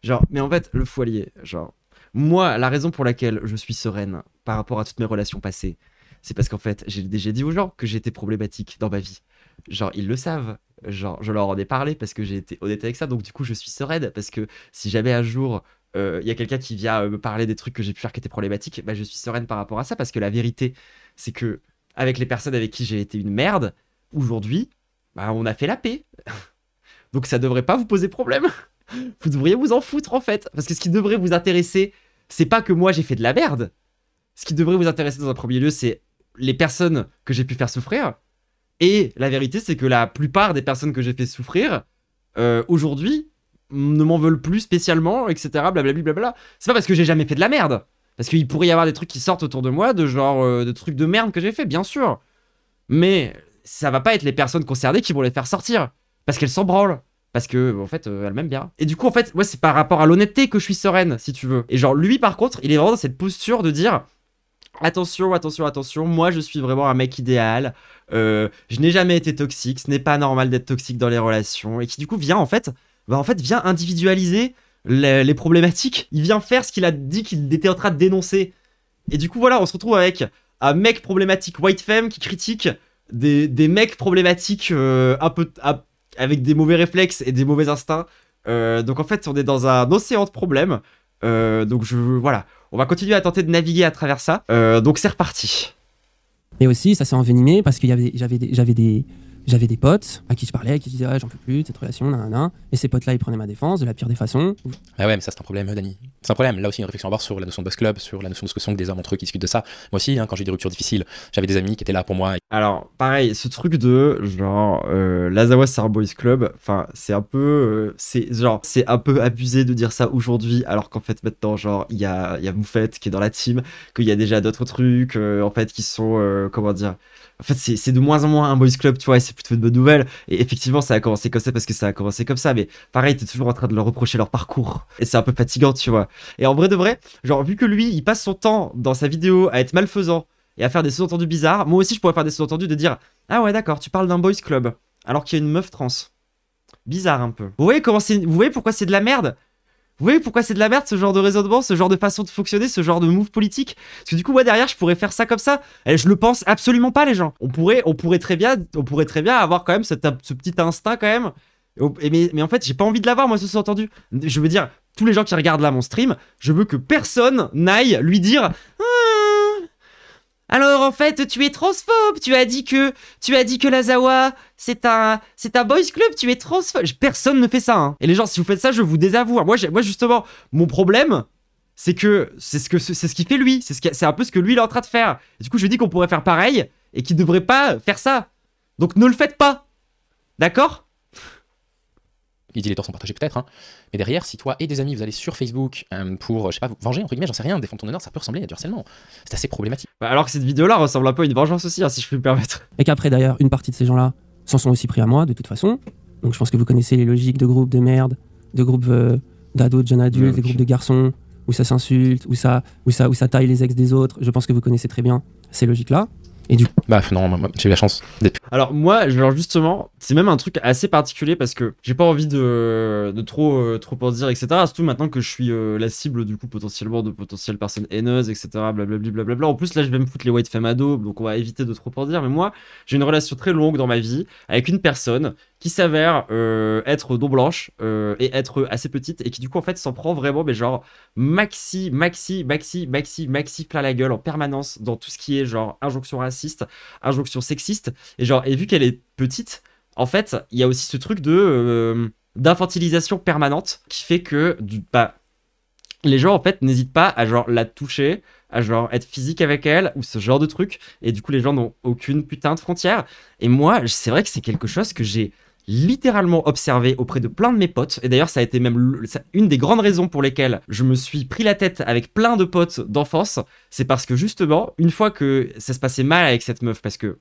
Genre, mais en fait le Foualier, genre, moi la raison pour laquelle je suis sereine par rapport à toutes mes relations passées, c'est parce qu'en fait j'ai déjà dit aux gens que j'étais problématique dans ma vie. Genre ils le savent. Genre, je leur en ai parlé parce que j'ai été honnête avec ça, donc du coup je suis sereine parce que si jamais un jour il y a quelqu'un qui vient me parler des trucs que j'ai pu faire qui étaient problématiques, bah je suis sereine par rapport à ça parce que la vérité c'est que avec les personnes avec qui j'ai été une merde, aujourd'hui, bah on a fait la paix. Donc ça devrait pas vous poser problème. Vous devriez vous en foutre en fait, parce que ce qui devrait vous intéresser, c'est pas que moi j'ai fait de la merde. Ce qui devrait vous intéresser dans un premier lieu, c'est les personnes que j'ai pu faire souffrir. Et la vérité, c'est que la plupart des personnes que j'ai fait souffrir, aujourd'hui, ne m'en veulent plus spécialement, etc. Blablabla, blablabla. C'est pas parce que j'ai jamais fait de la merde. Parce qu'il pourrait y avoir des trucs qui sortent autour de moi, de genre de trucs de merde que j'ai fait, bien sûr. Mais ça va pas être les personnes concernées qui vont les faire sortir. Parce qu'elles s'en branlent. Parce que, en fait, elles m'aiment bien. Et du coup, en fait, ouais, c'est par rapport à l'honnêteté que je suis sereine, si tu veux. Et genre, lui, par contre, il est vraiment dans cette posture de dire... Attention, attention, attention, moi je suis vraiment un mec idéal, je n'ai jamais été toxique, ce n'est pas normal d'être toxique dans les relations, et qui du coup vient en fait vient individualiser les problématiques, il vient faire ce qu'il a dit qu'il était en train de dénoncer. Et du coup voilà, on se retrouve avec un mec problématique white femme qui critique des mecs problématiques avec des mauvais réflexes et des mauvais instincts. Donc en fait on est dans un océan de problèmes, donc voilà. On va continuer à tenter de naviguer à travers ça. Donc c'est reparti. Mais aussi, ça s'est envenimé parce que j'avais des potes à qui je parlais, qui disaient ah, j'en peux plus de cette relation, nanana. Et ces potes-là, ils prenaient ma défense de la pire des façons. Ah ouais, mais ça c'est un problème, Dani. C'est un problème. Là aussi, une réflexion à avoir sur la notion de boss club, sur la notion de ce que sont des hommes entre eux qui discutent de ça. Moi aussi, hein, quand j'ai eu des ruptures difficiles, j'avais des amis qui étaient là pour moi. Alors, pareil, ce truc de genre l'Azawa c'est un boys club, enfin, c'est un peu c'est un peu abusé de dire ça aujourd'hui, alors qu'en fait maintenant, genre, il y a Moufette qui est dans la team, qu'il y a déjà d'autres trucs, en fait, qui sont comment dire. En fait, c'est de moins en moins un boys club, tu vois, et c'est plutôt une bonne nouvelle. Et effectivement, ça a commencé comme ça parce que ça a commencé comme ça, mais pareil, t'es toujours en train de leur reprocher leur parcours. Et c'est un peu fatigant, tu vois. Et en vrai de vrai, genre, vu que lui, il passe son temps dans sa vidéo à être malfaisant et à faire des sous-entendus bizarres, moi aussi, je pourrais faire des sous-entendus de dire « Ah ouais, d'accord, tu parles d'un boys club, alors qu'il y a une meuf trans. » Bizarre un peu. Vous voyez pourquoi c'est de la merde ? Vous voyez pourquoi c'est de la merde, ce genre de raisonnement, ce genre de façon de fonctionner, ce genre de move politique? Parce que du coup, moi, derrière, je pourrais faire ça comme ça. Et je le pense absolument pas, les gens. On pourrait très bien avoir quand même ce petit instinct, quand même. Mais en fait, j'ai pas envie de l'avoir, moi, ce sous-entendu. Je veux dire, tous les gens qui regardent là mon stream, je veux que personne n'aille lui dire... Alors en fait, tu es transphobe, tu as dit que l'Azawa, c'est un boys club, tu es transphobe. Personne ne fait ça, hein. Et les gens, si vous faites ça, je vous désavoue. Moi justement, mon problème, c'est que c'est ce qu'il fait lui, c'est un peu ce que lui il est en train de faire. Et du coup, je dis qu'on pourrait faire pareil et qu'il ne devrait pas faire ça. Donc ne le faites pas. D'accord ? Les torts sont partagés peut-être, hein. Mais derrière, si toi et des amis vous allez sur Facebook pour, je sais pas, vous venger, entre guillemets, j'en sais rien, défendre ton honneur, ça peut ressembler à du harcèlement. C'est assez problématique. Bah alors que cette vidéo-là ressemble un peu à une vengeance aussi, hein, si je peux me permettre. Et qu'après, d'ailleurs, une partie de ces gens-là s'en sont aussi pris à moi, de toute façon. Donc je pense que vous connaissez les logiques de groupes de merde, de groupes d'ados, de jeunes adultes, des groupes de garçons, où ça s'insulte, où ça taille les ex des autres. Je pense que vous connaissez très bien ces logiques-là. Et du coup... Bah non, moi, j'ai eu la chance d'être... Alors moi, genre justement, c'est même un truc assez particulier parce que j'ai pas envie de trop en dire, etc. Surtout maintenant que je suis la cible du coup potentiellement de potentielles personnes haineuses, etc. Blablabla. En plus là, je vais me foutre les white femmes ados, donc on va éviter de trop en dire. Mais moi, j'ai une relation très longue dans ma vie avec une personne qui s'avère être don blanche et être assez petite et qui du coup en fait s'en prend vraiment, mais genre maxi plein la gueule en permanence dans tout ce qui est genre injonction raciste, injonction sexiste, et vu qu'elle est petite, en fait il y a aussi ce truc de d'infantilisation permanente qui fait que les gens en fait n'hésitent pas à genre la toucher, à genre être physique avec elle ou ce genre de truc, et du coup les gens n'ont aucune putain de frontière. Et moi c'est vrai que c'est quelque chose que j'ai littéralement observé auprès de plein de mes potes, et d'ailleurs ça a été même une des grandes raisons pour lesquelles je me suis pris la tête avec plein de potes d'enfance. C'est parce que justement, une fois que ça se passait mal avec cette meuf, parce que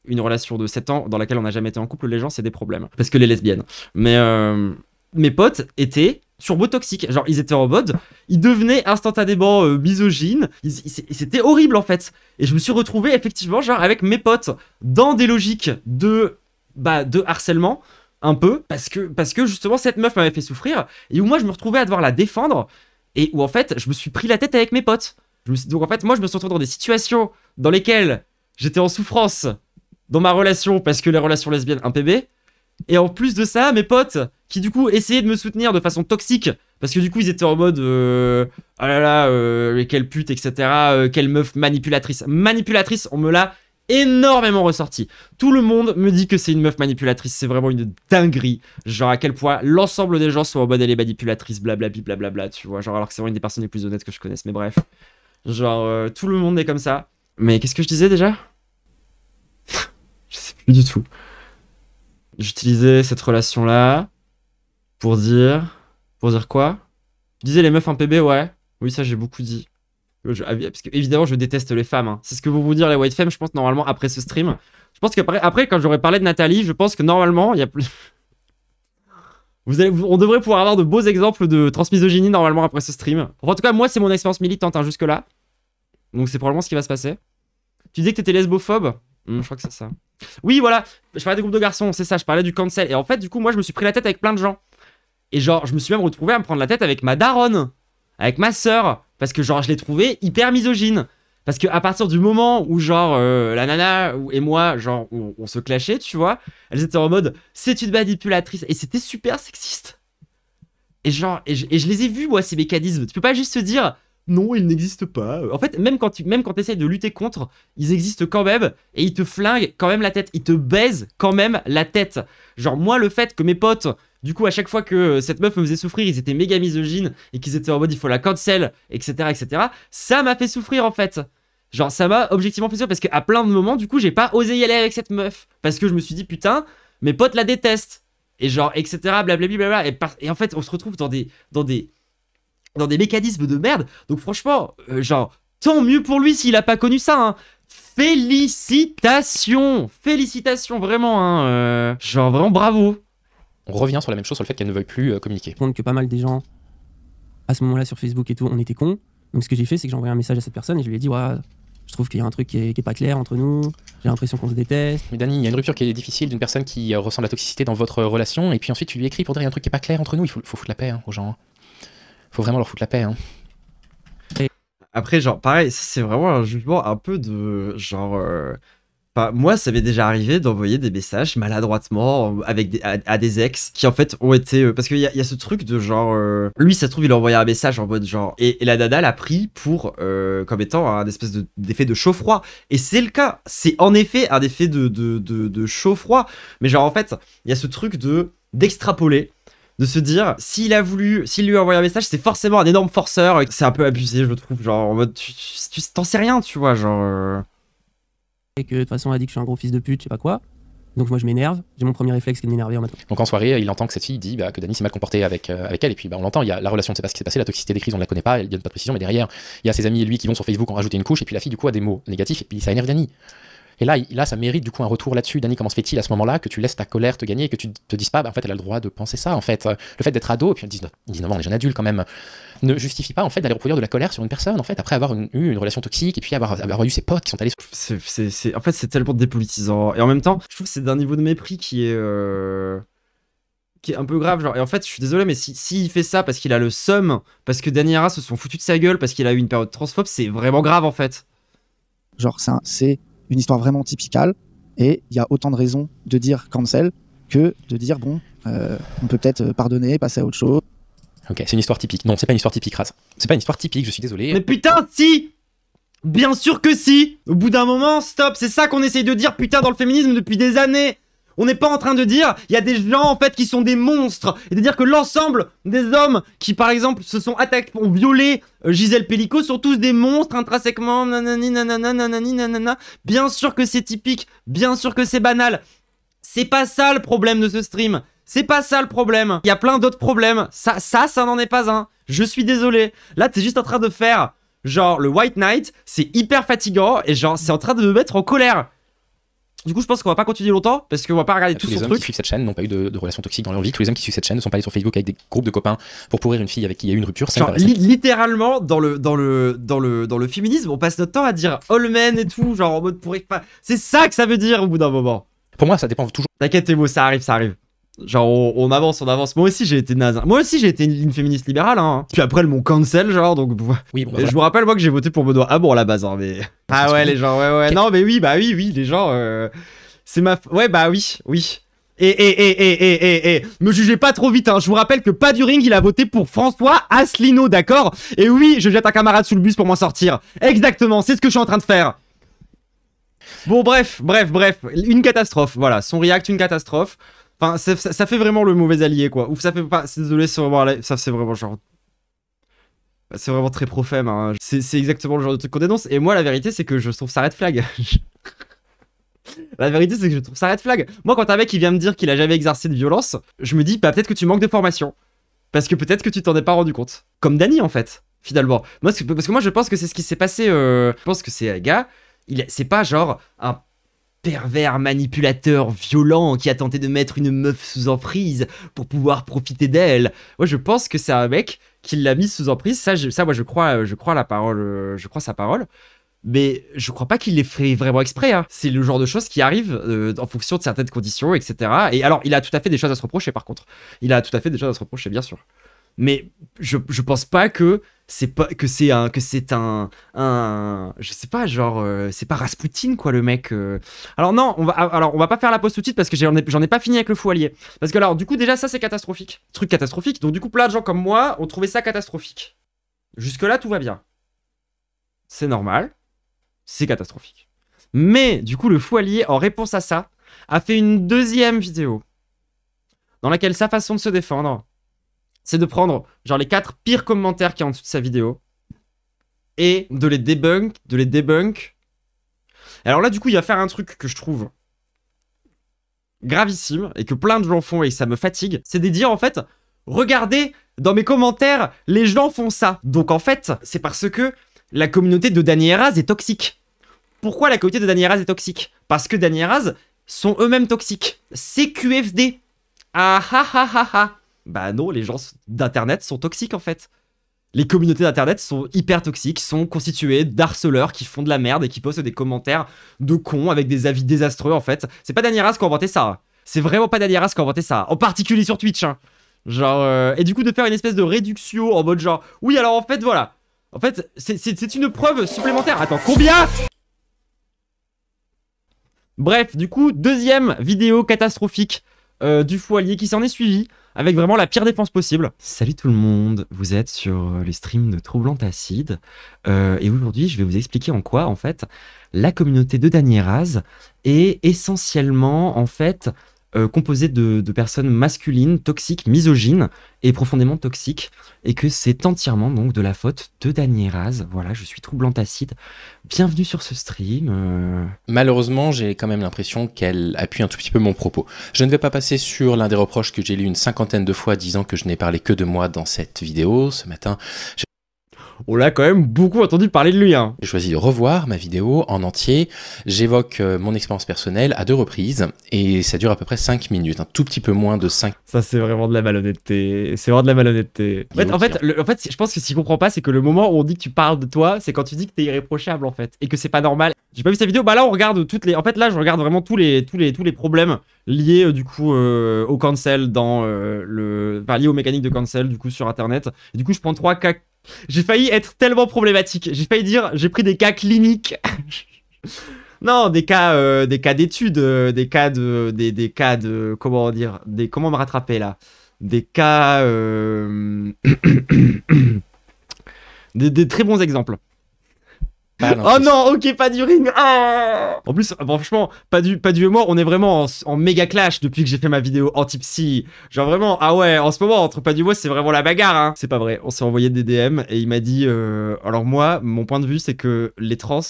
une relation de 7 ans dans laquelle on n'a jamais été en couple, les gens c'est des problèmes, parce que les lesbiennes, mais mes potes étaient turbo toxiques, genre ils étaient en mode, ils devenaient instantanément misogynes, c'était horrible en fait, et je me suis retrouvé effectivement genre avec mes potes dans des logiques de harcèlement, un peu, parce que justement cette meuf m'avait fait souffrir, et où moi je me retrouvais à devoir la défendre, et où en fait je me suis pris la tête avec mes potes. Donc en fait moi je me suis retrouvé dans des situations dans lesquelles j'étais en souffrance dans ma relation, parce que les relations lesbiennes, un PB, et en plus de ça, mes potes, qui du coup essayaient de me soutenir de façon toxique, parce que du coup ils étaient en mode oh là là, quelle pute, etc., quelle meuf manipulatrice, on me l'a énormément ressorti. Tout le monde me dit que c'est une meuf manipulatrice, c'est vraiment une dinguerie, genre à quel point l'ensemble des gens sont en mode elle est manipulatrice, blablabla, tu vois, genre alors que c'est vraiment une des personnes les plus honnêtes que je connaisse, mais bref, genre tout le monde est comme ça. Mais qu'est-ce que je disais déjà? Je sais plus du tout. J'utilisais cette relation-là pour dire Pour dire quoi? Tu disais les meufs en PB, ouais. Oui, ça j'ai beaucoup dit. Parce que évidemment, je déteste les femmes. Hein. C'est ce que vont vous dire les white femmes, je pense, normalement, après ce stream. Je pense qu'après, quand j'aurais parlé de Nathalie, je pense que normalement, il y a plus... On devrait pouvoir avoir de beaux exemples de transmisogynie, normalement, après ce stream. Enfin, en tout cas, moi, c'est mon expérience militante, hein, jusque-là. Donc c'est probablement ce qui va se passer. Tu disais que t'étais lesbophobe? Je crois que c'est ça. Oui, voilà. Je parlais des groupes de garçons, c'est ça. Je parlais du cancel. Et en fait, du coup, moi, je me suis pris la tête avec plein de gens. Et genre, je me suis même retrouvé à me prendre la tête avec ma daronne. Avec ma sœur. Parce que genre, je l'ai trouvé hyper misogyne. Parce qu'à partir du moment où genre, la nana et moi, genre, on se clashait, tu vois. Elles étaient en mode, c'est une manipulatrice. Et c'était super sexiste. Et genre, et je les ai vus, moi, ces mécanismes. Tu peux pas juste te dire... Non, ils n'existent pas. En fait, même quand tu essayes de lutter contre, ils existent quand même et ils te flinguent quand même la tête. Ils te baisent quand même la tête. Genre, moi, le fait que mes potes, du coup, à chaque fois que cette meuf me faisait souffrir, ils étaient méga misogynes et qu'ils étaient en mode il faut la cancel, etc., etc., ça m'a fait souffrir en fait. Genre, ça m'a objectivement fait souffrir parce qu'à plein de moments, du coup, j'ai pas osé y aller avec cette meuf. Parce que je me suis dit, putain, mes potes la détestent. Et genre, etc., blablabla. Et en fait, on se retrouve dans des mécanismes de merde. Donc franchement, genre, tant mieux pour lui s'il a pas connu ça, hein. Félicitations. Félicitations, vraiment, hein. Genre, vraiment, bravo. On revient sur la même chose, sur le fait qu'elle ne veuille plus communiquer. Compte que pas mal des gens, à ce moment-là, sur Facebook et tout, on était cons. Donc ce que j'ai fait, c'est que j'ai envoyé un message à cette personne et je lui ai dit, ouais, je trouve qu'il y a un truc qui est pas clair entre nous. J'ai l'impression qu'on se déteste. Mais Dany, il y a une rupture qui est difficile d'une personne qui ressent la toxicité dans votre relation, et puis ensuite tu lui écris pour dire il y a un truc qui est pas clair entre nous. Il faut foutre la paix, hein, aux gens. Faut vraiment leur foutre la paix, hein. Après, genre, pareil, c'est vraiment un jugement un peu de... Genre... moi, ça m'est déjà arrivé d'envoyer des messages maladroitement avec à des ex qui, en fait, ont été... parce qu'il y a ce truc de genre... lui, ça se trouve, il a envoyé un message en mode genre... Et la nana l'a pris pour... comme étant un espèce d'effet de chaud-froid. Et c'est le cas. C'est en effet un effet de chaud-froid. Mais genre, en fait, il y a ce truc d'extrapoler. De se dire, s'il lui a envoyé un message, c'est forcément un énorme forceur. C'est un peu abusé, je trouve. Genre, en mode, tu t'en sais rien, tu vois, genre... Et que de toute façon, elle a dit que je suis un gros fils de pute, je sais pas quoi. Donc moi, je m'énerve. J'ai mon premier réflexe qui est de m'énerver en matin. Donc en soirée, il entend que cette fille dit que Dany s'est mal comporté avec elle, et puis on l'entend, il y a la relation, on ne sait pas ce qui s'est passé, la toxicité des crises, on ne la connaît pas, elle donne pas de précision, mais derrière, il y a ses amis et lui qui vont sur Facebook, ont rajouté une couche, et puis la fille, du coup, a des mots négatifs, et puis ça énerve Dany. Et là, ça mérite du coup un retour là-dessus. Dany, comment se fait-il à ce moment-là que tu laisses ta colère te gagner et que tu te dises pas, en fait, elle a le droit de penser ça, en fait. Le fait d'être ado, et puis 19 ans, on est jeune adulte quand même, ne justifie pas, en fait, d'aller reproduire de la colère sur une personne, en fait, après avoir eu une relation toxique et puis avoir eu ses potes qui sont allés. En fait, c'est tellement dépolitisant. Et en même temps, je trouve que c'est d'un niveau de mépris qui est un peu grave. Genre, et en fait, je suis désolé, mais s'il fait ça parce qu'il a le seum, parce que Dany et Yara se sont foutus de sa gueule, parce qu'il a eu une période transphobe, c'est vraiment grave, en fait. Genre, c'est une histoire vraiment typicale, et il y a autant de raisons de dire cancel que de dire bon, on peut peut-être pardonner, passer à autre chose. Ok, c'est une histoire typique. Non, c'est pas une histoire typique, Raz. C'est pas une histoire typique, je suis désolé. Mais putain, si! Bien sûr que si! Au bout d'un moment, stop! C'est ça qu'on essaye de dire, putain, dans le féminisme depuis des années! On n'est pas en train de dire, il y a des gens en fait qui sont des monstres, et de dire que l'ensemble des hommes qui par exemple se sont attaqués, ont violé Gisèle Pellico sont tous des monstres intrinsèquement, nanani nanana nanani nanana. Bien sûr que c'est typique, bien sûr que c'est banal. C'est pas ça le problème de ce stream. C'est pas ça le problème. Il y a plein d'autres problèmes. Ça n'en est pas un. Je suis désolé. Là, t'es juste en train de faire genre le White Knight, c'est hyper fatigant et genre c'est en train de me mettre en colère. Du coup, je pense qu'on va pas continuer longtemps parce qu'on va pas regarder tout tous les son hommes truc. qui suivent cette chaîne n'ont pas eu de relations toxiques dans leur vie. Tous les hommes qui suivent cette chaîne ne sont pas allés sur Facebook avec des groupes de copains pour pourrir une fille avec qui il y a eu une rupture. Genre, littéralement, dans le féminisme, on passe notre temps à dire all men et tout, genre en mode pourrir pas. C'est ça que ça veut dire au bout d'un moment. Pour moi, ça dépend toujours. T'inquiète, Thémo, ça arrive, ça arrive. Genre, on avance. Moi aussi, j'ai été naze. Moi aussi, j'ai été une féministe libérale, hein. Puis après, elles m'ont cancel, genre, donc. Oui, bon, Et je me rappelle, moi, que j'ai voté pour Benoît Hamon à la base, hein, mais. Ah ouais, les gens, ouais. Okay. Non, mais oui, les gens. C'est ma. Ouais, bah oui. Et, me jugez pas trop vite, hein. Je vous rappelle que Paduring, il a voté pour François Asselineau, d'accord? Et oui, je jette un camarade sous le bus pour m'en sortir. Exactement, c'est ce que je suis en train de faire. Bon, bref. Une catastrophe, voilà. Son react, une catastrophe. Enfin, ça fait vraiment le mauvais allié, quoi. Ouf, ça fait pas. Désolé, c'est vraiment. Ça, c'est vraiment genre. C'est vraiment très profème, hein. C'est exactement le genre de truc qu'on dénonce. Et moi, la vérité, c'est que je trouve ça red flag. La vérité, c'est que je trouve ça red flag. Moi, quand un mec qui vient me dire qu'il a jamais exercé de violence, je me dis, bah, peut-être que tu manques de formation. Parce que peut-être que tu t'en es pas rendu compte. Comme Dany, en fait, finalement. Moi, parce que moi, je pense que c'est ce qui s'est passé. Je pense que c'est un gars, c'est pas genre un pervers manipulateur violent qui a tenté de mettre une meuf sous emprise pour pouvoir profiter d'elle. Moi, je pense que c'est un mec qui l'a mise sous emprise. Ça, moi, je crois la parole, je crois sa parole. Mais je crois pas qu'il l'ait fait vraiment exprès. Hein. C'est le genre de choses qui arrivent en fonction de certaines conditions, etc. Et alors, il a tout à fait des choses à se reprocher, par contre. Il a tout à fait des choses à se reprocher, bien sûr. Mais je pense pas que c'est un je sais pas, genre c'est pas Rasputin, quoi, le mec. Alors non, on va pas faire la pause tout de suite parce que j'en ai pas fini avec le fou allié. Parce que alors du coup déjà ça c'est catastrophique, truc catastrophique. Donc du coup plein de gens comme moi ont trouvé ça catastrophique. Jusque là tout va bien, c'est normal, c'est catastrophique. Mais du coup le fou allié en réponse à ça a fait une deuxième vidéo dans laquelle sa façon de se défendre, c'est de prendre genre les 4 pires commentaires qu'il y a en dessous de sa vidéo et de les debunk. Alors là, du coup, il va faire un truc que je trouve gravissime et que plein de gens font et ça me fatigue. C'est de dire, en fait, regardez, dans mes commentaires, les gens font ça. Donc en fait, c'est parce que la communauté de Dany et Raz est toxique. Pourquoi la communauté de Dany et Raz est toxique? Parce que Dany et Raz sont eux-mêmes toxiques. C'est QFD. Ah ah ah ah ah. Bah non, les gens d'internet sont toxiques en fait. Les communautés d'internet sont hyper toxiques, sont constituées d'harceleurs qui font de la merde et qui postent des commentaires de cons avec des avis désastreux en fait. C'est pas Dany et Raz qui a inventé ça. C'est vraiment pas Dany et Raz qui a inventé ça. En particulier sur Twitch. Hein. Genre, et du coup de faire une espèce de réduction en mode genre, oui alors en fait voilà. En fait, c'est une preuve supplémentaire. Attends, combien? Bref, du coup, deuxième vidéo catastrophique du fou allié qui s'en est suivi. Avec vraiment la pire défense possible. Salut tout le monde, vous êtes sur les streams de Troublante Acide. Et aujourd'hui, je vais vous expliquer en quoi, en fait, la communauté de Dany et Raz est essentiellement, en fait, composée de personnes masculines, toxiques, misogynes et profondément toxiques. Et que c'est entièrement, donc, de la faute de Dany et Raz. Voilà, je suis Troublante Acide. Bienvenue sur ce stream. Malheureusement, j'ai quand même l'impression qu'elle appuie un tout petit peu mon propos. Je ne vais pas passer sur l'un des reproches que j'ai lu une 50aine de fois disant que je n'ai parlé que de moi dans cette vidéo. Ce matin, on l'a quand même beaucoup entendu parler de lui. Hein. J'ai choisi de revoir ma vidéo en entier. J'évoque mon expérience personnelle à 2 reprises et ça dure à peu près 5 minutes, un tout petit peu moins de 5. Ça, c'est vraiment de la malhonnêteté. C'est vraiment de la malhonnêteté. En fait, je pense que ce qu'il comprend pas, c'est que le moment où on dit que tu parles de toi, c'est quand tu dis que t'es irréprochable, en fait, et que c'est pas normal. J'ai pas vu sa vidéo. Bah là, on regarde toutes les. En fait, là, je regarde vraiment tous les problèmes liés du coup au cancel dans liés aux mécaniques de cancel du coup sur Internet. Et du coup, je prends 3 cas. J'ai failli être tellement problématique. J'ai failli dire, j'ai pris des cas cliniques. Non, des cas d'études, des cas de comment dire, comment me rattraper là, des cas des très bons exemples. Oh non, ok, pas du ring. Oh en plus, franchement, pas du humour. On est vraiment en méga clash depuis que j'ai fait ma vidéo anti-psy. Genre vraiment, ah ouais, en ce moment, entre pas du humour, c'est vraiment la bagarre. Hein. C'est pas vrai. On s'est envoyé des DM et il m'a dit alors moi, mon point de vue, c'est que les trans,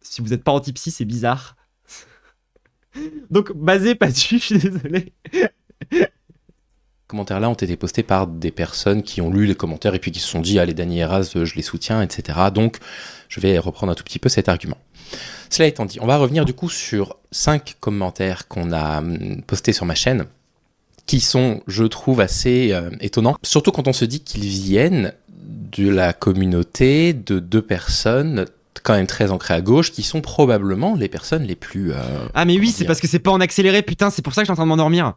si vous êtes pas anti-psy, c'est bizarre. Donc, basé pas dessus, je suis désolé. Commentaires là ont été postés par des personnes qui ont lu les commentaires et puis qui se sont dit allez Dany et Raz je les soutiens, etc. Donc je vais reprendre un tout petit peu cet argument. Cela étant dit, on va revenir du coup sur 5 commentaires qu'on a postés sur ma chaîne qui sont, je trouve, assez étonnants, surtout quand on se dit qu'ils viennent de la communauté de 2 personnes quand même très ancrées à gauche, qui sont probablement les personnes les plus... ah mais oui, c'est parce que c'est pas en accéléré, putain, c'est pour ça que je suis en train de m'endormir.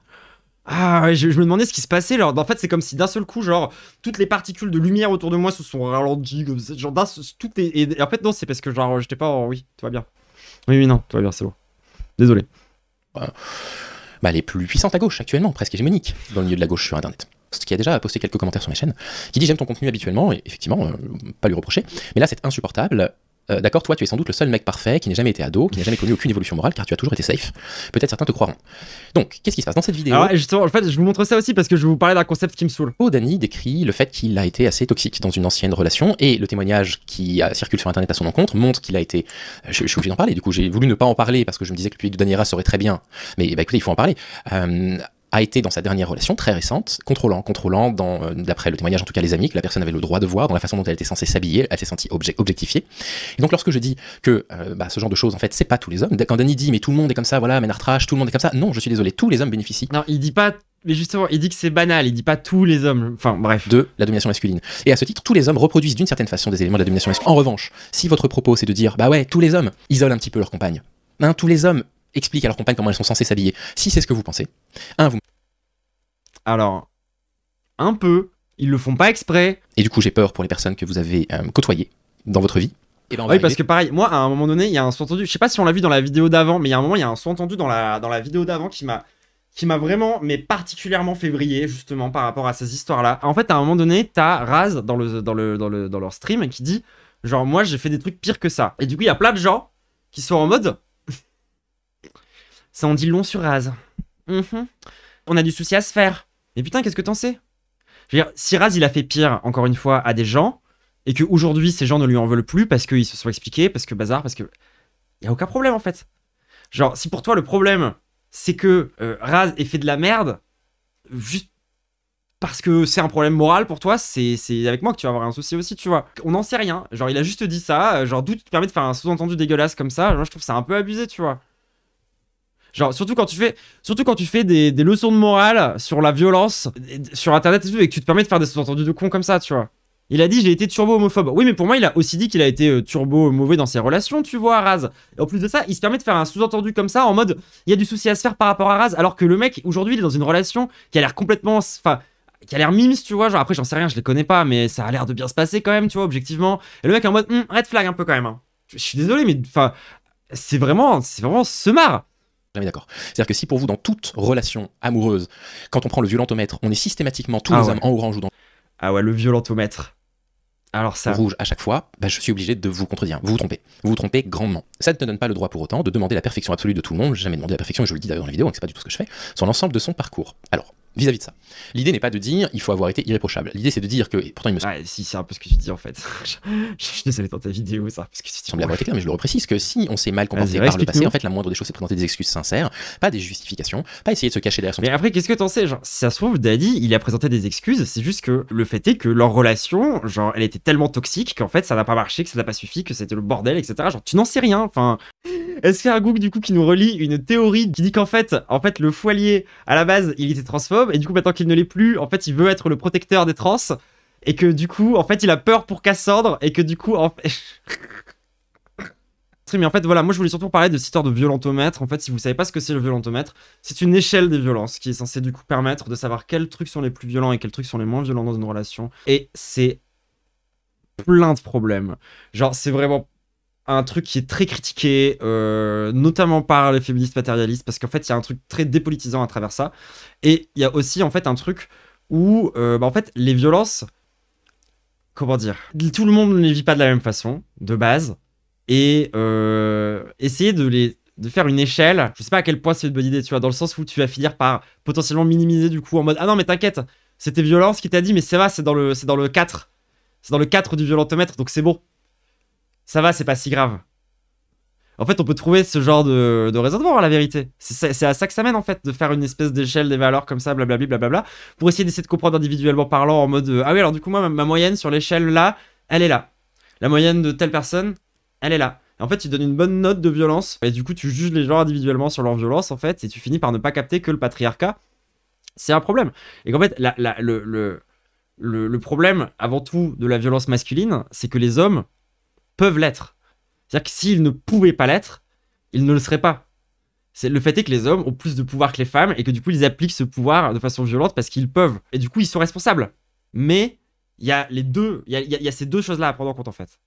Ah ouais, je me demandais ce qui se passait là. En fait, c'est comme si d'un seul coup, genre, toutes les particules de lumière autour de moi se sont ralenties, comme ça. Genre, tout est. Et en fait, non, c'est parce que, genre, j'étais pas en. Oui, tout va bien. Oui, non, tout va bien, c'est bon. Désolé. Les plus puissantes à gauche actuellement, presque hégémoniques, dans le milieu de la gauche sur Internet. Qui a déjà posté quelques commentaires sur ma chaîne, qui dit j'aime ton contenu habituellement, et effectivement, pas lui reprocher, mais là c'est insupportable. D'accord, toi tu es sans doute le seul mec parfait qui n'ait jamais été ado, qui n'a jamais connu aucune évolution morale car tu as toujours été safe. Peut-être certains te croiront. Donc, qu'est-ce qui se passe dans cette vidéo? Alors, justement, en fait, je vous montre ça aussi parce que je vais vous parler d'un concept qui me saoule. Dany décrit le fait qu'il a été assez toxique dans une ancienne relation et le témoignage qui circule sur Internet à son encontre montre qu'il a été. Je suis obligé d'en parler, du coup j'ai voulu ne pas en parler parce que je me disais que le public de Dany et Raz serait très bien, mais bah écoutez, il faut en parler. a été dans sa dernière relation très récente, contrôlant, d'après le témoignage en tout cas les amis, que la personne avait le droit de voir, dans la façon dont elle était censée s'habiller, elle s'est sentie objectifiée. Et donc lorsque je dis que ce genre de choses, en fait, c'est pas tous les hommes, quand Danny dit mais tout le monde est comme ça, voilà, Ménard Trash, tout le monde est comme ça, non, je suis désolé, tous les hommes bénéficient. Non, il dit pas, mais justement, il dit que c'est banal, il dit pas tous les hommes, enfin bref. De la domination masculine. Et à ce titre, tous les hommes reproduisent d'une certaine façon des éléments de la domination masculine. En revanche, si votre propos c'est de dire, bah ouais, tous les hommes isolent un petit peu leur compagne, tous les hommes expliquent à leur compagne comment elles sont censées s'habiller, si c'est ce que vous pensez, vous... Alors, un peu, ils le font pas exprès. Et du coup, j'ai peur pour les personnes que vous avez côtoyées dans votre vie. Et ben, oui, parce que pareil, moi, à un moment donné, il y a un sous-entendu, je sais pas si on l'a vu dans la vidéo d'avant, mais il y a un moment, il y a un sous-entendu dans la vidéo d'avant qui m'a vraiment, mais particulièrement fait vriller, justement, par rapport à ces histoires-là. En fait, à un moment donné, t'as Raz dans leur stream qui dit, genre, moi, j'ai fait des trucs pires que ça. Et du coup, il y a plein de gens qui sont en mode, ça en dit long sur Raz. On a du souci à se faire. Mais putain, qu'est-ce que t'en sais? Je veux dire, si Raz, il a fait pire, encore une fois, à des gens, et qu'aujourd'hui, ces gens ne lui en veulent plus parce qu'ils se sont expliqués, parce que bazar, parce que... Y a aucun problème, en fait. Genre, si pour toi, le problème, c'est que Raz ait fait de la merde, juste parce que c'est un problème moral pour toi, c'est avec moi que tu vas avoir un souci aussi, tu vois. On n'en sait rien. Genre, il a juste dit ça, genre, d'où tu te permets de faire un sous-entendu dégueulasse comme ça, moi, je trouve ça un peu abusé, tu vois. Genre, surtout quand tu fais des leçons de morale sur la violence, sur internet et tout, et que tu te permets de faire des sous-entendus de cons comme ça, tu vois. Il a dit, j'ai été turbo homophobe. Oui, mais pour moi, il a aussi dit qu'il a été turbo mauvais dans ses relations, tu vois, Raz. Et en plus de ça, il se permet de faire un sous-entendu comme ça, en mode, il y a du souci à se faire par rapport à Raz, alors que le mec, aujourd'hui, il est dans une relation qui a l'air complètement... Enfin, qui a l'air mimes, tu vois. Genre, après, j'en sais rien, je les connais pas, mais ça a l'air de bien se passer quand même, tu vois, objectivement. Et le mec est en mode, red flag un peu quand même. Hein. Je suis désolé, mais enfin, c'est vraiment seumard. Jamais d'accord. C'est-à-dire que si pour vous, dans toute relation amoureuse, quand on prend le violentomètre, on est systématiquement tous les hommes en orange ou dans... Ah ouais, le violentomètre. Alors ça... rouge à chaque fois, je suis obligé de vous contredire. Vous vous trompez grandement. Ça ne te donne pas le droit pour autant de demander la perfection absolue de tout le monde. J'ai jamais demandé la perfection, et je le dis d'ailleurs dans la vidéo, donc c'est pas du tout ce que je fais, sur l'ensemble de son parcours. Alors, vis-à-vis de ça, l'idée n'est pas de dire il faut avoir été irréprochable. L'idée c'est de dire que, et pourtant il me semble... Ouais, si, c'est un peu ce que tu dis en fait. Je suis désolé dans ta vidéo, ça. Parce que tu semble avoir été clair, mais je le reprécise que si on s'est mal comporté par le passé, en fait la moindre des choses c'est de présenter des excuses sincères, pas des justifications, pas essayer de se cacher derrière son... Mais après, qu'est-ce que t'en sais? Genre, si ça se trouve, Daddy, il a présenté des excuses, c'est juste que le fait est que leur relation, genre, elle était tellement toxique qu'en fait ça n'a pas marché, que ça n'a pas suffi, que c'était le bordel, etc. Genre, tu n'en sais rien, enfin... Est-ce qu'il y a un Google du coup qui nous relie une théorie qui dit qu'en fait, le Foilier, à la base, il était transphobe, et du coup, maintenant qu'il ne l'est plus, en fait, il veut être le protecteur des trans, et que du coup, en fait, il a peur pour Cassandre, et que du coup, en fait... Mais en fait, voilà, moi je voulais surtout parler de cette histoire de violentomètre. En fait, si vous savez pas ce que c'est le violentomètre, c'est une échelle des violences qui est censée du coup permettre de savoir quels trucs sont les plus violents et quels trucs sont les moins violents dans une relation. Et c'est plein de problèmes. Genre, c'est vraiment un truc qui est très critiqué, notamment par les féministes matérialistes, parce qu'en fait, il y a un truc très dépolitisant à travers ça. Et il y a aussi, en fait, un truc où, en fait, les violences, comment dire, tout le monde ne les vit pas de la même façon, de base. Et essayer de faire une échelle, je sais pas à quel point c'est une bonne idée, tu vois, dans le sens où tu vas finir par potentiellement minimiser du coup en mode ah non mais t'inquiète, c'était violent ce qu'il t'a dit, mais ça va, c'est dans le 4. C'est dans le 4 du violentomètre, donc c'est bon. Ça va, c'est pas si grave. En fait, on peut trouver ce genre de raisonnement à la vérité. C'est à ça que ça mène en fait, de faire une espèce d'échelle des valeurs comme ça, blablabla, pour essayer d'essayer de comprendre individuellement parlant en mode ah oui, alors du coup, moi, ma moyenne sur l'échelle là, elle est là. La moyenne de telle personne, elle est là. Et en fait, tu donnes une bonne note de violence, et du coup, tu juges les gens individuellement sur leur violence, en fait, et tu finis par ne pas capter que le patriarcat, c'est un problème. Et qu'en fait, le problème, avant tout, de la violence masculine, c'est que les hommes peuvent l'être. C'est-à-dire que s'ils ne pouvaient pas l'être, ils ne le seraient pas. Le fait est que les hommes ont plus de pouvoir que les femmes, et que du coup, ils appliquent ce pouvoir de façon violente parce qu'ils peuvent. Et du coup, ils sont responsables. Mais il y a les deux, il y a ces deux choses-là à prendre en compte, en fait.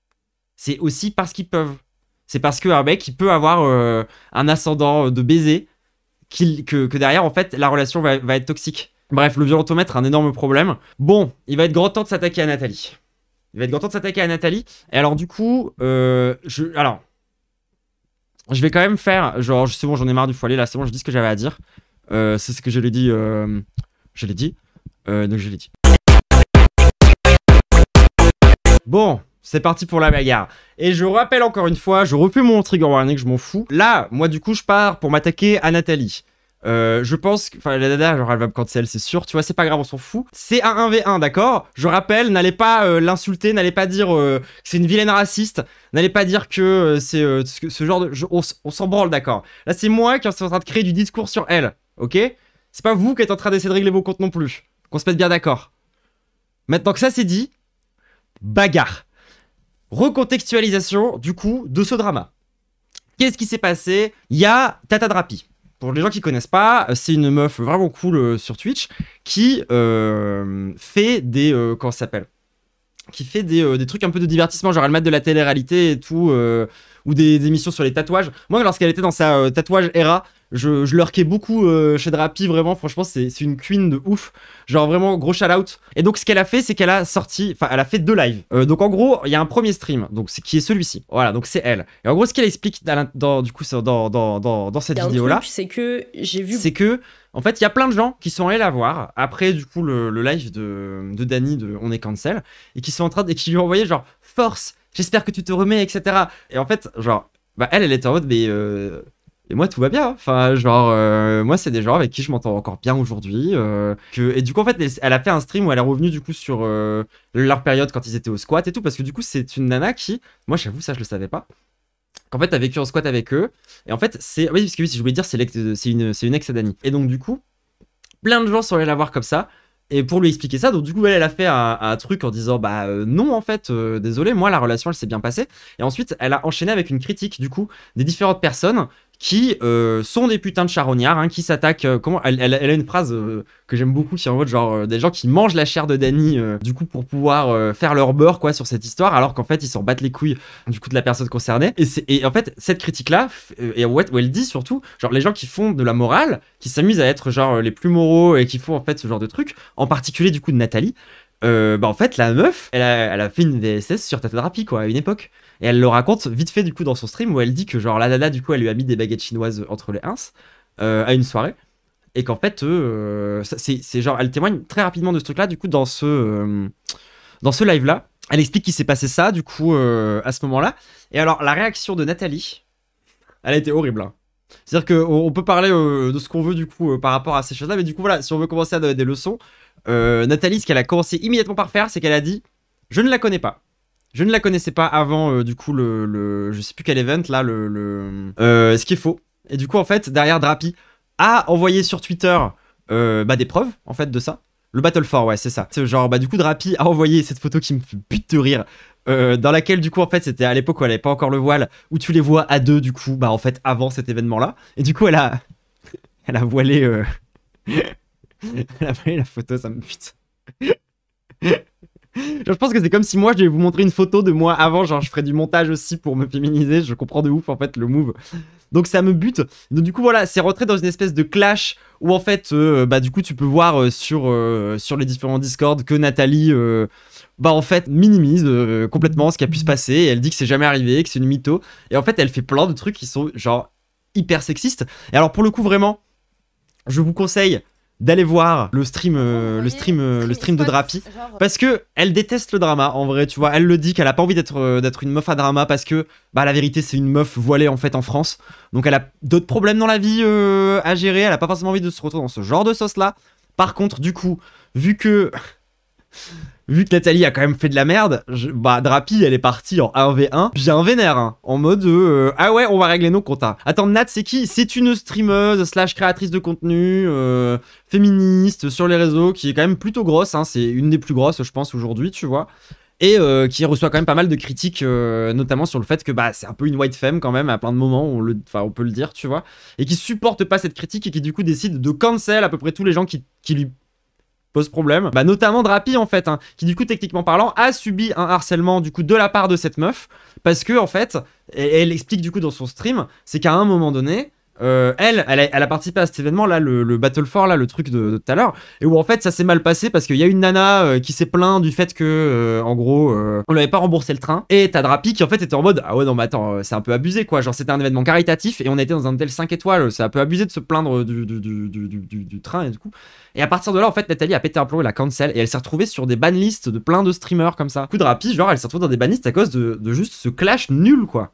C'est aussi parce qu'ils peuvent. C'est parce qu'un mec, il peut avoir un ascendant de baiser que derrière, en fait, la relation va être toxique. Bref, le violentomètre, un énorme problème. Bon, il va être grand temps de s'attaquer à Nathalie. Et alors, du coup, je vais quand même faire... Genre, c'est bon, j'en ai marre du Foilier, là, c'est bon, je dis ce que j'avais à dire. C'est ce que je l'ai dit. Donc, je l'ai dit. Bon... C'est parti pour la bagarre. Et je rappelle encore une fois, je repue mon trigger warning, je m'en fous. Là, moi du coup, je pars pour m'attaquer à Nathalie. Je pense que, enfin, la nana, genre, elle va me cancel, c'est sûr, tu vois, c'est pas grave, on s'en fout. C'est un 1v1, d'accord? Je rappelle, n'allez pas l'insulter, n'allez pas dire que c'est une vilaine raciste, n'allez pas dire que c'est ce genre de... on s'en branle, d'accord? Là, c'est moi qui suis en train de créer du discours sur elle, ok? C'est pas vous qui êtes en train d'essayer de régler vos comptes non plus. Qu'on se mette bien d'accord. Maintenant que ça c'est dit, bagarre. Recontextualisation, du coup, de ce drama. Qu'est-ce qui s'est passé? Il y a Tata Drapi. Pour les gens qui connaissent pas, c'est une meuf vraiment cool sur Twitch qui fait des... comment ça s'appelle? Qui fait des trucs un peu de divertissement, genre elle met de la télé-réalité et tout, ou des émissions sur les tatouages. Moi, lorsqu'elle était dans sa tatouage era, je lurkais beaucoup chez Drapi, vraiment, franchement, c'est une queen de ouf. Genre vraiment, gros shout-out. Et donc, ce qu'elle a fait, c'est qu'elle a sorti, enfin, elle a fait 2 lives. Donc, en gros, il y a un premier stream, donc qui est celui-ci. Voilà, donc c'est elle. Et en gros, ce qu'elle explique dans cette vidéo-là, c'est que j'ai vu... c'est que, en fait, il y a plein de gens qui sont allés la voir après, du coup, le live de Dany de On est cancel, et qui sont en train et qui lui ont envoyé genre force, j'espère que tu te remets, etc. Et en fait, genre, bah elle était en mode, mais et moi tout va bien. Enfin, genre, moi c'est des gens avec qui je m'entends encore bien aujourd'hui. Et du coup, en fait, elle a fait un stream où elle est revenue du coup sur leur période quand ils étaient au squat et tout, parce que du coup, c'est une nana qui, moi j'avoue, ça je le savais pas. Qu'en fait, t'as vécu en squat avec eux. Et en fait, c'est. Oui, parce que oui, si je voulais dire, c'est une ex à Dany. Et donc, du coup, plein de gens sont allés la voir comme ça. Et pour lui expliquer ça, donc du coup, elle a fait un truc en disant, bah non, en fait, désolé, moi, la relation, elle s'est bien passée. Et ensuite, elle a enchaîné avec une critique, du coup, des différentes personnes qui sont des putains de charognards, hein, qui s'attaquent... comment elle a une phrase que j'aime beaucoup, qui est en mode genre des gens qui mangent la chair de Dany, du coup, pour pouvoir faire leur beurre, quoi, sur cette histoire, alors qu'en fait, ils s'en battent les couilles, du coup, de la personne concernée. Et en fait, cette critique-là, et où elle dit surtout, genre, les gens qui font de la morale, qui s'amusent à être, genre, les plus moraux, et qui font, en fait, ce genre de trucs, en particulier, du coup, de Nathalie, bah, en fait, la meuf, elle a fait une VSS sur Tata Drapi, quoi, à une époque. Et elle le raconte vite fait du coup dans son stream où elle dit que genre la nana du coup elle lui a mis des baguettes chinoises entre les ins à une soirée et qu'en fait c'est genre elle témoigne très rapidement de ce truc là du coup dans ce live là. Elle explique qu'il s'est passé ça du coup à ce moment là. Et alors la réaction de Nathalie, elle a été horrible, hein. C'est-à-dire qu'on peut parler de ce qu'on veut du coup par rapport à ces choses là, mais du coup voilà, si on veut commencer à donner des leçons, Nathalie, ce qu'elle a commencé immédiatement par faire, c'est qu'elle a dit je ne la connais pas. Je ne la connaissais pas avant, du coup, je sais plus quel event, là, ce qui est faux. Et du coup, en fait, derrière, Drapi a envoyé sur Twitter bah, des preuves, en fait, de ça. Le Battle for, ouais, c'est ça. C'est genre, bah, du coup, Drapi a envoyé cette photo qui me fait pute de rire, dans laquelle, du coup, en fait, c'était à l'époque où elle avait pas encore le voile, où tu les vois à deux, du coup, bah, en fait, avant cet événement-là. Et du coup, elle a voilé... elle a voilé la photo, ça me pute. Genre, je pense que c'est comme si moi je devais vous montrer une photo de moi avant, genre je ferais du montage aussi pour me féminiser, je comprends de ouf en fait le move. Donc ça me bute. Donc du coup voilà, c'est rentré dans une espèce de clash où en fait bah du coup tu peux voir sur les différents Discord que Nathalie bah en fait minimise complètement ce qui a pu se passer et elle dit que c'est jamais arrivé, que c'est une mytho et en fait elle fait plein de trucs qui sont genre hyper sexistes. Et alors pour le coup vraiment, je vous conseille d'aller voir le stream de Drapi parce que elle déteste le drama en vrai, tu vois, elle le dit qu'elle a pas envie d'être une meuf à drama parce que bah la vérité c'est une meuf voilée en fait en France, donc elle a d'autres problèmes dans la vie à gérer, elle a pas forcément envie de se retrouver dans ce genre de sauce là. Par contre du coup vu que Nathalie a quand même fait de la merde, bah Drapi elle est partie en 1v1, puis un vénère, hein, en mode ah ouais on va régler nos comptes. Attends, Nat c'est qui? C'est une streameuse / créatrice de contenu féministe sur les réseaux qui est quand même plutôt grosse, hein, c'est une des plus grosses je pense aujourd'hui, tu vois, et qui reçoit quand même pas mal de critiques, notamment sur le fait que bah c'est un peu une white femme quand même à plein de moments, on peut le dire, tu vois, et qui supporte pas cette critique et qui du coup décide de cancel à peu près tous les gens qui lui pose problème, bah notamment Drapi en fait, hein, qui du coup techniquement parlant a subi un harcèlement du coup de la part de cette meuf, parce que en fait, elle explique du coup dans son stream, c'est qu'à un moment donné, elle a participé à cet événement là, le Battle for là, le truc de tout à l'heure, et où en fait ça s'est mal passé parce qu'il y a une nana qui s'est plaint du fait que en gros on lui avait pas remboursé le train, et t'as Drapi qui en fait était en mode ah ouais non mais attends c'est un peu abusé quoi, genre c'était un événement caritatif et on était dans un hôtel 5 étoiles, c'est un peu abusé de se plaindre du train, et du coup et à partir de là en fait Nathalie a pété un plomb et la cancel, et elle s'est retrouvée sur des banlistes de plein de streamers comme ça. Coup de Drapi genre elle s'est retrouvée dans des banlistes à cause de juste ce clash nul quoi.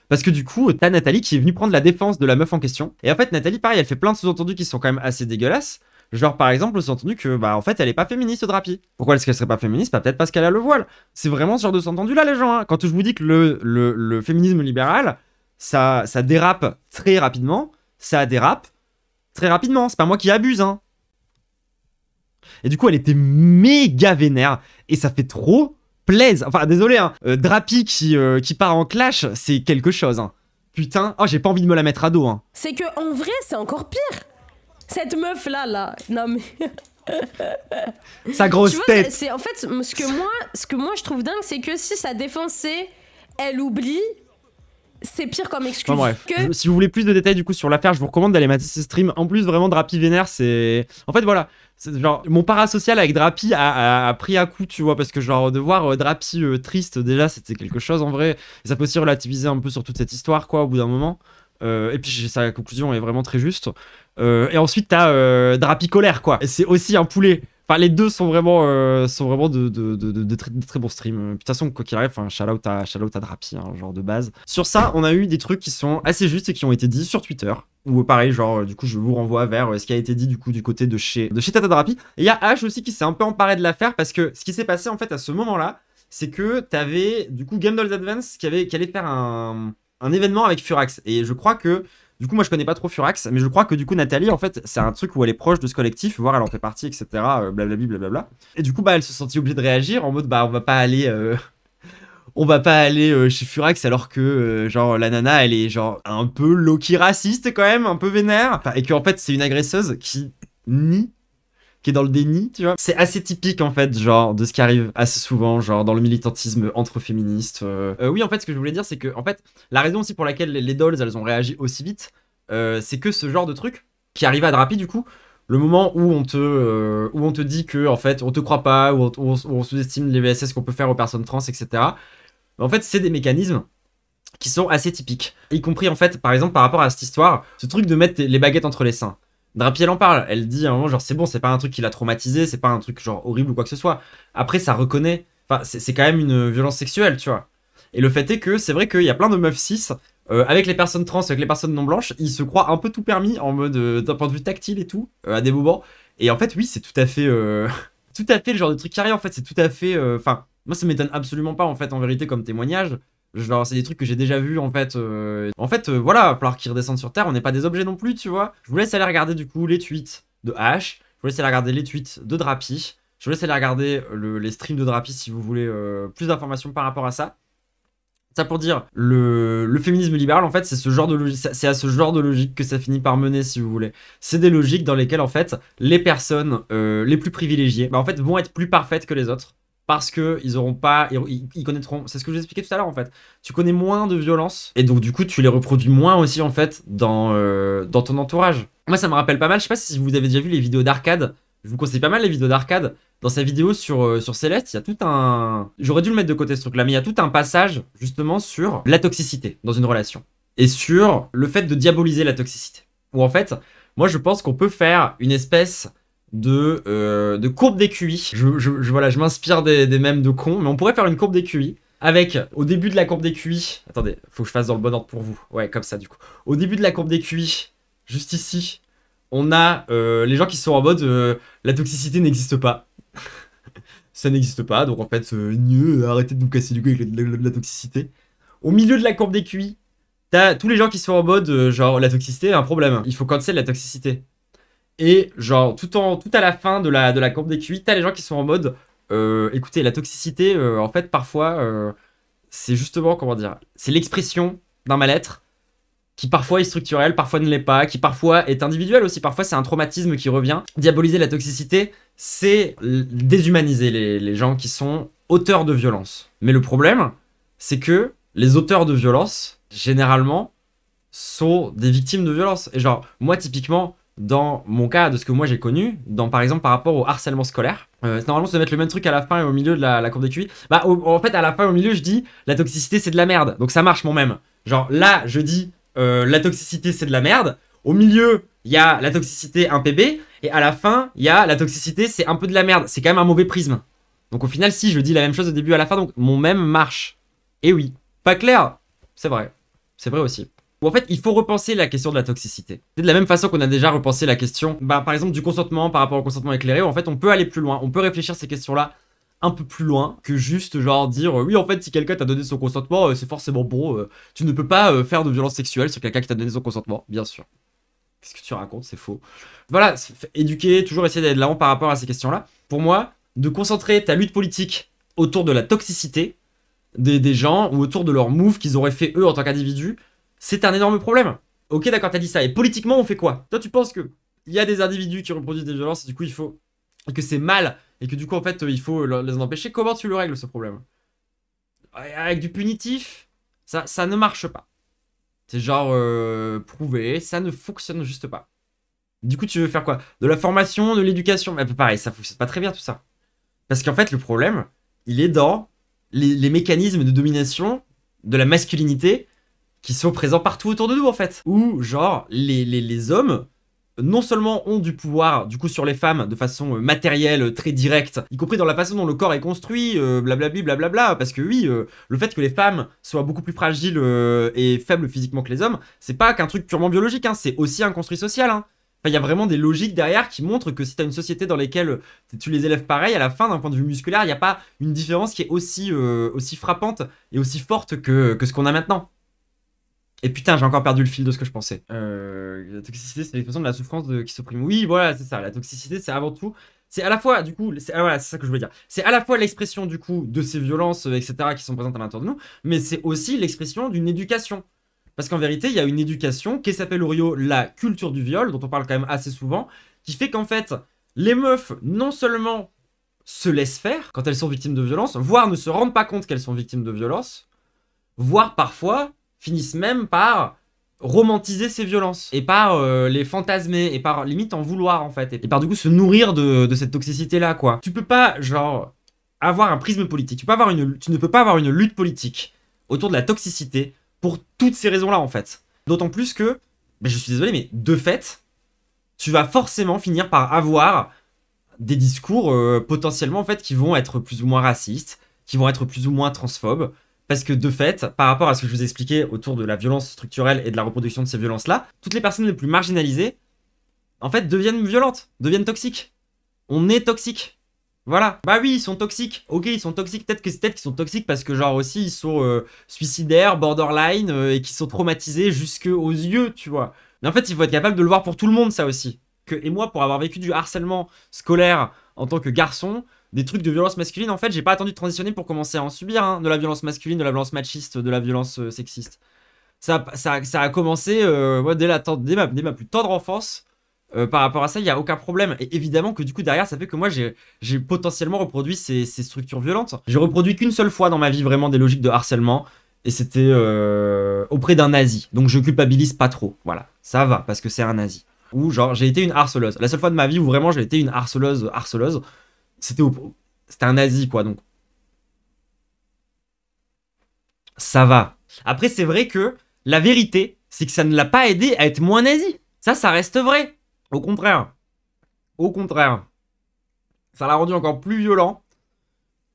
Parce que du coup, t'as Nathalie qui est venue prendre la défense de la meuf en question. Et en fait, Nathalie, pareil, elle fait plein de sous-entendus qui sont quand même assez dégueulasses. Genre, par exemple, le sous-entendu que, bah, en fait, elle est pas féministe, Drapi. Pourquoi est-ce qu'elle serait pas féministe? Bah, peut-être parce qu'elle a le voile. C'est vraiment ce genre de sous-entendu-là, les gens. Hein. Quand je vous dis que le féminisme libéral, ça dérape très rapidement, ça dérape très rapidement. C'est pas moi qui abuse, hein. Et du coup, elle était méga vénère. Et ça fait trop plaisir. Enfin, désolé, hein. Drapi qui part en clash, c'est quelque chose, hein. Putain, oh, j'ai pas envie de me la mettre à dos, hein. C'est que en vrai, c'est encore pire. Cette meuf là, non mais. Sa grosse tu vois, tête. c'est en fait ce que moi je trouve dingue, c'est que si sa défense c'est elle oublie, c'est pire comme excuse. Enfin, bref, si vous voulez plus de détails du coup sur l'affaire, je vous recommande d'aller mater ses streams. En plus, vraiment, Drapi vénère, c'est. En fait, voilà. Genre, mon parasocial avec Drapi a pris à coup, tu vois, parce que genre, de voir Drapi triste, déjà, c'était quelque chose en vrai. Et ça peut aussi relativiser un peu sur toute cette histoire, quoi, au bout d'un moment. Et puis, sa conclusion est vraiment très juste. Et ensuite, t'as Drapi colère, quoi. Et c'est aussi un poulet. Enfin, les deux sont vraiment de très bons streams. De toute façon, quoi qu'il arrive, shout-out à Drapi, hein, genre de base. Sur ça, on a eu des trucs qui sont assez justes et qui ont été dits sur Twitter. Ou pareil, genre, du coup, je vous renvoie vers ce qui a été dit du coup du côté de chez Tata Drapi. Et il y a H aussi qui s'est un peu emparé de l'affaire parce que ce qui s'est passé en fait à ce moment-là, c'est que t'avais du coup Game Dolls Advance qui allait faire un événement avec Furax. Et je crois que du coup, moi, je connais pas trop Furax, mais je crois que du coup, Nathalie, en fait, c'est un truc où elle est proche de ce collectif, voire elle en fait partie, etc. Blablabli, blablabla. Et du coup, bah, elle se sentit obligée de réagir en mode, bah, on va pas aller chez Furax alors que, genre, la nana, elle est, genre, un peu low-key raciste quand même, un peu vénère. Et qu'en fait, c'est une agresseuse qui nie, qui est dans le déni, tu vois. C'est assez typique, en fait, genre, de ce qui arrive assez souvent, genre, dans le militantisme entre féministes. Oui, en fait, ce que je voulais dire, c'est que, en fait, la raison aussi pour laquelle les dolls, elles ont réagi aussi vite, c'est que ce genre de truc, qui arrive à Drapi, du coup, le moment où on te dit que, en fait, on te croit pas, où on sous-estime les VSS qu'on peut faire aux personnes trans, etc., en fait, c'est des mécanismes qui sont assez typiques. Y compris, en fait, par exemple, par rapport à cette histoire, ce truc de mettre les baguettes entre les seins. Drapi, elle en parle, elle dit à un moment genre c'est bon, c'est pas un truc qui l'a traumatisé, c'est pas un truc genre horrible ou quoi que ce soit. Après ça reconnaît, enfin c'est quand même une violence sexuelle, tu vois. Et le fait est que c'est vrai qu'il y a plein de meufs cis, avec les personnes trans, avec les personnes non blanches, ils se croient un peu tout permis en mode d'un point de vue tactile et tout, à des moments. Et en fait oui, c'est tout à fait tout à fait le genre de truc qui arrive en fait, c'est tout à fait enfin moi ça m'étonne absolument pas en fait en vérité comme témoignage. Genre, c'est des trucs que j'ai déjà vus en fait. Voilà, il va falloir qu'ils redescendent sur Terre. On n'est pas des objets non plus, tu vois. Je vous laisse aller regarder du coup les tweets de H. Je vous laisse aller regarder les tweets de Drapi. Je vous laisse aller regarder les streams de Drapi si vous voulez plus d'informations par rapport à ça. Ça pour dire, le féminisme libéral, en fait, c'est ce genre de logique, c'est à ce genre de logique que ça finit par mener, si vous voulez. C'est des logiques dans lesquelles, en fait, les personnes les plus privilégiées, bah, en fait, vont être plus parfaites que les autres. Parce que ils auront pas, ils connaîtront, c'est ce que je vous expliqué tout à l'heure en fait. Tu connais moins de violence et donc du coup tu les reproduis moins aussi en fait dans ton entourage. Moi ça me rappelle pas mal, je sais pas si vous avez déjà vu les vidéos d'arcade. Je vous conseille pas mal les vidéos d'arcade. Dans sa vidéo sur Céleste, il y a tout un, j'aurais dû le mettre de côté ce truc là, mais il y a tout un passage justement sur la toxicité dans une relation et sur le fait de diaboliser la toxicité. Où en fait, moi je pense qu'on peut faire une espèce de courbe des QI. Voilà, je m'inspire des mèmes de cons, mais on pourrait faire une courbe des QI avec, au début de la courbe des QI, attendez, faut que je fasse dans le bon ordre pour vous, ouais, comme ça du coup. Au début de la courbe des QI, juste ici, on a les gens qui sont en mode la toxicité n'existe pas. Ça n'existe pas, donc en fait, arrêtez de nous casser du cul avec la toxicité. Au milieu de la courbe des QI, t'as tous les gens qui sont en mode genre la toxicité est un problème, il faut cancel la toxicité. Et genre tout à la fin de la courbe des QI, t'as les gens qui sont en mode écoutez, la toxicité en fait parfois c'est justement, comment dire, c'est l'expression d'un mal-être qui parfois est structurel, parfois ne l'est pas, qui parfois est individuel aussi, parfois c'est un traumatisme qui revient. Diaboliser la toxicité, c'est déshumaniser les gens qui sont auteurs de violence. Mais le problème, c'est que les auteurs de violence, généralement, sont des victimes de violence. Et genre, moi typiquement, dans mon cas, de ce que moi j'ai connu, par exemple par rapport au harcèlement scolaire, normalement ça doit mettre le même truc à la fin et au milieu de la courbe des QI. Bah en fait à la fin et au milieu je dis la toxicité c'est de la merde, donc ça marche mon même. Genre là je dis la toxicité c'est de la merde, au milieu il y a la toxicité un PB, et à la fin il y a la toxicité c'est un peu de la merde, c'est quand même un mauvais prisme. Donc au final si je dis la même chose au début à la fin, donc mon même marche. Et oui, pas clair, c'est vrai. C'est vrai aussi. Ou en fait, il faut repenser la question de la toxicité. C'est de la même façon qu'on a déjà repensé la question, par exemple, du consentement par rapport au consentement éclairé, où en fait, on peut aller plus loin, on peut réfléchir ces questions-là un peu plus loin que juste genre dire oui, en fait, si quelqu'un t'a donné son consentement, c'est forcément bon, tu ne peux pas faire de violence sexuelle sur quelqu'un qui t'a donné son consentement, bien sûr. Qu'est-ce que tu racontes, c'est faux. Voilà, éduquer, toujours essayer d'aller de l'avant par rapport à ces questions-là. Pour moi, de concentrer ta lutte politique autour de la toxicité des gens ou autour de leurs moves qu'ils auraient fait eux en tant qu'individus, c'est un énorme problème. Ok, d'accord, t'as dit ça. Et politiquement, on fait quoi? Toi, tu penses que il y a des individus qui reproduisent des violences et du coup, il faut... et que c'est mal et que du coup, en fait, il faut les en empêcher. Comment tu le règles, ce problème? Avec du punitif, ça ne marche pas. C'est genre prouvé, ça ne fonctionne juste pas. Du coup, tu veux faire quoi? De la formation, de l'éducation? Mais pareil, ça fonctionne pas très bien tout ça. Parce qu'en fait, le problème, il est dans les mécanismes de domination de la masculinité qui sont présents partout autour de nous, en fait. Où, genre, les hommes, non seulement ont du pouvoir, du coup, sur les femmes, de façon matérielle, très directe, y compris dans la façon dont le corps est construit, blablabli, blablabla, parce que oui, le fait que les femmes soient beaucoup plus fragiles et faibles physiquement que les hommes, c'est pas qu'un truc purement biologique, hein, c'est aussi un construit social, hein. Enfin, il y a vraiment des logiques derrière qui montrent que si t'as une société dans laquelle tu les élèves pareil, à la fin, d'un point de vue musculaire, il n'y a pas une différence qui est aussi frappante et aussi forte que ce qu'on a maintenant. Et putain, j'ai encore perdu le fil de ce que je pensais. La toxicité, c'est l'expression de la souffrance qui s'opprime. Oui, voilà, c'est ça. La toxicité, c'est avant tout... C'est à la fois, du coup... voilà, c'est ça que je voulais dire. C'est à la fois l'expression, du coup, de ces violences, etc., qui sont présentes à l'intérieur de nous, mais c'est aussi l'expression d'une éducation. Parce qu'en vérité, il y a une éducation qui s'appelle, Orio, la culture du viol, dont on parle quand même assez souvent, qui fait qu'en fait, les meufs, non seulement se laissent faire quand elles sont victimes de violences, voire ne se rendent pas compte qu'elles sont victimes de violences, voire parfois finissent même par romantiser ces violences, et par les fantasmer, et par limite en vouloir en fait, et par du coup se nourrir de cette toxicité là quoi. Tu peux pas genre avoir un prisme politique, tu ne peux pas avoir une lutte politique autour de la toxicité pour toutes ces raisons là en fait. D'autant plus que, ben, je suis désolé mais de fait, tu vas forcément finir par avoir des discours potentiellement en fait qui vont être plus ou moins racistes, qui vont être plus ou moins transphobes. Parce que de fait, par rapport à ce que je vous ai expliqué autour de la violence structurelle et de la reproduction de ces violences-là, toutes les personnes les plus marginalisées, en fait, deviennent violentes, deviennent toxiques. On est toxique. Voilà. Bah oui, ils sont toxiques. Ok, ils sont toxiques. Peut-être qu'ils sont toxiques parce que genre aussi, ils sont suicidaires, borderline, et qu'ils sont traumatisés jusqu'aux yeux, tu vois. Mais en fait, il faut être capable de le voir pour tout le monde, ça aussi. Et moi, pour avoir vécu du harcèlement scolaire en tant que garçon... Des trucs de violence masculine, en fait, j'ai pas attendu de transitionner pour commencer à en subir, hein, de la violence masculine, de la violence machiste, de la violence sexiste. Ça a commencé dès ma plus tendre enfance. Par rapport à ça, il n'y a aucun problème. Et évidemment que du coup, derrière, ça fait que moi, j'ai potentiellement reproduit ces structures violentes. J'ai reproduit qu'une seule fois dans ma vie vraiment des logiques de harcèlement. Et c'était auprès d'un nazi. Donc je culpabilise pas trop. Voilà, ça va, parce que c'est un nazi. Ou genre, j'ai été une harceleuse. La seule fois de ma vie où vraiment j'ai été une harceleuse. C'était un nazi, quoi, donc. Ça va. Après, c'est vrai que la vérité, c'est que ça ne l'a pas aidé à être moins nazi. Ça reste vrai. Au contraire. Au contraire. Ça l'a rendu encore plus violent.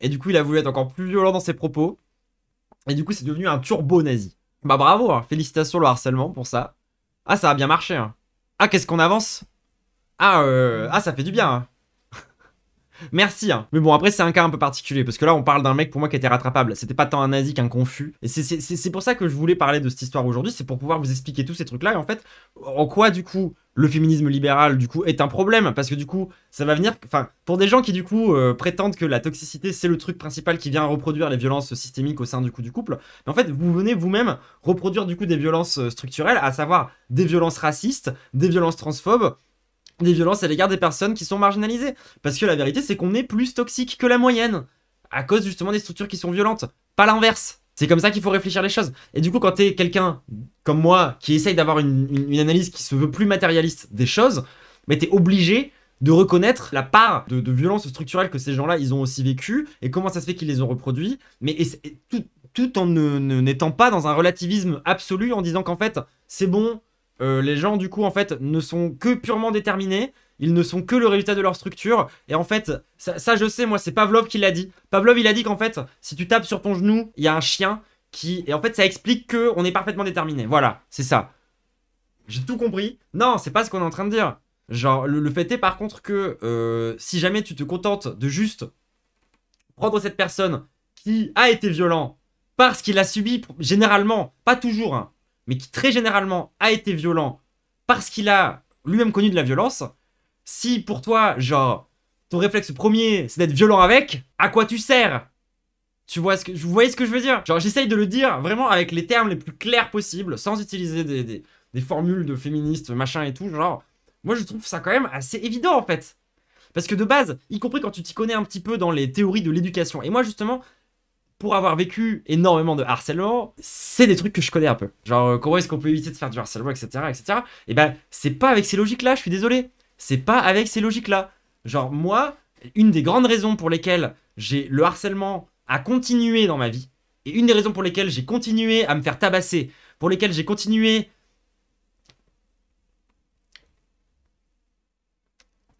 Et du coup, il a voulu être encore plus violent dans ses propos. Et du coup, c'est devenu un turbo nazi. Bah bravo, hein. Félicitations le harcèlement pour ça. Ah, ça a bien marché, hein. Ah, qu'est-ce qu'on avance? Ah, ça fait du bien, hein. Merci, hein. Mais bon, après, c'est un cas un peu particulier, parce que là, on parle d'un mec, pour moi, qui était rattrapable. C'était pas tant un nazi qu'un confus. Et c'est pour ça que je voulais parler de cette histoire aujourd'hui, c'est pour pouvoir vous expliquer tous ces trucs-là, et en fait, en quoi, du coup, le féminisme libéral, du coup, est un problème, parce que, du coup, ça va venir... Enfin, pour des gens qui, du coup, prétendent que la toxicité, c'est le truc principal qui vient reproduire les violences systémiques au sein, du coup, du couple, mais en fait, vous venez vous-même reproduire, du coup, des violences structurelles, à savoir des violences racistes, des violences transphobes, des violences à l'égard des personnes qui sont marginalisées. Parce que la vérité, c'est qu'on est plus toxique que la moyenne. À cause justement des structures qui sont violentes. Pas l'inverse. C'est comme ça qu'il faut réfléchir les choses. Et du coup, quand t'es quelqu'un comme moi, qui essaye d'avoir une analyse qui se veut plus matérialiste des choses, mais t'es obligé de reconnaître la part de violence structurelle que ces gens-là, ils ont aussi vécu, et comment ça se fait qu'ils les ont reproduits, mais tout en n'étant pas dans un relativisme absolu, en disant qu'en fait, c'est bon... les gens, du coup, en fait, ne sont que purement déterminés. Ils ne sont que le résultat de leur structure. Et en fait, ça je sais, moi, c'est Pavlov qui l'a dit. Pavlov, il a dit qu'en fait, si tu tapes sur ton genou, il y a un chien Et en fait, ça explique qu'on est parfaitement déterminé. Voilà, c'est ça. J'ai tout compris. Non, c'est pas ce qu'on est en train de dire. Genre, le fait est par contre que si jamais tu te contentes de juste prendre cette personne qui a été violent parce qu'il a subi, généralement, pas toujours, hein, mais qui très généralement a été violent parce qu'il a lui-même connu de la violence, si pour toi, genre, ton réflexe premier, c'est d'être violent avec, à quoi tu sers? Vous voyez ce que je veux dire? Genre, j'essaye de le dire vraiment avec les termes les plus clairs possibles, sans utiliser des formules de féministes, machin et tout, genre, moi je trouve ça quand même assez évident en fait. Parce que de base, y compris quand tu t'y connais un petit peu dans les théories de l'éducation, et moi justement, pour avoir vécu énormément de harcèlement, c'est des trucs que je connais un peu. Genre, comment est-ce qu'on peut éviter de faire du harcèlement, etc., etc. Et ben, c'est pas avec ces logiques-là, je suis désolé. C'est pas avec ces logiques-là. Genre, moi, une des grandes raisons pour lesquelles le harcèlement a continué dans ma vie, et une des raisons pour lesquelles j'ai continué à me faire tabasser, pour lesquelles j'ai continué...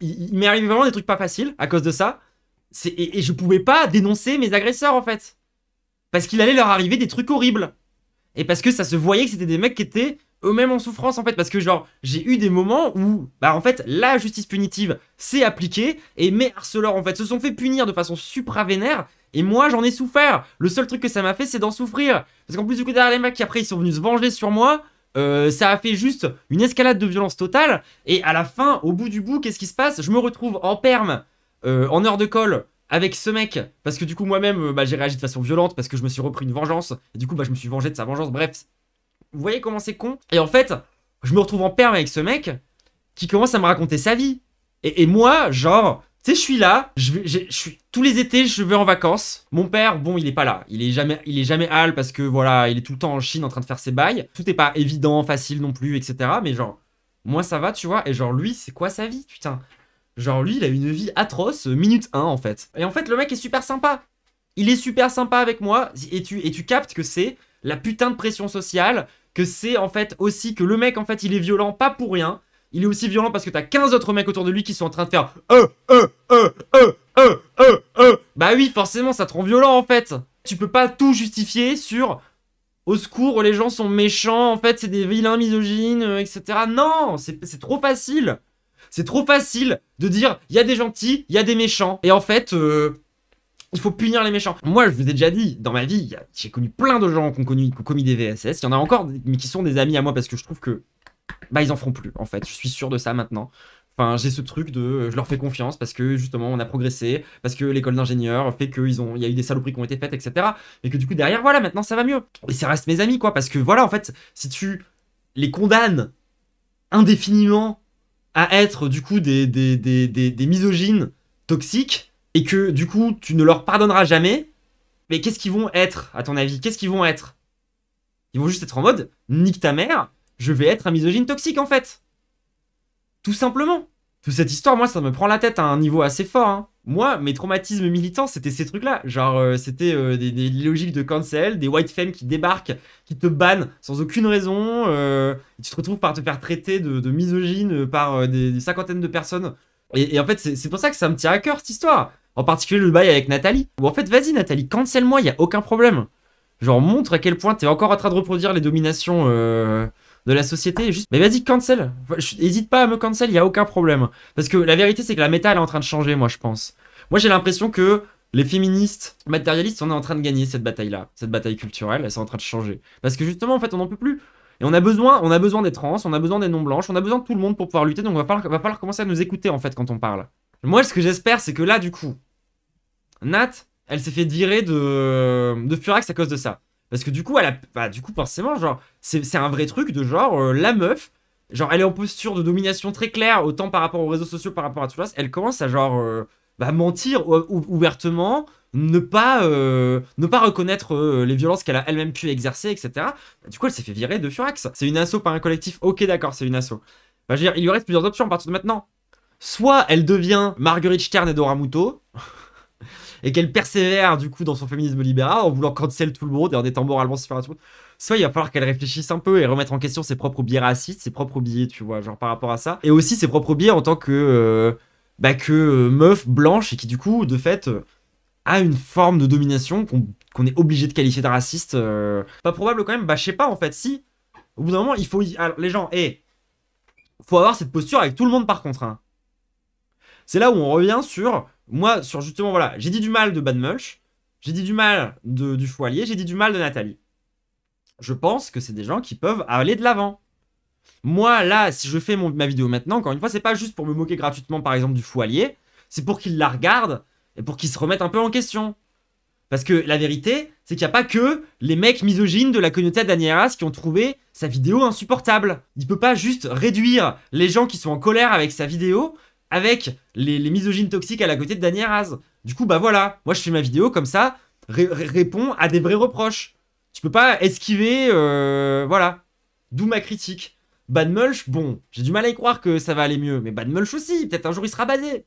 Il m'est arrivé vraiment des trucs pas faciles à cause de ça. Et je pouvais pas dénoncer mes agresseurs, en fait. Parce qu'il allait leur arriver des trucs horribles. Et parce que ça se voyait que c'était des mecs qui étaient eux-mêmes en souffrance, en fait. Parce que, genre, j'ai eu des moments où, bah, en fait, la justice punitive s'est appliquée. Et mes harceleurs, en fait, se sont fait punir de façon supra-vénère. Et moi, j'en ai souffert. Le seul truc que ça m'a fait, c'est d'en souffrir. Parce qu'en plus, du coup, derrière les mecs qui, après, ils sont venus se venger sur moi... ça a fait juste une escalade de violence totale. Et à la fin, au bout du bout, qu'est-ce qui se passe? Je me retrouve en perme, en heure de colle, avec ce mec. Parce que du coup, moi-même, j'ai réagi de façon violente. Parce que je me suis repris une vengeance. Et du coup, je me suis vengé de sa vengeance. Bref, vous voyez comment c'est con? Et en fait, je me retrouve en perme avec ce mec qui commence à me raconter sa vie. Et moi, genre... Tu sais, je suis là, tous les étés, je vais en vacances. Mon père, bon, il est pas là. Il est jamais hal parce que voilà, il est tout le temps en Chine en train de faire ses bails. Tout est pas évident, facile non plus, etc. Mais genre, moi ça va, tu vois. Et genre, lui, c'est quoi sa vie, putain? Genre, lui, il a une vie atroce, minute 1 en fait. Et en fait, le mec est super sympa. Il est super sympa avec moi. Et tu captes que c'est la putain de pression sociale. Que c'est en fait aussi que le mec, en fait, il est violent, pas pour rien. Il est aussi violent parce que t'as 15 autres mecs autour de lui qui sont en train de faire Bah oui, forcément, ça te rend violent en fait. Tu peux pas tout justifier sur au secours, les gens sont méchants, en fait, c'est des vilains misogynes, etc. Non, c'est trop facile. C'est trop facile de dire il y a des gentils, il y a des méchants. Et en fait, il faut punir les méchants. Moi, je vous ai déjà dit, dans ma vie, j'ai connu plein de gens qui ont commis des VSS. Il y en a encore, mais qui sont des amis à moi parce que je trouve que bah ils en feront plus en fait, je suis sûr de ça maintenant. Enfin j'ai ce truc de je leur fais confiance parce que justement on a progressé, parce que l'école d'ingénieur fait qu'il y a eu des saloperies qui ont été faites, etc. Et que du coup derrière voilà maintenant ça va mieux. Et ça reste mes amis quoi, parce que voilà en fait si tu les condamnes indéfiniment à être du coup des misogynes toxiques et que du coup tu ne leur pardonneras jamais, mais qu'est-ce qu'ils vont être à ton avis? Qu'est-ce qu'ils vont être? Ils vont juste être en mode nique ta mère. Je vais être un misogyne toxique en fait. Tout simplement. Toute cette histoire, moi, ça me prend la tête à un niveau assez fort. Hein. Moi, mes traumatismes militants, c'était ces trucs-là. Genre, c'était des logiques de cancel, des white femmes qui débarquent, qui te bannent sans aucune raison. Et tu te retrouves par te faire traiter de misogyne par des cinquantaines de personnes. Et en fait, c'est pour ça que ça me tient à cœur, cette histoire. En particulier le bail avec Nathalie. Ou en fait, vas-y Nathalie, cancel-moi, y a aucun problème. Genre, montre à quel point t'es encore en train de reproduire les dominations... de la société, juste, mais vas-y, cancel. Hésite pas à me cancel, il y a aucun problème. Parce que la vérité, c'est que la méta, elle est en train de changer, moi, je pense. Moi, j'ai l'impression que les féministes matérialistes, on est en train de gagner cette bataille-là. Cette bataille culturelle, elle est en train de changer. Parce que justement, en fait, on n'en peut plus. Et on a besoin des trans, on a besoin des non-blanches, on a besoin de tout le monde pour pouvoir lutter, donc va falloir commencer à nous écouter, en fait, quand on parle. Moi, ce que j'espère, c'est que là, du coup, Nat, elle s'est fait virer de Furax à cause de ça. Parce que du coup, forcément, genre, c'est un vrai truc de genre, la meuf, genre, elle est en posture de domination très claire, autant par rapport aux réseaux sociaux, par rapport à tout ça, elle commence à genre, mentir ouvertement, ne pas reconnaître les violences qu'elle a elle-même pu exercer, etc. Du coup, elle s'est fait virer de Furax. C'est une asso, pas un collectif. Ok, d'accord, c'est une asso. Bah, je veux dire, il lui reste plusieurs options à partir de maintenant. Soit elle devient Marguerite Stern et Dora Muto, et qu'elle persévère du coup dans son féminisme libéral en voulant cancel tout le monde et en étant moralement supérieur à tout le monde. Soit il va falloir qu'elle réfléchisse un peu et remettre en question ses propres biais racistes, ses propres biais, tu vois, genre par rapport à ça. Et aussi ses propres biais en tant que meuf blanche et qui du coup, de fait, a une forme de domination qu'on est obligé de qualifier de raciste. Pas probable quand même, bah je sais pas en fait, si. Au bout d'un moment, il faut... Alors, les gens, faut avoir cette posture avec tout le monde par contre. Hein. C'est là où on revient sur... Moi, sur justement, voilà, j'ai dit du mal de Bad Mulch, j'ai dit du mal du Foilier, j'ai dit du mal de Nathalie. Je pense que c'est des gens qui peuvent aller de l'avant. Moi, là, si je fais ma vidéo maintenant, encore une fois, c'est pas juste pour me moquer gratuitement, par exemple, du Foilier, c'est pour qu'ils la regardent et pour qu'ils se remettent un peu en question. Parce que la vérité, c'est qu'il n'y a pas que les mecs misogynes de la communauté d'Anieras qui ont trouvé sa vidéo insupportable. Il peut pas juste réduire les gens qui sont en colère avec sa vidéo avec les misogynes toxiques à la côté de Danieras. Du coup, bah voilà, moi je fais ma vidéo comme ça, réponds à des vrais reproches. Tu peux pas esquiver, voilà. D'où ma critique. Bad Mulch, bon, j'ai du mal à y croire que ça va aller mieux, mais Bad Mulch aussi, peut-être un jour il sera basé.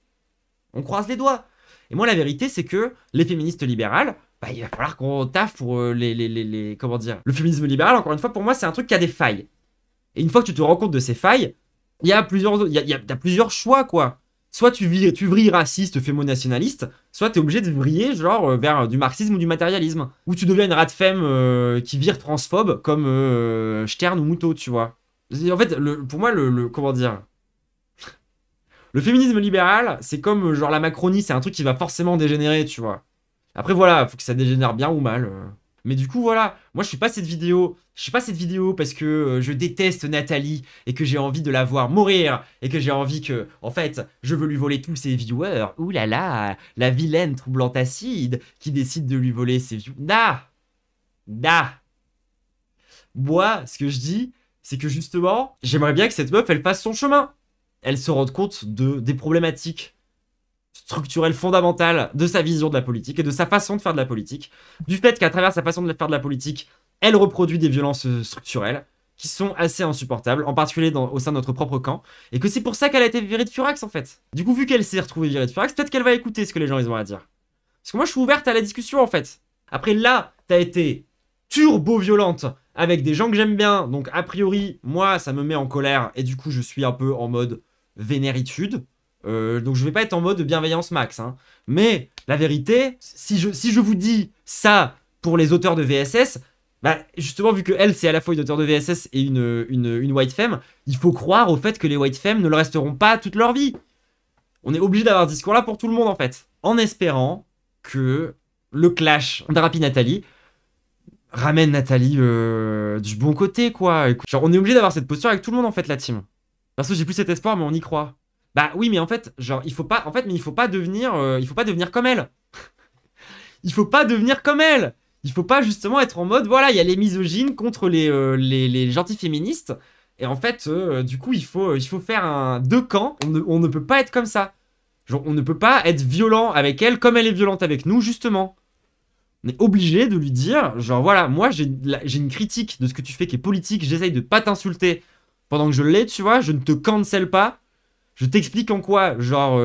On croise les doigts. Et moi la vérité c'est que les féministes libérales, bah, il va falloir qu'on taffe pour comment dire. Le féminisme libéral, encore une fois, pour moi c'est un truc qui a des failles. Et une fois que tu te rends compte de ces failles, il y a plusieurs choix quoi. Soit tu vrilles raciste, fémo-nationaliste, soit t'es obligé de vriller genre vers du marxisme ou du matérialisme. Ou tu deviens une rat femme qui vire transphobe comme Stern ou Moutot, tu vois. En fait, pour moi, comment dire, le féminisme libéral, c'est comme genre la Macronie, c'est un truc qui va forcément dégénérer, tu vois. Après voilà, faut que ça dégénère bien ou mal. Mais du coup voilà, moi je fais pas cette vidéo parce que je déteste Nathalie et que j'ai envie de la voir mourir et que j'ai envie que, en fait, je veux lui voler tous ses viewers. Ouh là là, la vilaine troublante acide qui décide de lui voler ses viewers. Moi, ce que je dis, c'est que justement, j'aimerais bien que cette meuf, elle fasse son chemin. Elle se rende compte des problématiques structurelle fondamentale de sa vision de la politique et de sa façon de faire de la politique, du fait qu'à travers sa façon de faire de la politique, elle reproduit des violences structurelles qui sont assez insupportables, en particulier au sein de notre propre camp, et que c'est pour ça qu'elle a été virée de Furax en fait. Du coup, vu qu'elle s'est retrouvée virée de Furax, peut-être qu'elle va écouter ce que les gens ils ont à dire. Parce que moi je suis ouverte à la discussion en fait. Après là, t'as été turbo-violente avec des gens que j'aime bien, donc a priori, moi ça me met en colère, et du coup je suis un peu en mode vénéritude. Donc je vais pas être en mode bienveillance max, hein. Mais la vérité, si je vous dis ça pour les auteurs de VSS, bah justement vu que elle c'est à la fois une auteure de VSS et une white femme, il faut croire au fait que les white femmes ne le resteront pas toute leur vie. On est obligé d'avoir ce discours là pour tout le monde en fait, en espérant que le clash d'Arapi Nathalie ramène Nathalie du bon côté quoi. Écoute, genre on est obligé d'avoir cette posture avec tout le monde en fait la team. Parce que j'ai plus cet espoir mais on y croit. Bah oui, mais en fait, genre, il faut pas devenir comme elle. Il faut pas devenir comme elle. Il faut pas justement être en mode, voilà, il y a les misogynes contre les gentils féministes. Et en fait, du coup, il faut faire deux camps. On ne peut pas être comme ça. Genre, on ne peut pas être violent avec elle comme elle est violente avec nous, justement. On est obligé de lui dire, genre, voilà, moi, j'ai une critique de ce que tu fais qui est politique. J'essaye de pas t'insulter pendant que je l'ai, tu vois. Je ne te cancel pas. Je t'explique en quoi, genre,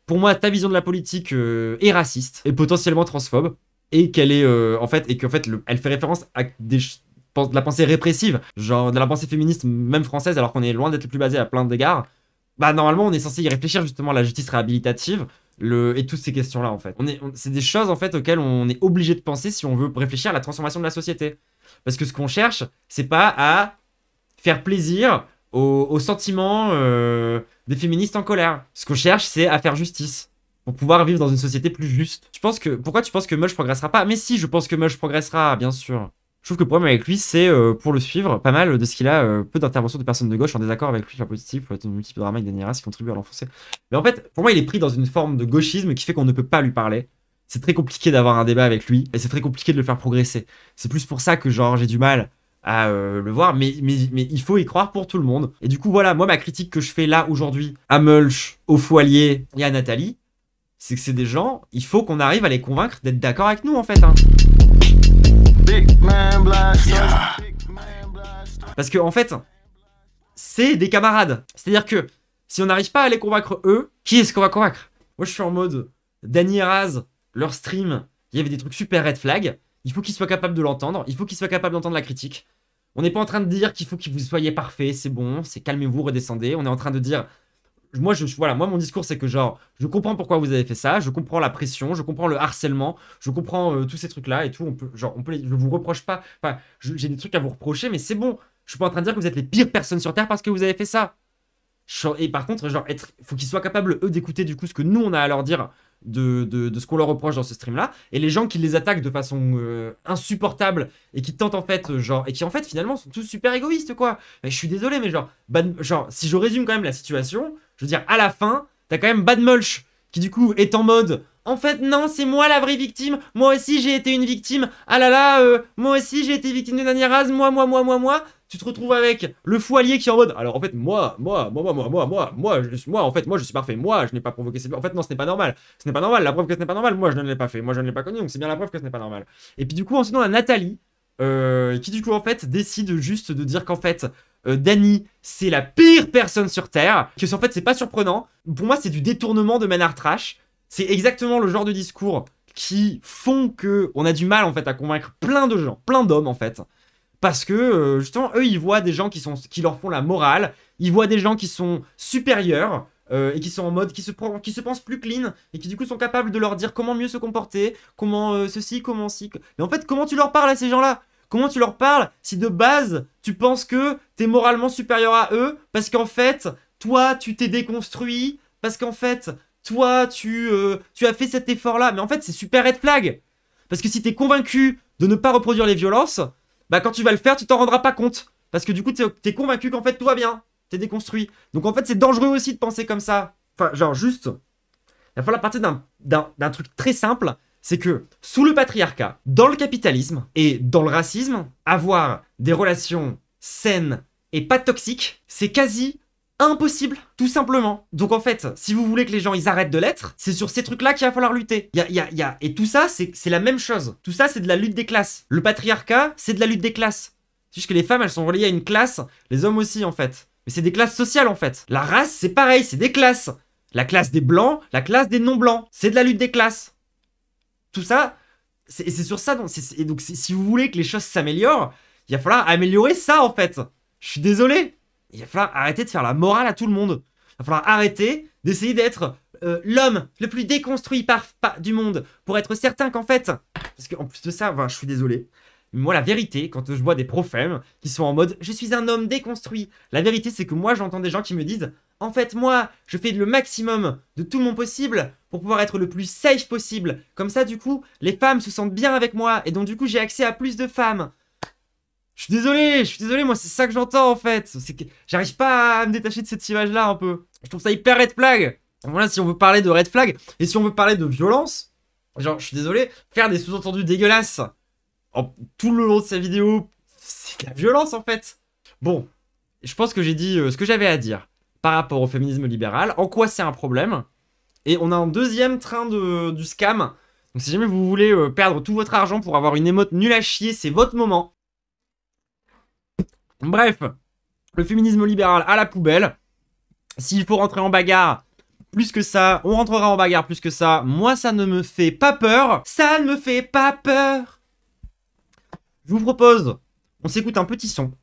pour moi, ta vision de la politique est raciste et potentiellement transphobe, et qu'elle est, elle fait référence à de la pensée répressive, genre de la pensée féministe, même française, alors qu'on est loin d'être le plus basé à plein d'égards. Bah, normalement, on est censé y réfléchir justement à la justice réhabilitative, et toutes ces questions-là, en fait. C'est des choses, en fait, auxquelles on est obligé de penser si on veut réfléchir à la transformation de la société. Parce que ce qu'on cherche, c'est pas à faire plaisir aux sentiments des féministes en colère. Ce qu'on cherche, c'est à faire justice pour pouvoir vivre dans une société plus juste. Pourquoi tu penses que Mulch progressera pas? Mais si, je pense que Mulch progressera, bien sûr. Je trouve que le problème avec lui, c'est, pour le suivre, pas mal de ce qu'il a, peu d'interventions de personnes de gauche en désaccord avec lui sur la politique, pour être une multiple drama avec Danieras qui contribue à l'enfoncer. Mais en fait, pour moi, il est pris dans une forme de gauchisme qui fait qu'on ne peut pas lui parler. C'est très compliqué d'avoir un débat avec lui, et c'est très compliqué de le faire progresser. C'est plus pour ça que, genre, j'ai du mal à le voir, mais il faut y croire pour tout le monde. Et du coup, voilà, moi, ma critique que je fais là, aujourd'hui, à Mulch, au Foilier et à Nathalie, c'est que c'est des gens, il faut qu'on arrive à les convaincre d'être d'accord avec nous, en fait, hein. Parce que, en fait, c'est des camarades. C'est-à-dire que, si on n'arrive pas à les convaincre eux, qui est-ce qu'on va convaincre? Moi, je suis en mode, Danieras, leur stream, il y avait des trucs super red flag. Il faut qu'ils soient capables de l'entendre. Il faut qu'ils soient capables d'entendre la critique. On n'est pas en train de dire qu'il faut que vous soyez parfait, c'est bon, c'est calmez-vous, redescendez. On est en train de dire, voilà, moi mon discours c'est que genre, je comprends pourquoi vous avez fait ça, je comprends la pression, je comprends le harcèlement, je comprends tous ces trucs-là et tout. Je vous reproche pas, enfin, j'ai des trucs à vous reprocher, mais c'est bon. Je suis pas en train de dire que vous êtes les pires personnes sur Terre parce que vous avez fait ça. Et par contre, genre, faut qu'ils soient capables, eux, d'écouter du coup ce que nous, on a à leur dire de ce qu'on leur reproche dans ce stream-là. Et les gens qui les attaquent de façon insupportable et qui tentent en fait, genre, et qui en fait, finalement, sont tous super égoïstes, quoi. Mais je suis désolé, mais genre, si je résume quand même la situation, je veux dire, à la fin, t'as quand même Bad Mulch qui du coup est en mode... En fait, non, c'est moi la vraie victime. Moi aussi, j'ai été une victime. Ah là là, moi aussi, j'ai été victime de Dany Raz. Moi. Tu te retrouves avec le fou allié qui est en mode. Alors en fait, moi, en fait, moi, je suis parfait. Moi, je n'ai pas provoqué cette. En fait, non, ce n'est pas normal. Ce n'est pas normal. La preuve que ce n'est pas normal. Moi, je ne l'ai pas fait. Moi, je ne l'ai pas connu. Donc c'est bien la preuve que ce n'est pas normal. Et puis du coup, ensuite, on a Nathalie qui du coup en fait décide juste de dire qu'en fait Dany c'est la pire personne sur Terre. Que en fait, c'est pas surprenant. Pour moi, c'est du détournement de Man Art Trash. C'est exactement le genre de discours qui font que on a du mal en fait à convaincre plein de gens, plein d'hommes en fait. Parce que justement, eux, ils voient des gens qui leur font la morale, ils voient des gens qui sont supérieurs et qui sont en mode, qui se pensent plus clean et qui du coup sont capables de leur dire comment mieux se comporter, comment ceci, comment ci. Mais en fait, comment tu leur parles à ces gens-là? Comment tu leur parles si de base, tu penses que t'es moralement supérieur à eux parce qu'en fait, toi, tu t'es déconstruit, parce qu'en fait... Toi, tu as fait cet effort-là. Mais en fait, c'est super red flag. Parce que si t'es convaincu de ne pas reproduire les violences, bah quand tu vas le faire, tu t'en rendras pas compte. Parce que du coup, t'es convaincu qu'en fait, tout va bien. T'es déconstruit. Donc en fait, c'est dangereux aussi de penser comme ça. Enfin, genre juste... Il va falloir partir d'un truc très simple. C'est que, sous le patriarcat, dans le capitalisme et dans le racisme, avoir des relations saines et pas toxiques, c'est quasi... impossible, tout simplement. Donc en fait, si vous voulez que les gens ils arrêtent de l'être, c'est sur ces trucs-là qu'il va falloir lutter. Et tout ça, c'est la même chose. Tout ça, c'est de la lutte des classes. Le patriarcat, c'est de la lutte des classes. C'est juste que les femmes, elles sont reliées à une classe, les hommes aussi en fait. Mais c'est des classes sociales en fait. La race, c'est pareil, c'est des classes. La classe des blancs, la classe des non-blancs. C'est de la lutte des classes. Tout ça, c'est sur ça. Donc si vous voulez que les choses s'améliorent, il va falloir améliorer ça en fait. Je suis désolé. Il va falloir arrêter de faire la morale à tout le monde. Il va falloir arrêter d'essayer d'être l'homme le plus déconstruit du monde pour être certain qu'en fait... Parce qu'en plus de ça, je suis désolé. Mais moi, la vérité, quand je vois des profèmes qui sont en mode « Je suis un homme déconstruit », la vérité, c'est que moi, j'entends des gens qui me disent « En fait, moi, je fais le maximum de tout mon possible pour pouvoir être le plus safe possible. Comme ça, du coup, les femmes se sentent bien avec moi et donc, du coup, j'ai accès à plus de femmes. » Je suis désolé, moi c'est ça que j'entends en fait. C'est que j'arrive pas à me détacher de cette image-là un peu. Je trouve ça hyper red flag. Voilà, si on veut parler de red flag, et si on veut parler de violence, genre, je suis désolé, faire des sous-entendus dégueulasses tout le long de sa vidéo, c'est de la violence en fait. Bon, je pense que j'ai dit ce que j'avais à dire par rapport au féminisme libéral, en quoi c'est un problème. Et on a un deuxième train du scam. Donc si jamais vous voulez perdre tout votre argent pour avoir une émote nulle à chier, c'est votre moment. Bref, le féminisme libéral à la poubelle. S'il faut rentrer en bagarre plus que ça, on rentrera en bagarre plus que ça. Moi, ça ne me fait pas peur. Ça ne me fait pas peur. Je vous propose, on s'écoute un petit son.